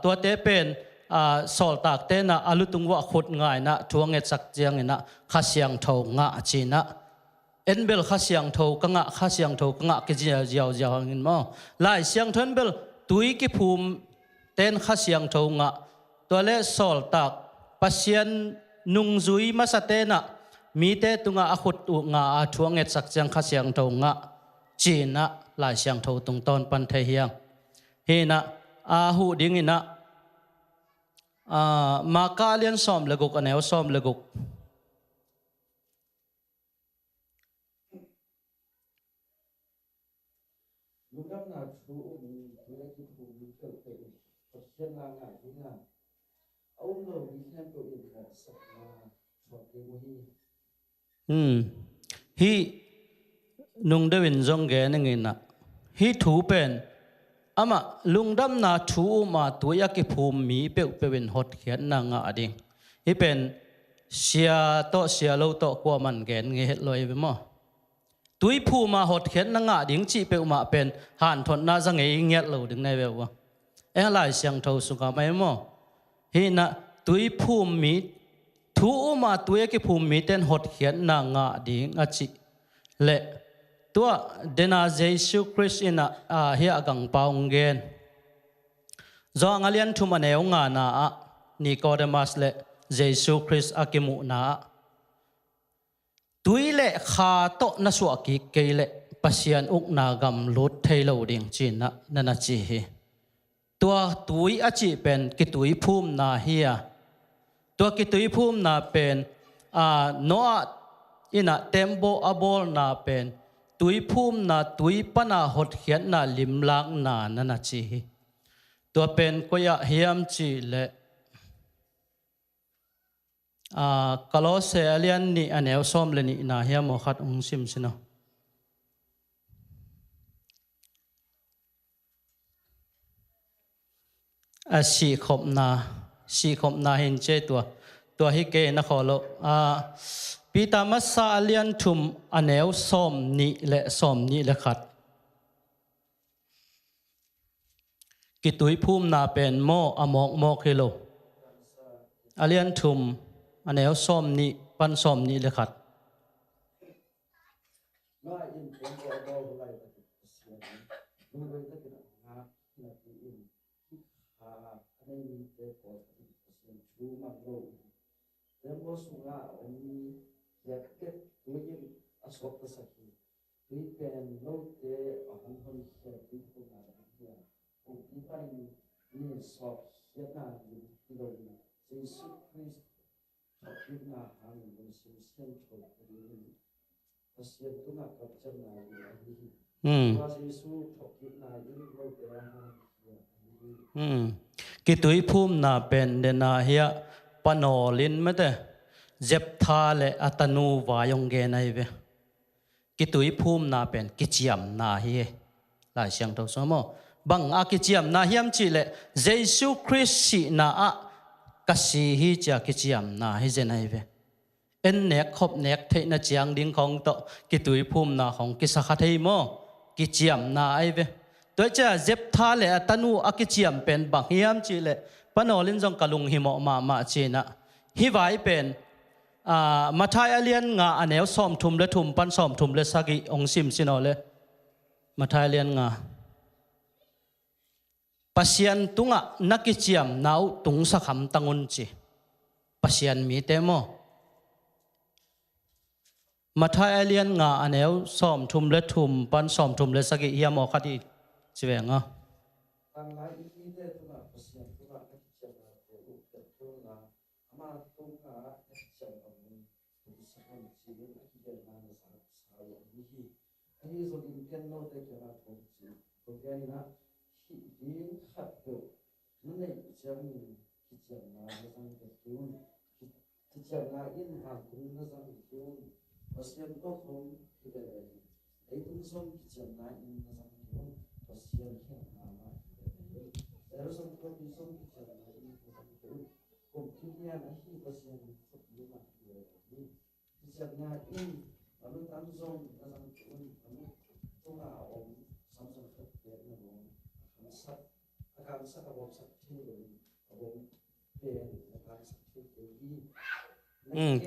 ตัวเตเป็นสอลตากเตนะอลุตุงวะขุดง่ายนะทวงเงสักเจียงนะข้าเสียงโถงะจีนะเอ็นเบลข้าเสียงโถกงะข้าเสียงโถกงะกิจเจียวเงินมั้งไล่เสียงทนเบลตุยกิภูมิเต้นข้าเสียงโถงะตัวเล่สอลตากปัสยันนุงจุยมาสเตนะมีเตตุงะขุดอุงะทวงเงสักเจียงข้าเสียงโถงะจีนะหลายเสียงโถตรงตอนปันเทียงเฮนะหูดิ้งนะมากาเลียนซ้อมเลกุกอันเอวซ้อมเลกุกลูกดับนาชูมีธุรกิจภูมิเกิดเป็นปัจจัยงานที่งานเอาเงินมีแค่ตัวเองแค่สักมาชอบเกี่ยวกับฮีนุงเดวินจงเกนงินะฮีถูเป็นอามาลุงดำนาถูมาตัวยากิภูมิมีเป็นหดเขียนนางอดิงฮีเป็นเสียโตเสียโลโตกว่ามันเกนเงี้ยลอยไปมั้งตุยภูมาหดเขียนนางดิ่งจีเปมาเป็นหันทนน่าจะเงี้ยเราดึงในเบลวะหลายเสียงเท่าสุขไม่มั้งฮีนะตุยภูมีถูมาตัวยากิภูมิเต้นหดเขียนนางดิ่งอจิเละตัวเดนาเยซูคริสต์อินะเฮียกังปาวงเกนจงอาเลียนทุมันเอวงานานิโคเดมัสเลเยซูคริสต์อากิมุนาตุยเล่ขาโตนัสวกิเกยเล่ปัสยันอุกนากำลุดเทโลดิงจีนะนันจีฮีตัวตุยอาจิเป็นกิตุยภูมินาเฮียตัวกิตุยภูมินาเป็นโนอาอินะเทมโบอาโบลนาเป็นตุยภูมินาตุยปนาหดเขียนนาลิมลังนานันจีตัวเป็นก็อยากเฮียมจีเลกลอเซเลียนนี่อันเอวซ้อมเลนี่นาเฮียมขัดองซิมสินะสีขบนาเห็นเจตัวฮิเกนะขอโลปีตามัสซาเลียนทุมอันเอวซ้อมนี่และขัดกิตุยภูมินาเป็นโมอมอกโมกเฮโลอเลียนทุมอันเอวซ้อมนี่ปันซ้อมนี่และขัด กิตุยภูมินาเป็นเดนาเฮียปนอลินไม่ได้เจ็บทาเลอัตนูวายงเกนไอเวกิตุยภูมินาเป็นกิจยมนาเฮียหลายเสียงตัวสมอบังอากิจยมนาเฮียมจิเลเยซูคริสต์นาอะกษีฮีจากกิจยมนาเฮเจนไอเวเอ็นเนกขบเนกเทนจียงดิ้งของโตกิตุยภูมินาของกิสักเทยโมกิจยมนาไอเวตัวจะเจ็บทาเลตันูอากิจยมเป็นบังเฮียมจิเลปนอลินจงกะลุงหิมอมาจีนะฮิไวเป็นมาทายอเลียนงาอันเนวซ้อมทุมและทุมปันซ้อมทุมและสักิองซิมสินอเลมาทายเลียนงาปัสยันตุงะนักกิจยมนาวตุงสักคำตังอุนจีปัสยันมีเตโมมาทายเลียนงาอันเนวซ้อมทุมและทุมปันซ้อมทุมและสักิเฮียมอคดีสิเวงะ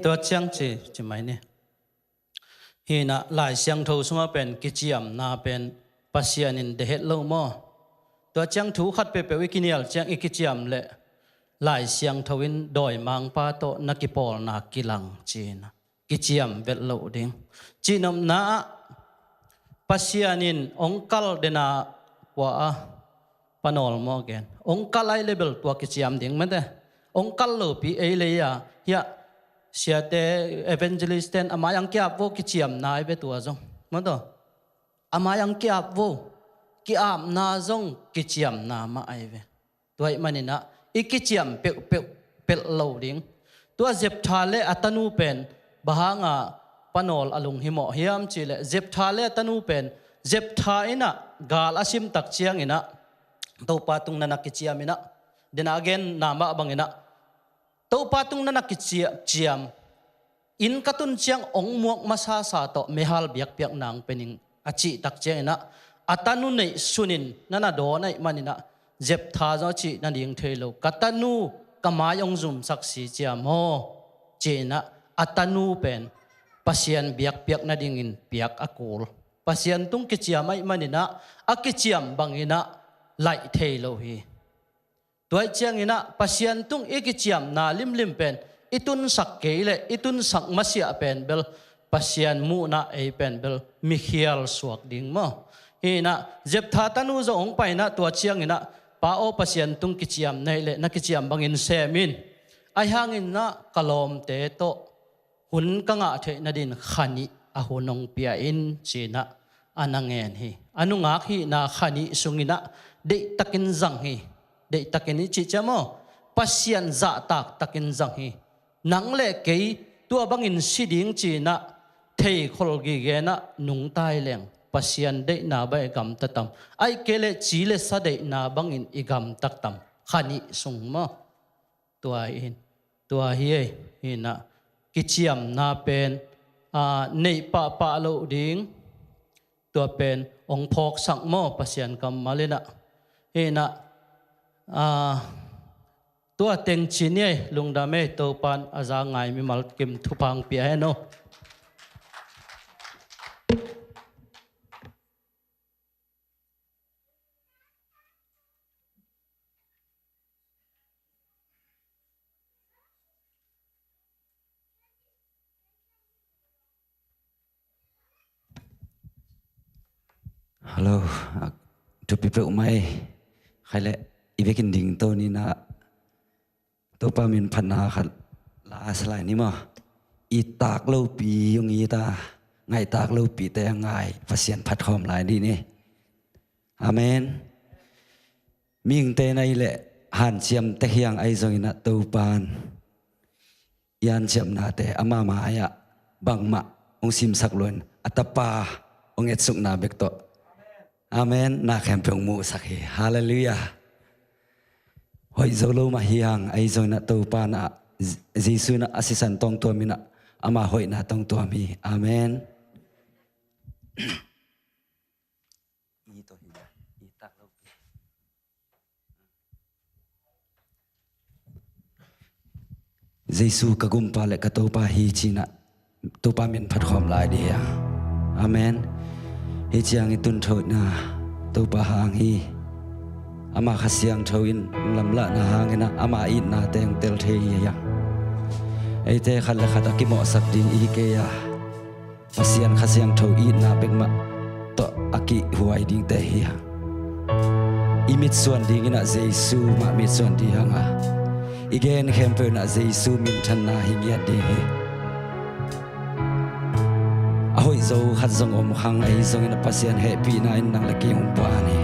ตัวเชียงจีจะไหมเนี่ยฮีน่ะหลายเสียงทูสมาเป็นกิจยมนาเป็นปัสยานินเดเหตโลมอตัวเชียงทูขัดเปเปวิกิเนียลเชียงอิกิจยมเละหลายเสียงทวินดอยมังปาโตนักิปอลนากิลังจีนกิจยมเวลโลดิงจีนมนาปัสยานินองคัลเดนาว่าปนอลมอเกนองคัลไอเลเบลตัวกิจยมดิงมันเดองคัลโลปีเอเลยเฮียเสียแต่เอเวนเจลิสเตนอามายังเกียบโวกิจยมนายเปตัวจงมันตัวอามายังเกียบโวกิอามนาจงกิจยมนามาไอเวตัวมันนี่นะอีกิจยมเปโลดิงตัวเจ็บทาเลอัตนูเป็นบางอ่ะปนอลอลุงหิมอเฮียมจิเลเจ็บทาเลอัตนูเป็นเจ็บทาอินะกาลอาชิมตักเชียงอินะตัวปาตุงนันกิจยมินะเดนอาเกนนามาบังอินะตัวปาตุงนันกิจยมอินกัตุนเชียงองมวกมาซาซาโตเมฮัลเบียกเปียกนางเป็นอาจิตักเชียงอินะอัตนูในสุนินนันโดนไอมันอินะเจ็บทาจอจินันยิงเทโลกัตนูกมายองซุมสักสีเจียมโฮเจนะอัตนูเป็นปัสยันเบียกเปียกนันยิงเปียกอกูลปัสยันตุงกิจยามไอมันอินะอากิจยมบังอินะไลเทโลฮีตัวเจียงอินะปัสยันตุงอีกิจยามนาลิมเป็นอิตุนสักเกลอิตุนสักมัสยาเป็นเบลปัสยันมูนาเอเป็นเบลมิเคียลสวกดิ่งมั้งฮีนะเจ็บทาตันูจะองไปนะตัวเชียงอินะป้าโอปัสยันตุงกิจยามในเละนักกิจยามบังอินเซมินไอหางอินนะกลอมเตโตหุ่นกังอาเทนดินขันิอาหุนงเปียอินจีนะอันงเงินฮีอันุงาฮีนาขันิสุงินะเดตักินจังฮีเดตักินนี่จิจามอปัสยันจะตักินจังฮีนังเละเกยตัวบังอินสิดิงจีนะเทคอลกิเกนะนุงตายเลงปัสยันเดนาใบกำตัดตำไอเกเลจีเลสเดนาบังอินอีกำตัดตำขันิสุงมอตัวเฮียฮินะกิจยมนาเป็นในปะโลดิงตัวเป็นองพอกสังโมปัสยันกำมาเลนะเฮนะตัวเต็งจีเนียลุงดาเมตัวปันอาจารย์ไงมีมัลกิมทุพังเปียโนฮัลโหลทุกปีเปล่าไหมใครเละอีเวกินดิ่งตัวนี้นะ ตัวปามินพันนาขัดลาสลายนี่มั้งอีตากเล่าปียงอีตาไงตากเล่าปีแต่ยังไงภาษาพัดคอมหลายดีนี่อาเมนมิงเตนไอเละหันเชียมเตียงไอซอยนัตัวปานยันเชียมนาเตอามามาอยะบังมะองซิมสักลวนอัตปาองเอตสุกนาเบกโตอาเมนนาแคมเปงมูสักเฮฮาเลลูยาหอยโซโลมาเฮียงไอซอยนัตัวปานะเยซูนะอาศิสันตองตัวมินะอามาหอยนะตองตัวมีอาเมนเยซูกะกุมปาเลกะโตปาฮีจีนะโตปามินพัดความลายเดียอาเมนเฮจียงอิตุนโทดนะโตปาหางฮีอามาขเสียงโทอินลำละนะหางนะอามาอินนาเตงเตลเทียงไอเตขัดละขัดกิโมสักดิงอีเกียอาเซียนขเสียงโทอินนาเบกมะโตอากิหัวไอดิงเตฮีอิมิตส่วนดิงนะเยซูมามิตส่วนดิฮังอ่ะอีกนเข้มเปิลนะเยซูมินทันนาหิเงียดีอาหอยโซขัดซงอมขังไอซงอินปัสยันเฮปีนาอินนังละกิอุปานี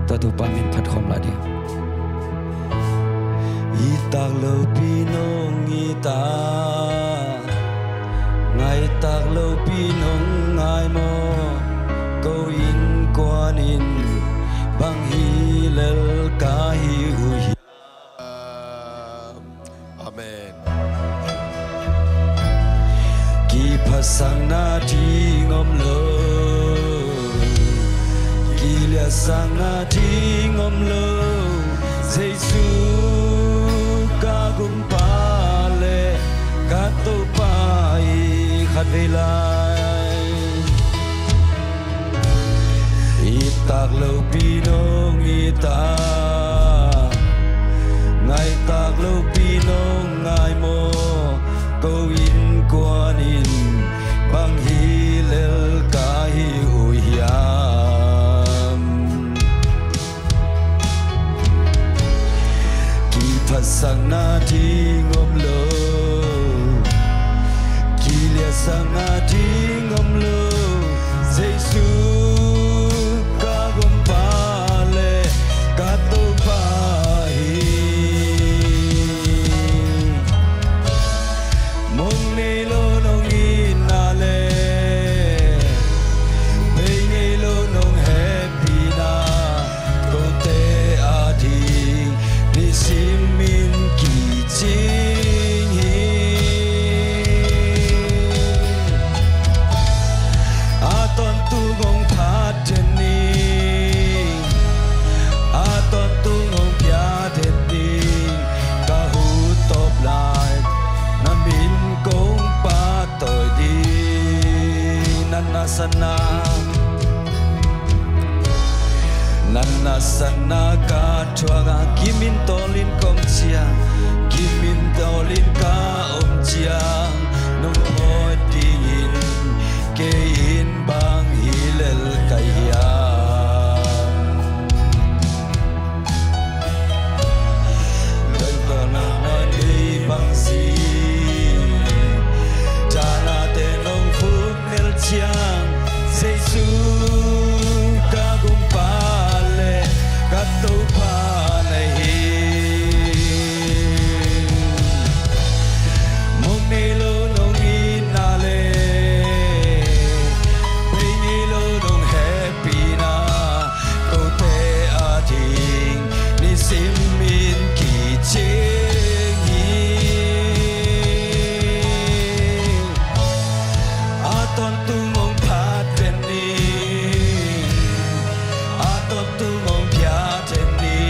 ตัวตุปามินพัดคอมละเดียอีตากโลปีนงอีตาไงตากโลปีนงไงโมก็อินกวนอินบังฮีเลลกาฮิอุฮิAmen. กีภาษานาทีงอมโลกีเลียสังนาทีงอมโลเยซูกากุมปาเลกาโตปายขัดเวลาอีตากโลปีนงอีตาไงตากโลปีนงไงโมก็อินกวนอินบางฮีเลลกาฮิอุยามกีพัสสังนาทีงอมโลกีเลียสังนาทีงอมโลเยซูกากุมปาเลกาโตปาฮีมงเนโลนงอินาเลเบเนโลนงเฮปีนาโกเตอาทิงนิสิมินกิจิงฮีอาตอนตุงงพาเทนีอาตอนตุงงพยาเทนีกะหูตบลายน้ำบินกงปาต่อยดีนันนาสนานันนาสนากาชัวกากิมินโตลินกงเชียกิมินโตลินกาอมเชียนุ่มโอดีอินเกอินบางฮิเลลกายาเดินตนานาดีบางสีจานาเตนงฟุกเนลเชียงเยซูกากุมปาเลกาโตปาในฮีมงเนโลนงอินาเลเบเนโลนงเฮปีนาโกเตอาทิงนิสิมินกิเจงีอาตอนตุงงพาเทนีอาตอนตุงงพยาเทนี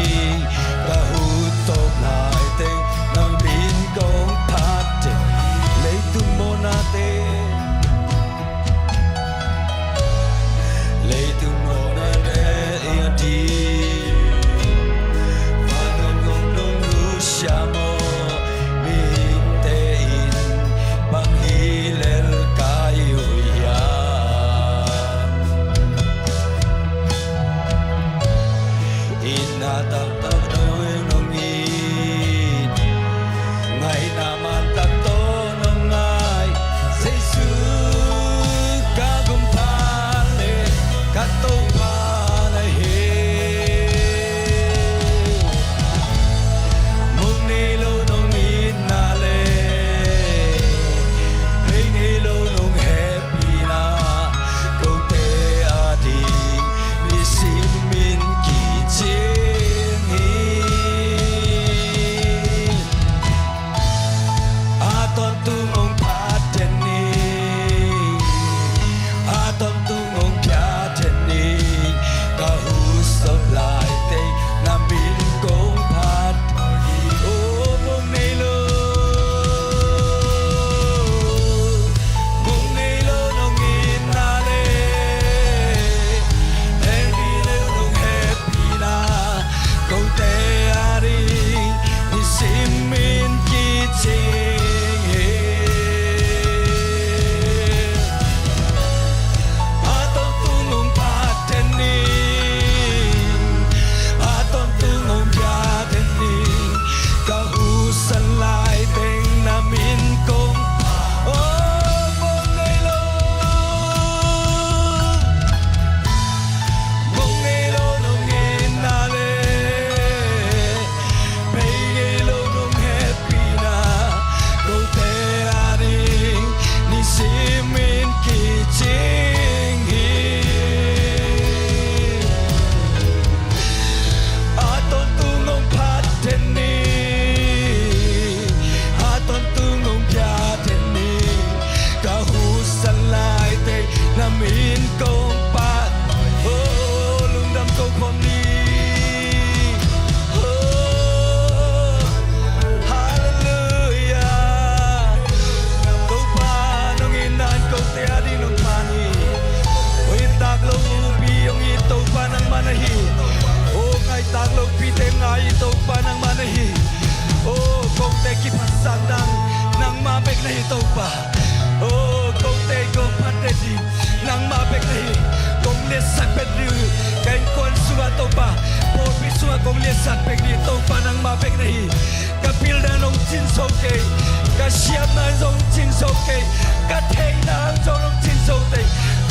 công pa lung đam câu khom ni hallelujah câu pa nong in nan câu te adi nong pani oi tak lo pi ong i to pa nang manahi o ngai tak lo pi te ngai to pa nang manahi o câu te ki pasang nang ma bek nahi to pa o câu te câu pat te di nang ma bek nahi kong le sak pet ru kain kon suwa to pa por pi suwa kong le sak pek ni to pa nang ma bek nahi ka pil da nong chin so ke ka siam na zong chin so ke ka thei na zong chin so te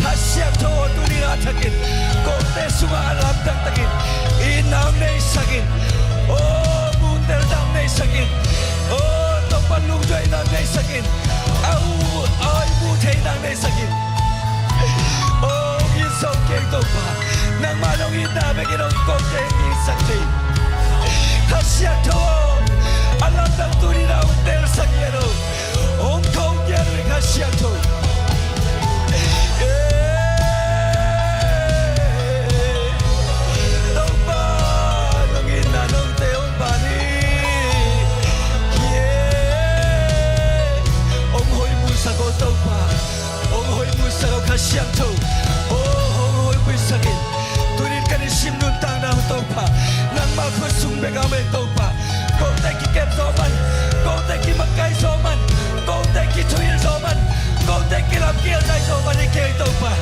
ka siam tho tu ni ra thakin ko te suwa lam dang takin I nang nei sakin o mu ter dang nei sakin o to pa lu joi nang nei sakin au ai mu thei nang nei sakin o in so ke to pa nang ma dong in da be ke dong ko te ni sakti ka siam tho alam dang tu ni ra ter sakero ong thong ye ka siam tho Sago topa, ong hoi musago kasiam to, ong hoi musakin, turin kani sim nun tang na topa, nang ma kusung begame topa, kau teki kem zoman, kau teki makai zoman, kau teki tuil zoman, kau teki lam kiel dai zoman ikei topa,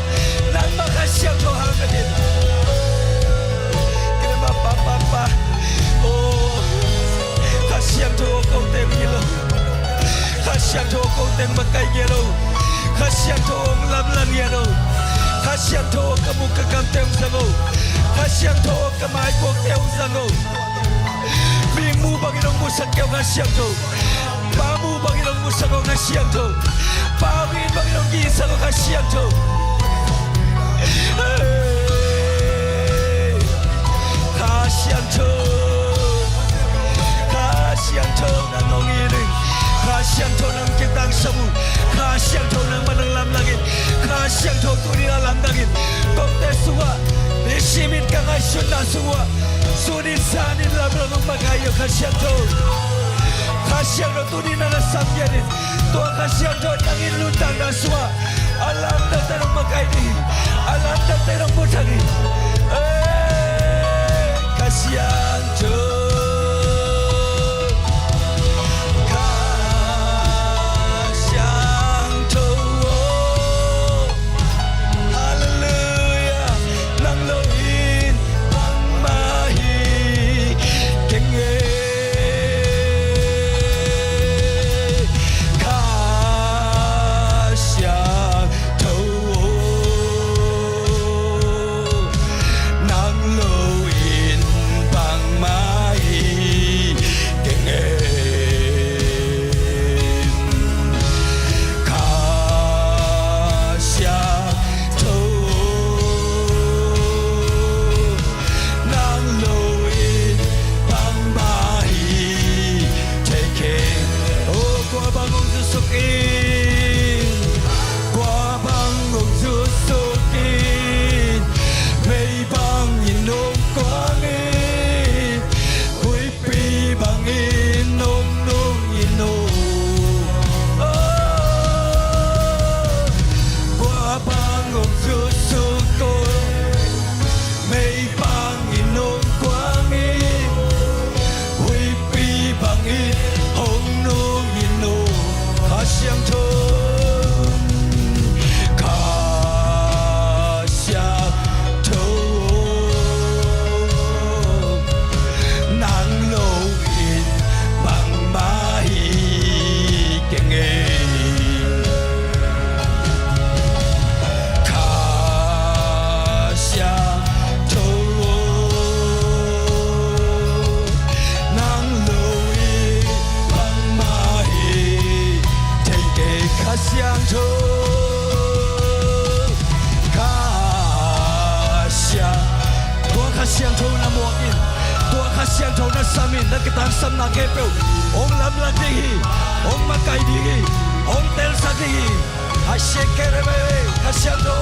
nang ma kasiam to hangadin, kena ma pa, oh kasiam to kau teki lo. Kasiam to kau teng makai yelo, kasiam to lam lam yelo, kasiam to kamu kekam tem sango, kasiam to kamai kok tem sango. Bimu bagi dong musak kau kasiam to, pamu bagi dong musak kau kasiam to, pawin bagi dong kisah kau kasiam to. Kasiam to nang ngiring. Kasiam to nang kitang samu, kasiam to nang manang lam langit, kasiam to tuni alam langit. Kau te suwa, nisimin ka ngai sunna suwa, sunin sanin lam lam magayo kasiam to. Kasiam to tuni na samyanin, to kasiam to nang ilutang na suwa, alam na terang magaini, alam na terang mutani. Kasiam to. samin na kitang sam na kepo ong lam la dihi ong makai dihi ong tel sa dihi ha shekere be kasyando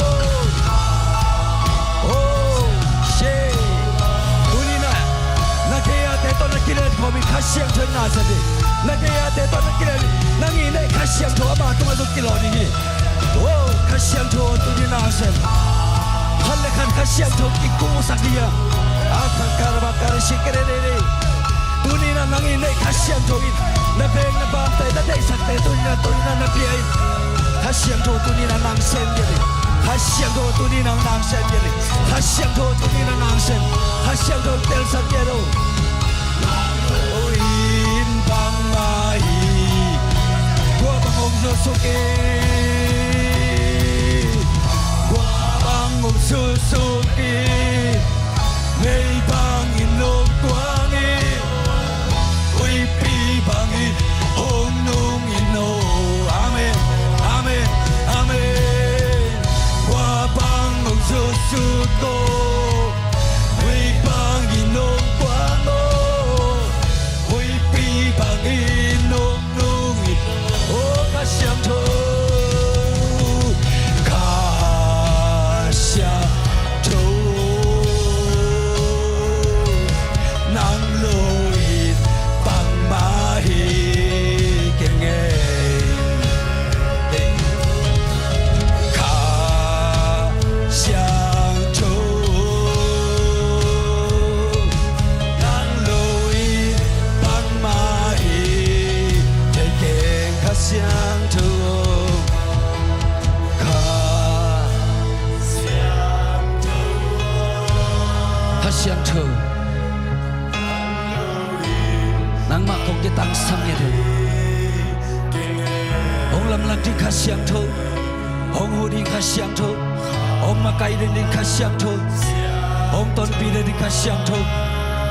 siang thoi na sa di na ke ya te to na ki na ngi nei kha siang tho ma tu ma zo kilo ni hi oh kha siang tho tu ni na sen hal le khan kha siang tho ki ku sa ki ya a kha kar ba kar shikre re re tu ni na ngi nei kha siang tho in na beng na ba te da dei sak te tu na na pi ai kha siang tho tu ni na nang sen ye kha siang tho tu ni na nang sen ye kha siang tho tu ni na nang sen kha siang tho tel sak ye ro in bang mai kwa bang om so so ke kwa bang om so so ke nei bang in lo quang e oi pi bang in hong nung in no amen amen amen kwa bang om so so ko oi bang in no quang o bằng in nung nung oh ca xiang thô ca xiang thô nắng lôi bằng ma hi keng nghe ca xiang thô nắng lôi bằng ma xiang thô kha xiang thô nang ma kong ke tang sang ye de ong lam lang ti kha xiang thô ong hu di kha xiang thô ong ma kai de kha xiang thô ong ton pi de kha xiang thô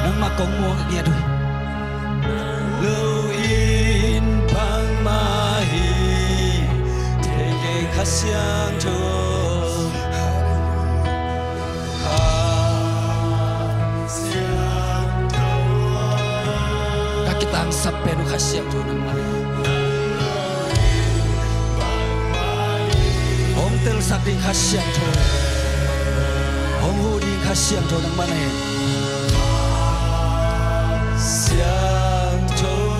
nang ma kong mo ye de lu in bang ma kha xiang thô kha kitang sampai nu kha xiang thô nang ma om tel sak ding kha xiang thô om hu ding kha xiang thô nang ma ne xiang thô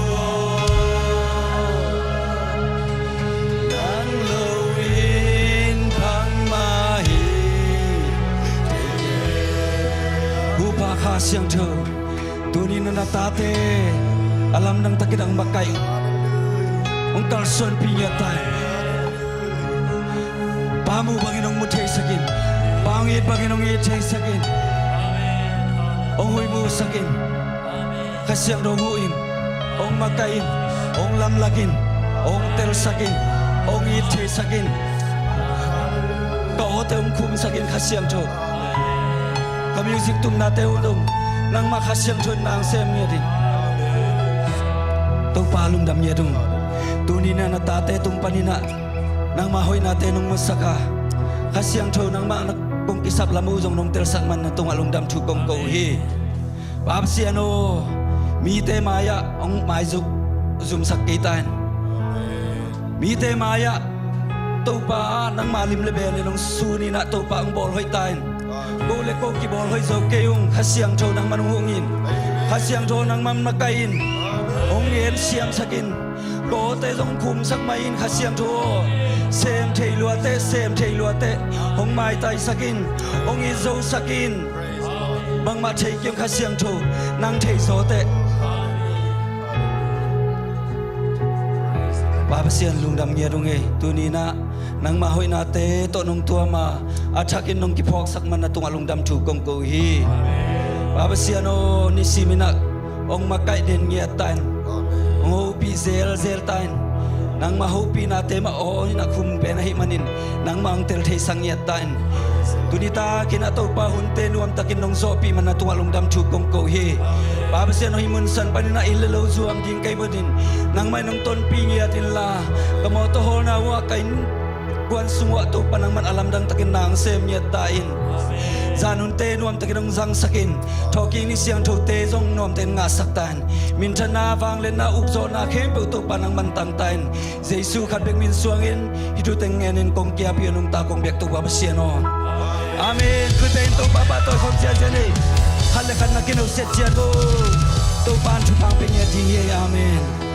kha xiang thô tu ni na ta te alam nang takidang makai ong kal son pi nya tai pamu banginong muthei sakin pangit banginong ye thei sakin ong hui mu sakin kha xiang do hu in ong makai ong lam lakin ong tel sakin ong ye thei sakin ko te ong khum sakin kha xiang thô music tum na te udum nang ma kha xiang thon nang sem ye din to pa lum dam ye dung tu ni na na ta te tum panina nang ma hoi na te nong musaka kha xiang thon nang ma na kong kisap lamu jong nong tel sak man na tung alum dam thu kong ko hi bab siano mi te maya ong mai juk zum sak ke tan mi te maya to pa nang ma lim le be le nong su ni na to pa ong bol hoi tan bole ko ki bol hoi zo ke yung kha xiang tho nang man hungin kha xiang tho nang man makain ong yen xiang sakin ko te jong khum sak mai in kha xiang tho sem thei lua te ong mai tai sakin ong i zo sakin bang ma thei kyang kha xiang tho nang thei zo te ba sian lung dam nge dong e tu ni na nang ma hoi na te to nong tua ma athakin nong ki phok sak man na tung alung dam thu kong ko hi ba sian o ni simina ong ma kai den nge tan ong ho pi zel tan nang ma ho pi na te ma o na khum pe na hi manin nang mang tel thei sang nge tan tunita kina to pa hun te nuam takin nong zo pi man na tung alung dam thu kong ko hi ba sian ho himun san pa na ilelo zuam ding kai bodin nang mai nong ton pi nge tin la kamo to hol na wa kain kuan sungwa to panang man alam dang takin nang sem nyet tain zanun te nuam takin nong zang sakin thoking ni siang tho te jong nuam ten nga saktan min thana wang len na ukzo na khem pe to panang man tang tain jesu khat bek min suangin hitu teng ngenen kong kia pi nong ta kong bek to ba siano amen ku ten to baba to khom sia jane khale khan na kinu set sia go tô ban chu pang pe nya ding ye amen